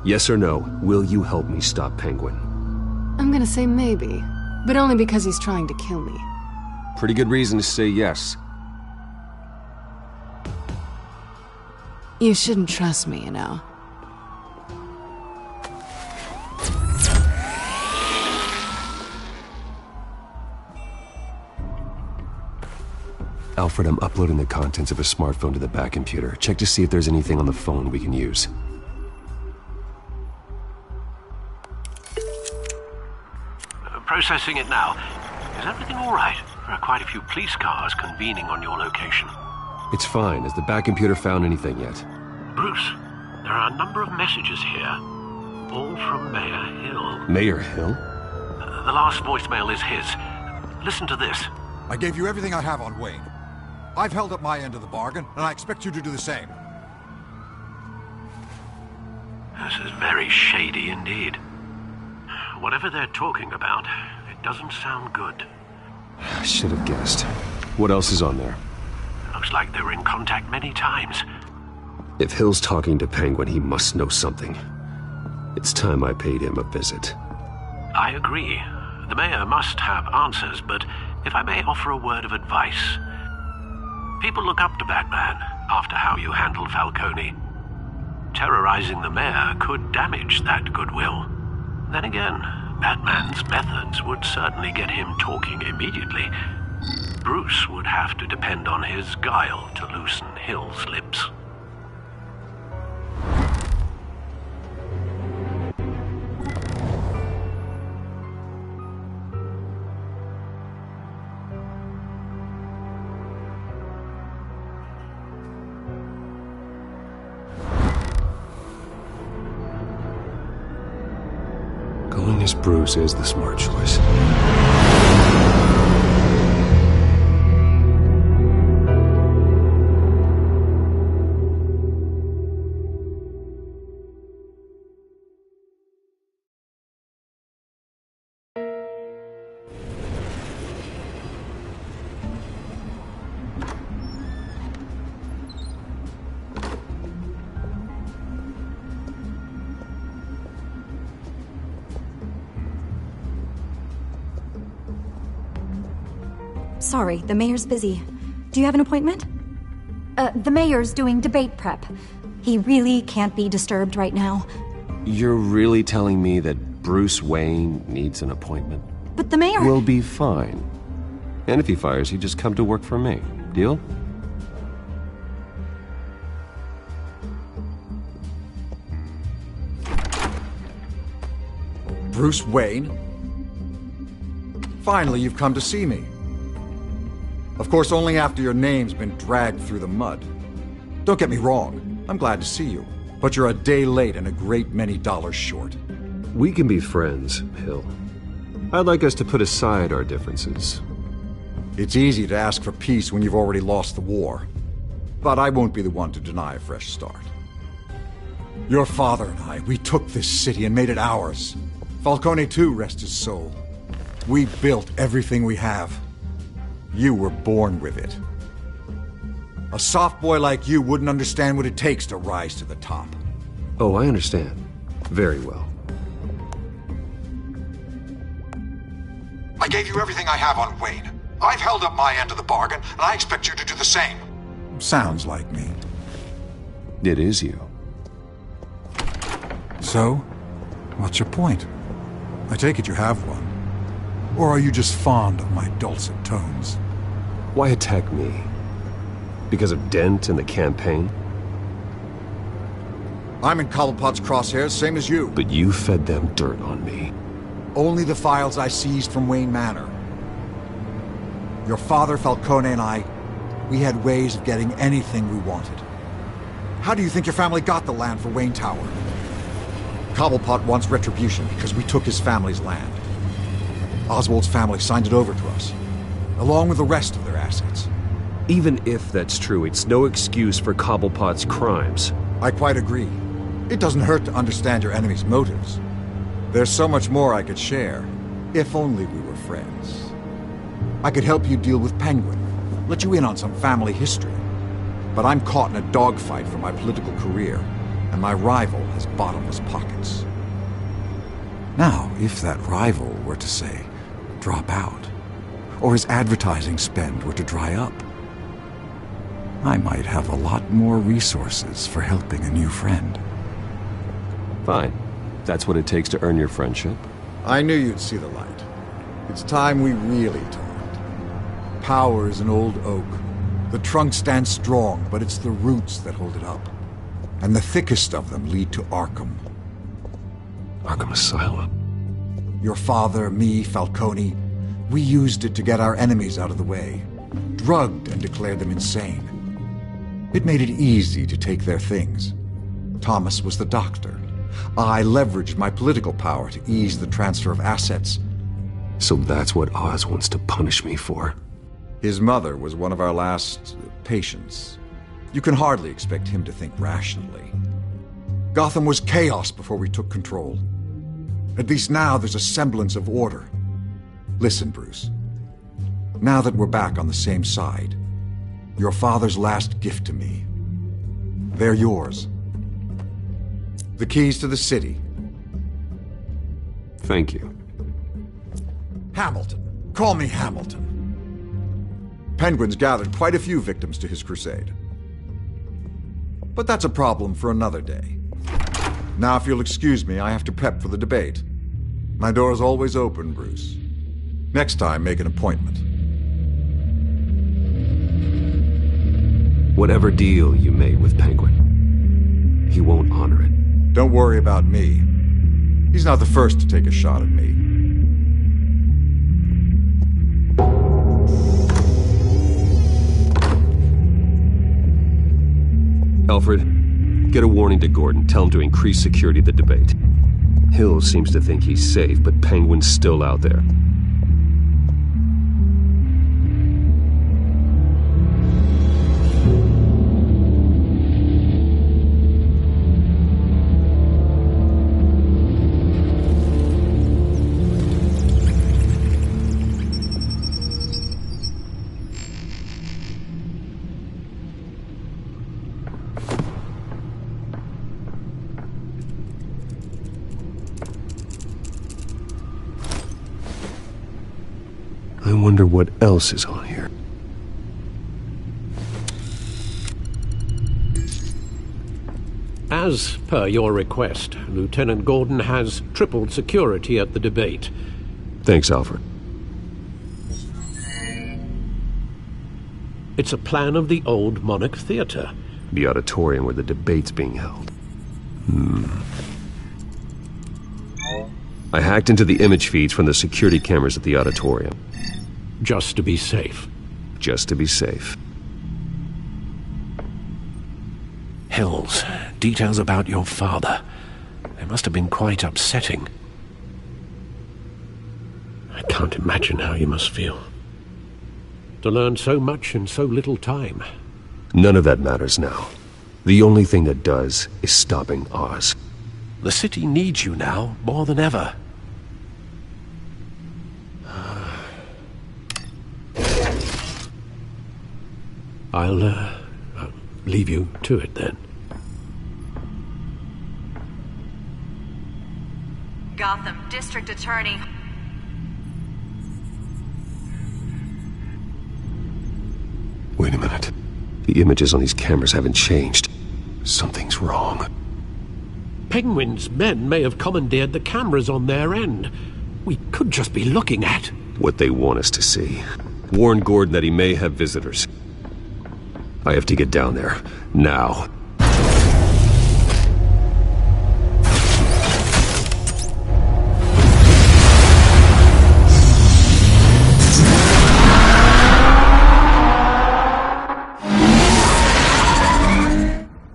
Yes or no, will you help me stop Penguin? I'm gonna say maybe, but only because he's trying to kill me. Pretty good reason to say yes. You shouldn't trust me, you know. Alfred, I'm uploading the contents of a smartphone to the back computer. Check to see if there's anything on the phone we can use. Processing it now. Is everything all right? There are quite a few police cars convening on your location. It's fine. Has the back computer found anything yet? Bruce, there are a number of messages here. All from Mayor Hill. Mayor Hill? The last voicemail is his. Listen to this. I gave you everything I have on Wayne. I've held up my end of the bargain, and I expect you to do the same. This is very shady indeed. Whatever they're talking about, it doesn't sound good. I should have guessed. What else is on there? Looks like they were in contact many times. If Hill's talking to Penguin, he must know something. It's time I paid him a visit. I agree. The mayor must have answers, but if I may offer a word of advice. People look up to Batman after how you handled Falcone. Terrorizing the mayor could damage that goodwill. Then again, Batman's methods would certainly get him talking immediately. Bruce would have to depend on his guile to loosen Hill's lips. Going as Bruce is the smart choice. Sorry, the mayor's busy. Do you have an appointment? The mayor's doing debate prep. He really can't be disturbed right now. You're really telling me that Bruce Wayne needs an appointment? But the mayor... We'll be fine. And if he fires, you just come to work for me. Deal? Bruce Wayne? Finally, you've come to see me. Of course, only after your name's been dragged through the mud. Don't get me wrong, I'm glad to see you. But you're a day late and a great many dollars short. We can be friends, Hill. I'd like us to put aside our differences. It's easy to ask for peace when you've already lost the war. But I won't be the one to deny a fresh start. Your father and I, we took this city and made it ours. Falcone too, rest his soul. We built everything we have. You were born with it. A soft boy like you wouldn't understand what it takes to rise to the top. Oh, I understand. Very well. I gave you everything I have on Wayne. I've held up my end of the bargain, and I expect you to do the same. Sounds like me. It is you. So, what's your point? I take it you have one. Or are you just fond of my dulcet tones? Why attack me? Because of Dent and the campaign? I'm in Cobblepot's crosshairs, same as you. But you fed them dirt on me. Only the files I seized from Wayne Manor. Your father, Falcone, and I, we had ways of getting anything we wanted. How do you think your family got the land for Wayne Tower? Cobblepot wants retribution because we took his family's land. Oswald's family signed it over to us, along with the rest of their assets. Even if that's true, it's no excuse for Cobblepot's crimes. I quite agree. It doesn't hurt to understand your enemy's motives. There's so much more I could share, if only we were friends. I could help you deal with Penguin, let you in on some family history. But I'm caught in a dogfight for my political career, and my rival has bottomless pockets. Now, if that rival were to say, drop out, or his advertising spend were to dry up, I might have a lot more resources for helping a new friend. Fine. That's what it takes to earn your friendship. I knew you'd see the light. It's time we really talked. Power is an old oak. The trunk stands strong, but it's the roots that hold it up. And the thickest of them lead to Arkham. Arkham Asylum? Your father, me, Falcone, we used it to get our enemies out of the way. Drugged and declared them insane. It made it easy to take their things. Thomas was the doctor. I leveraged my political power to ease the transfer of assets. So that's what Oz wants to punish me for. His mother was one of our last patients. You can hardly expect him to think rationally. Gotham was chaos before we took control. At least now there's a semblance of order. Listen, Bruce. Now that we're back on the same side, your father's last gift to me, they're yours. The keys to the city. Thank you. Hamilton. Call me Hamilton. Penguin's gathered quite a few victims to his crusade. But that's a problem for another day. Now, if you'll excuse me, I have to prep for the debate. My door's always open, Bruce. Next time, make an appointment. Whatever deal you made with Penguin, he won't honor it. Don't worry about me. He's not the first to take a shot at me. Alfred, get a warning to Gordon. Tell him to increase security at the debate. Hill seems to think he's safe, but Penguin's still out there. I wonder what else is on here. As per your request, Lieutenant Gordon has tripled security at the debate. Thanks, Alfred. It's a plan of the old Monarch Theatre. The auditorium where the debate's being held. I hacked into the image feeds from the security cameras at the auditorium. Just to be safe. Just to be safe. Hills, details about your father. They must have been quite upsetting. I can't imagine how you must feel. To learn so much in so little time. None of that matters now. The only thing that does is stopping Oz. The city needs you now, more than ever. I'll leave you to it then. Gotham District Attorney. Wait a minute. The images on these cameras haven't changed. Something's wrong. Penguin's men may have commandeered the cameras on their end. We could just be looking at what they want us to see. Warn Gordon that he may have visitors. I have to get down there. Now.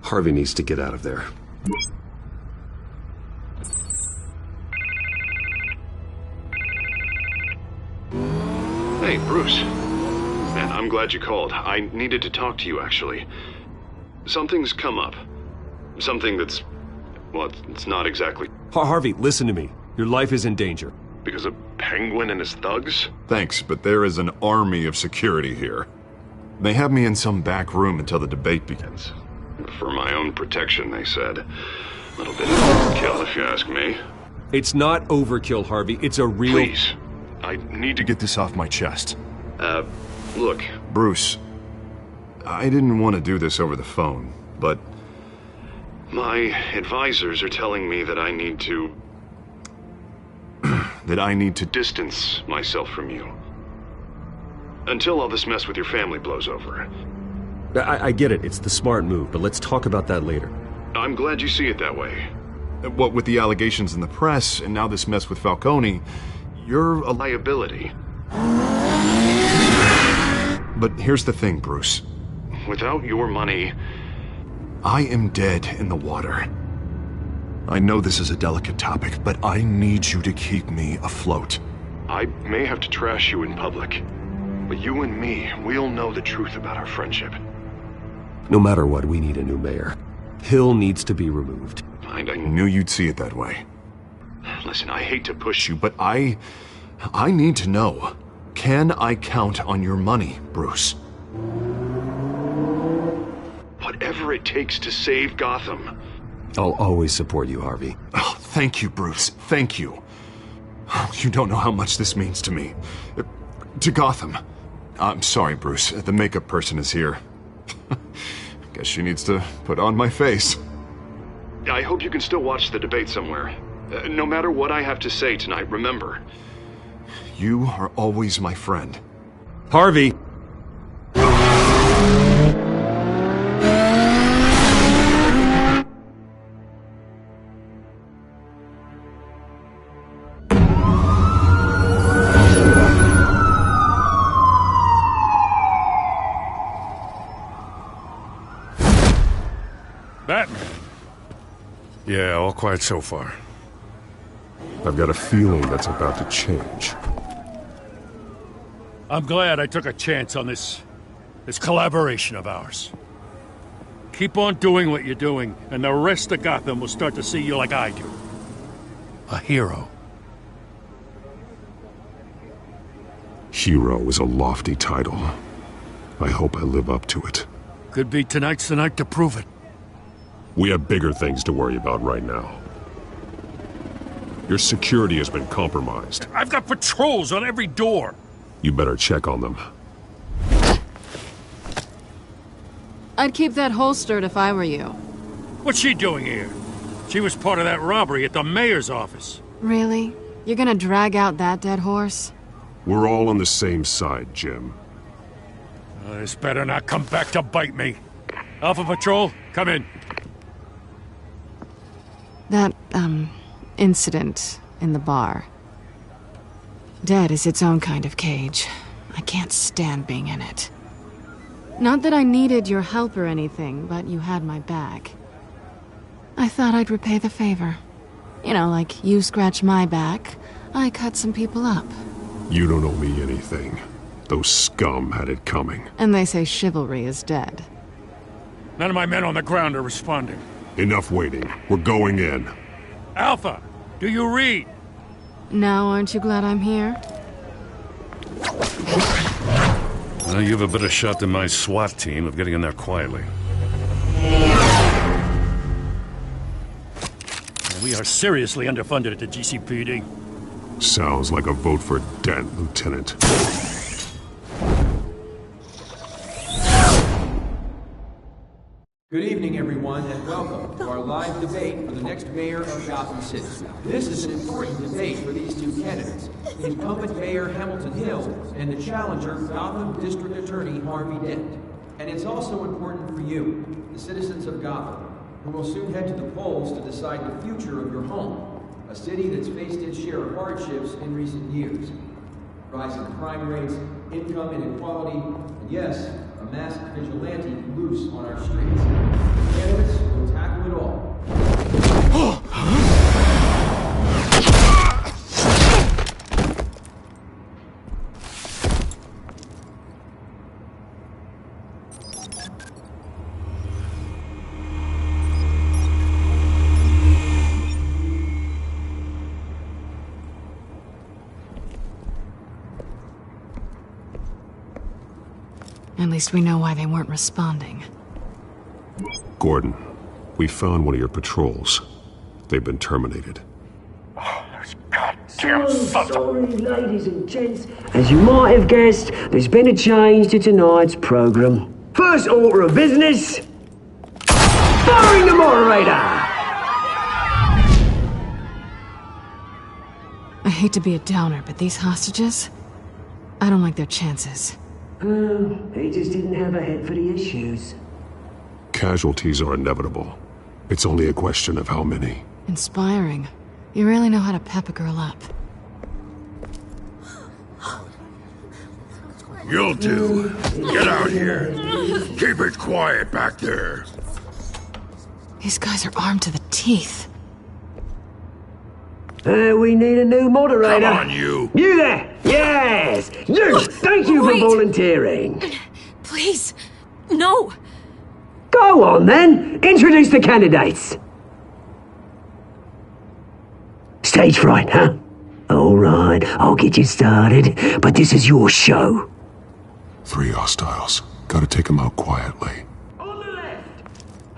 Harvey needs to get out of there. Hey, Bruce. Man, I'm glad you called. I needed to talk to you, actually. Something's come up. Something that's... well, it's not exactly... Harvey, listen to me. Your life is in danger. Because of Penguin and his thugs? Thanks, but there is an army of security here. They have me in some back room until the debate begins. For my own protection, they said. A little bit of overkill, if you ask me. It's not overkill, Harvey. It's a real... Please. I need to get this off my chest. Look, Bruce, I didn't want to do this over the phone, but my advisors are telling me that I need to... that I need to distance myself from you. Until all this mess with your family blows over. I get it. It's the smart move, but let's talk about that later. I'm glad you see it that way. What with the allegations in the press, and now this mess with Falcone, you're a liability. But here's the thing, Bruce. Without your money, I am dead in the water. I know this is a delicate topic, but I need you to keep me afloat. I may have to trash you in public. But you and me, we'll know the truth about our friendship. No matter what, we need a new mayor. Hill needs to be removed. I knew you'd see it that way. Listen, I hate to push you, but I need to know. Can I count on your money, Bruce? Whatever it takes to save Gotham. I'll always support you, Harvey. Oh, thank you, Bruce. Thank you. You don't know how much this means to me. To Gotham. I'm sorry, Bruce. The makeup person is here. Guess she needs to put on my face. I hope you can still watch the debate somewhere. No matter what I have to say tonight, remember, you are always my friend. Harvey! Batman. Yeah, all quiet so far. I've got a feeling that's about to change. I'm glad I took a chance on this collaboration of ours. Keep on doing what you're doing, and the rest of Gotham will start to see you like I do. A hero. Hero is a lofty title. I hope I live up to it. Could be tonight's the night to prove it. We have bigger things to worry about right now. Your security has been compromised. I've got patrols on every door. You better check on them. I'd keep that holstered if I were you. What's she doing here? She was part of that robbery at the mayor's office. Really? You're gonna drag out that dead horse? We're all on the same side, Jim. This better not come back to bite me. Alpha Patrol, come in. That, incident in the bar. Dead is its own kind of cage. I can't stand being in it. Not that I needed your help or anything, but you had my back. I thought I'd repay the favor. You know, like you scratch my back, I cut some people up. You don't owe me anything. Those scum had it coming. And they say chivalry is dead. None of my men on the ground are responding. Enough waiting. We're going in. Alpha, do you read? Now aren't you glad I'm here? Well, you have a better shot than my SWAT team of getting in there quietly. We are seriously underfunded at the GCPD. Sounds like a vote for Dent, Lieutenant. Good evening, everyone, and welcome to our live debate for the next mayor of Gotham City. This is an important debate for these two candidates, the incumbent Mayor Hamilton Hill and the challenger Gotham District Attorney Harvey Dent. And it's also important for you, the citizens of Gotham, who will soon head to the polls to decide the future of your home, a city that's faced its share of hardships in recent years. Rising crime rates, income inequality, and yes, a masked vigilante loose on our streets. Candidates will tackle it all. At least we know why they weren't responding. Gordon, we found one of your patrols. They've been terminated. So sorry, ladies and gents. As you might have guessed, there's been a change to tonight's program. First order of business, firing the moderator! I hate to be a downer, but these hostages, I don't like their chances. He just didn't have a head for the issues. Casualties are inevitable. It's only a question of how many. Inspiring. You really know how to pep a girl up. You'll do. Get out here. Keep it quiet back there. These guys are armed to the teeth. We need a new moderator. Come on, you! You there! Yes! You! Thank you for volunteering. Please, no! Go on, then. Introduce the candidates. Stage fright, huh? All right, I'll get you started, but this is your show. 3 hostiles. Gotta take them out quietly. On the left,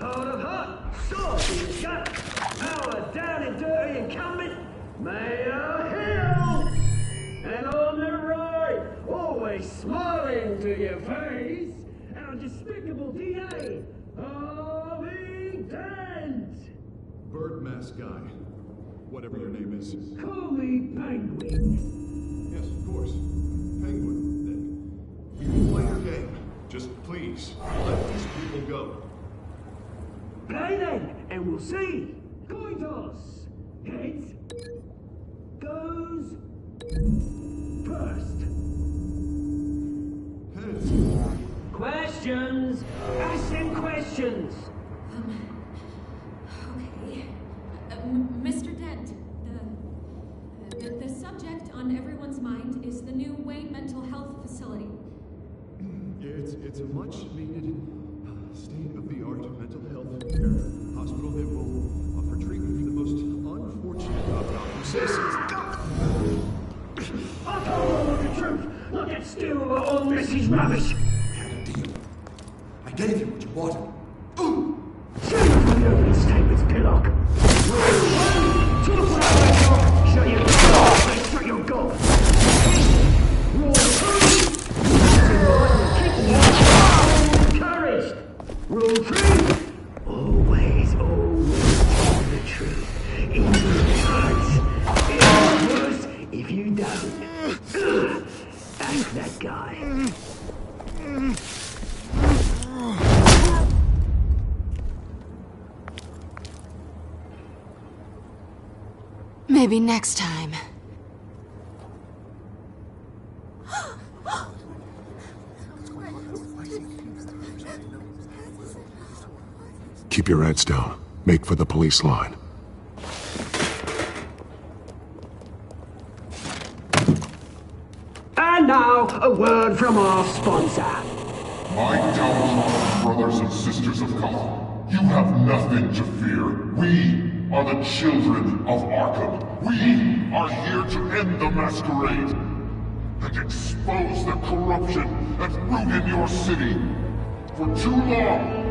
hard of hut, sword in the gut, power down and dirty incumbent, Mayor Hill. And on the right, always smiling to your face, our despicable DA, Harvey Dent. Bird mask guy. Whatever your name is. Call me Penguin. Yes, of course. Penguin, then. We can play your game. Just please, let these people go. Play then, and we'll see. Coin toss. Heads goes first. Heads. Questions. Ask them questions. Okay. Mr. Dent, the subject on everyone's mind is the new Wayne Mental Health Facility. It's a much needed state-of-the-art mental health care hospital that will offer treatment for the most unfortunate of Gotham citizens. I told all of the truth. Not get still all this is rubbish. We had a deal. I gave you what you wanted. Shut up, you open statements, Pillock. Talk that way, talk. Shut your mouth and shut your gob. Roll through. Courage. Rule 3. Always tell the truth. Even if it hurts. It's worse if you don't. Ask that guy. Maybe next time. Keep your heads down. Make for the police line. And now, a word from our sponsor. My downtrodden brothers and sisters of Gotham, you have nothing to fear. We are the children of Arkham. We are here to end the masquerade and expose the corruption that ruined your city. For too long,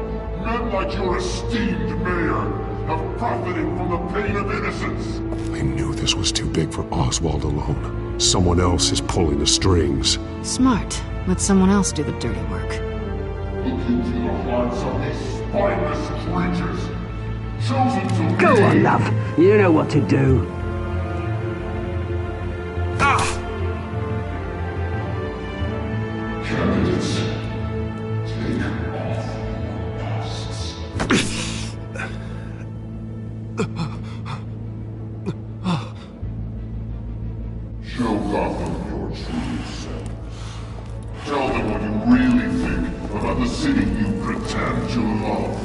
men like your esteemed mayor have profited from the pain of innocence. I knew this was too big for Oswald alone. Someone else is pulling the strings. Smart. Let someone else do the dirty work. Look into the hearts of these spineless creatures. Chosen to Go on, love. You know what to do. Candidates, take off your masks. Show Gotham your true self. Tell them what you really think about the city you pretend to love.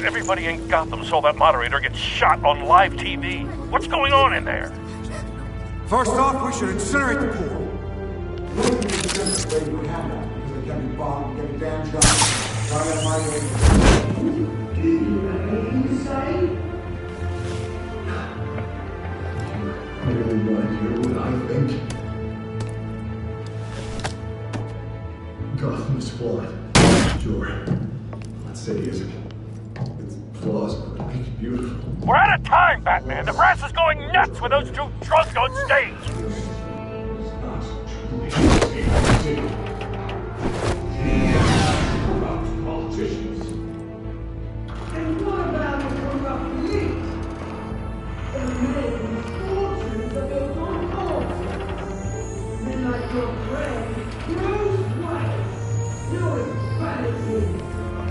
Everybody in Gotham saw that moderator get shot on live TV. What's going on in there? First off, we should incinerate the pool. Gotham's flawed. Sure. That city isn't. Its flaws make it beautiful. We're out of time, Batman. The press is going nuts with those two drunks on stage. Corrupt politicians. And what about the corrupt police? The men fortunes that goes on course. Men like your friend, Bruce Wayne. You're vanity.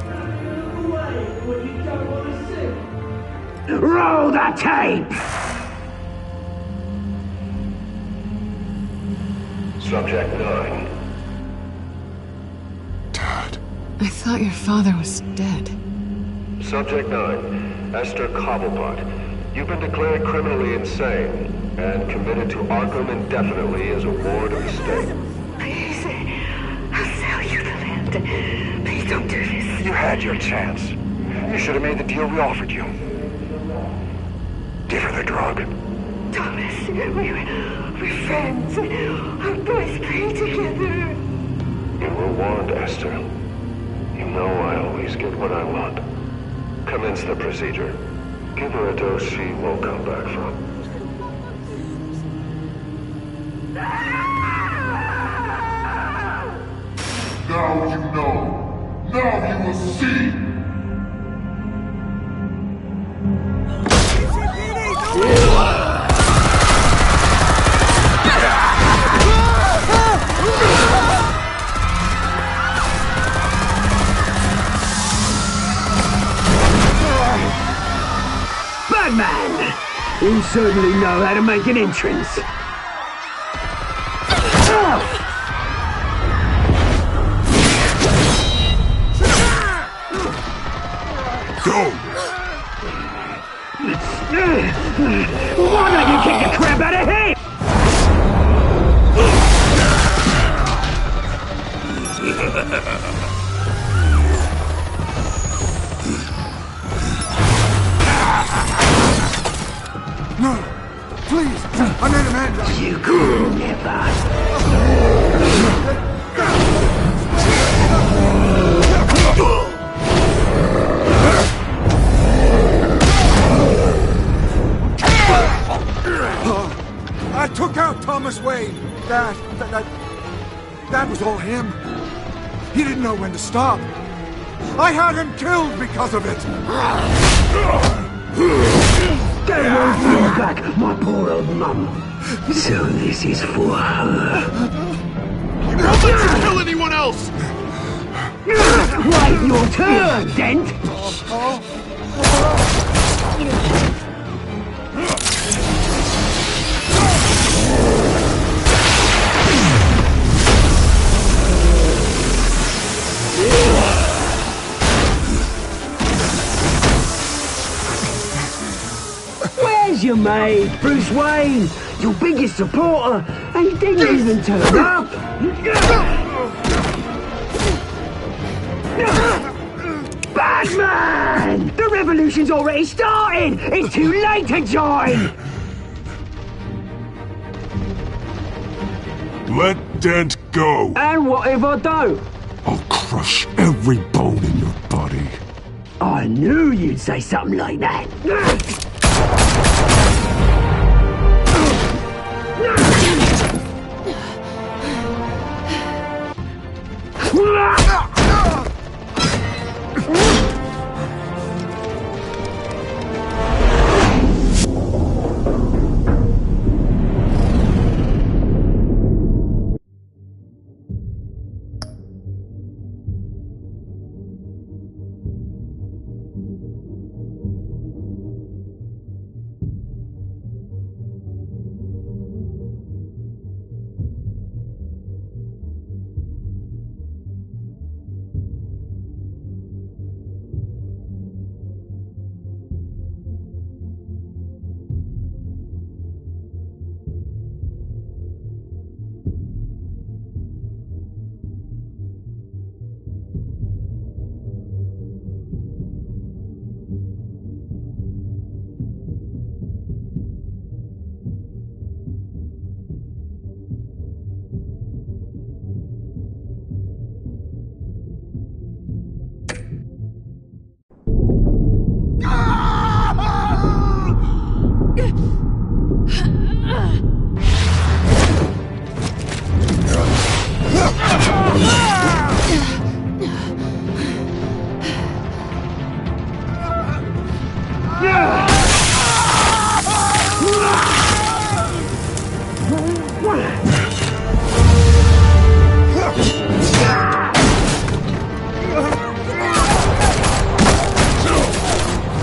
Having a look away when you don't want to see. Roll the tape! Subject 9. I thought your father was dead. Subject 9. Esther Cobblepot. You've been declared criminally insane and committed to Arkham indefinitely as a ward of the state. Please, I'll sell you the land. Please don't do this. You had your chance. You should have made the deal we offered you. Give her the drug. Thomas, we're friends. Our boys play together. You were warned, Esther. You know I always get what I want. Commence the procedure. Give her a dose she won't come back from. Now you know. Now you will see. Batman! You certainly know how to make an entrance. Go! Why don't you kick the crap out of him? No! Please! I made a man! You could never! I took out Thomas Wayne. That was all him. He didn't know when to stop. I had him killed because of it. That won't bring back my poor old mum. So this is for her. You won't let you kill anyone else! Right, your turn, Dent! Where's your mate, Bruce Wayne? Your biggest supporter, and he didn't even turn up! Batman! The revolution's already started! It's too late to join! Let Dent go! And what if I don't? I'll crush every bone in your body. I knew you'd say something like that.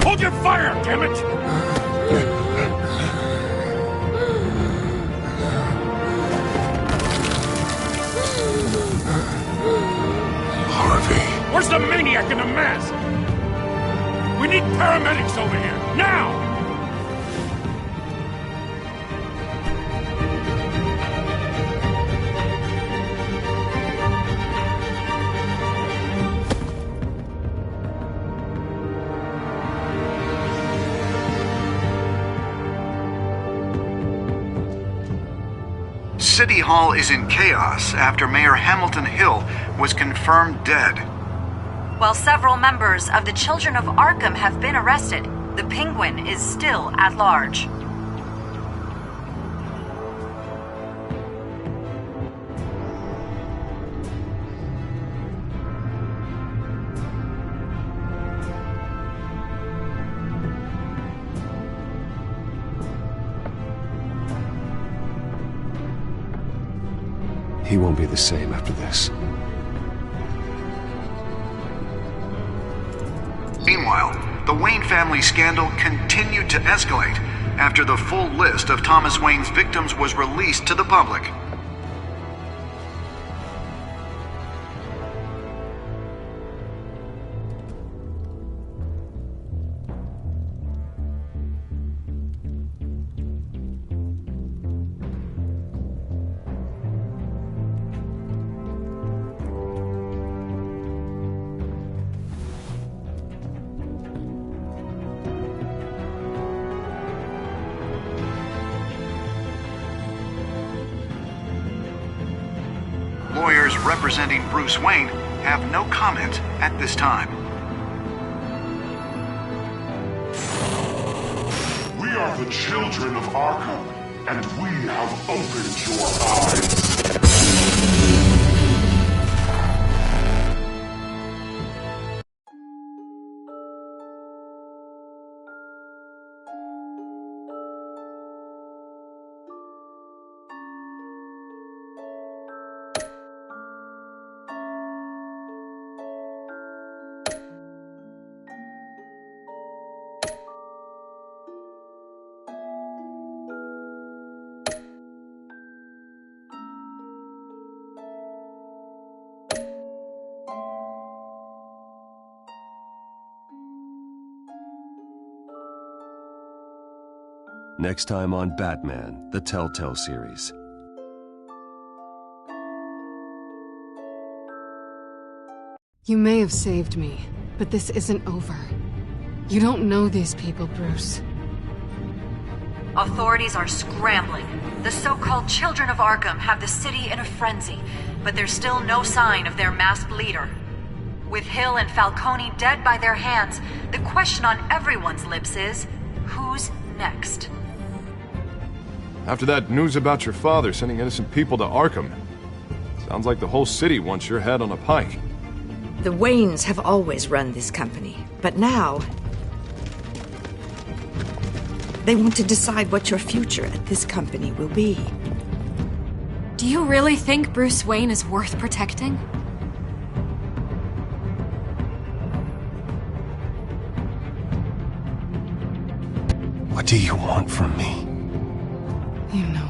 Hold your fire, damn it! Harvey. Where's the maniac in the mask? We need paramedics over here, now! City Hall is in chaos after Mayor Hamilton Hill was confirmed dead. While several members of the Children of Arkham have been arrested, the Penguin is still at large. He won't be the same after this. Meanwhile, the Wayne family scandal continued to escalate after the full list of Thomas Wayne's victims was released to the public. Lawyers representing Bruce Wayne have no comment at this time. We are the children of Arkham, and we have opened your eyes. Next time on Batman, the Telltale series. You may have saved me, but this isn't over. You don't know these people, Bruce. Authorities are scrambling. The so-called Children of Arkham have the city in a frenzy, but there's still no sign of their masked leader. With Hill and Falcone dead by their hands, the question on everyone's lips is, who's next? After that news about your father sending innocent people to Arkham, sounds like the whole city wants your head on a pike. The Waynes have always run this company, but now they want to decide what your future at this company will be. Do you really think Bruce Wayne is worth protecting? What do you want from me? You know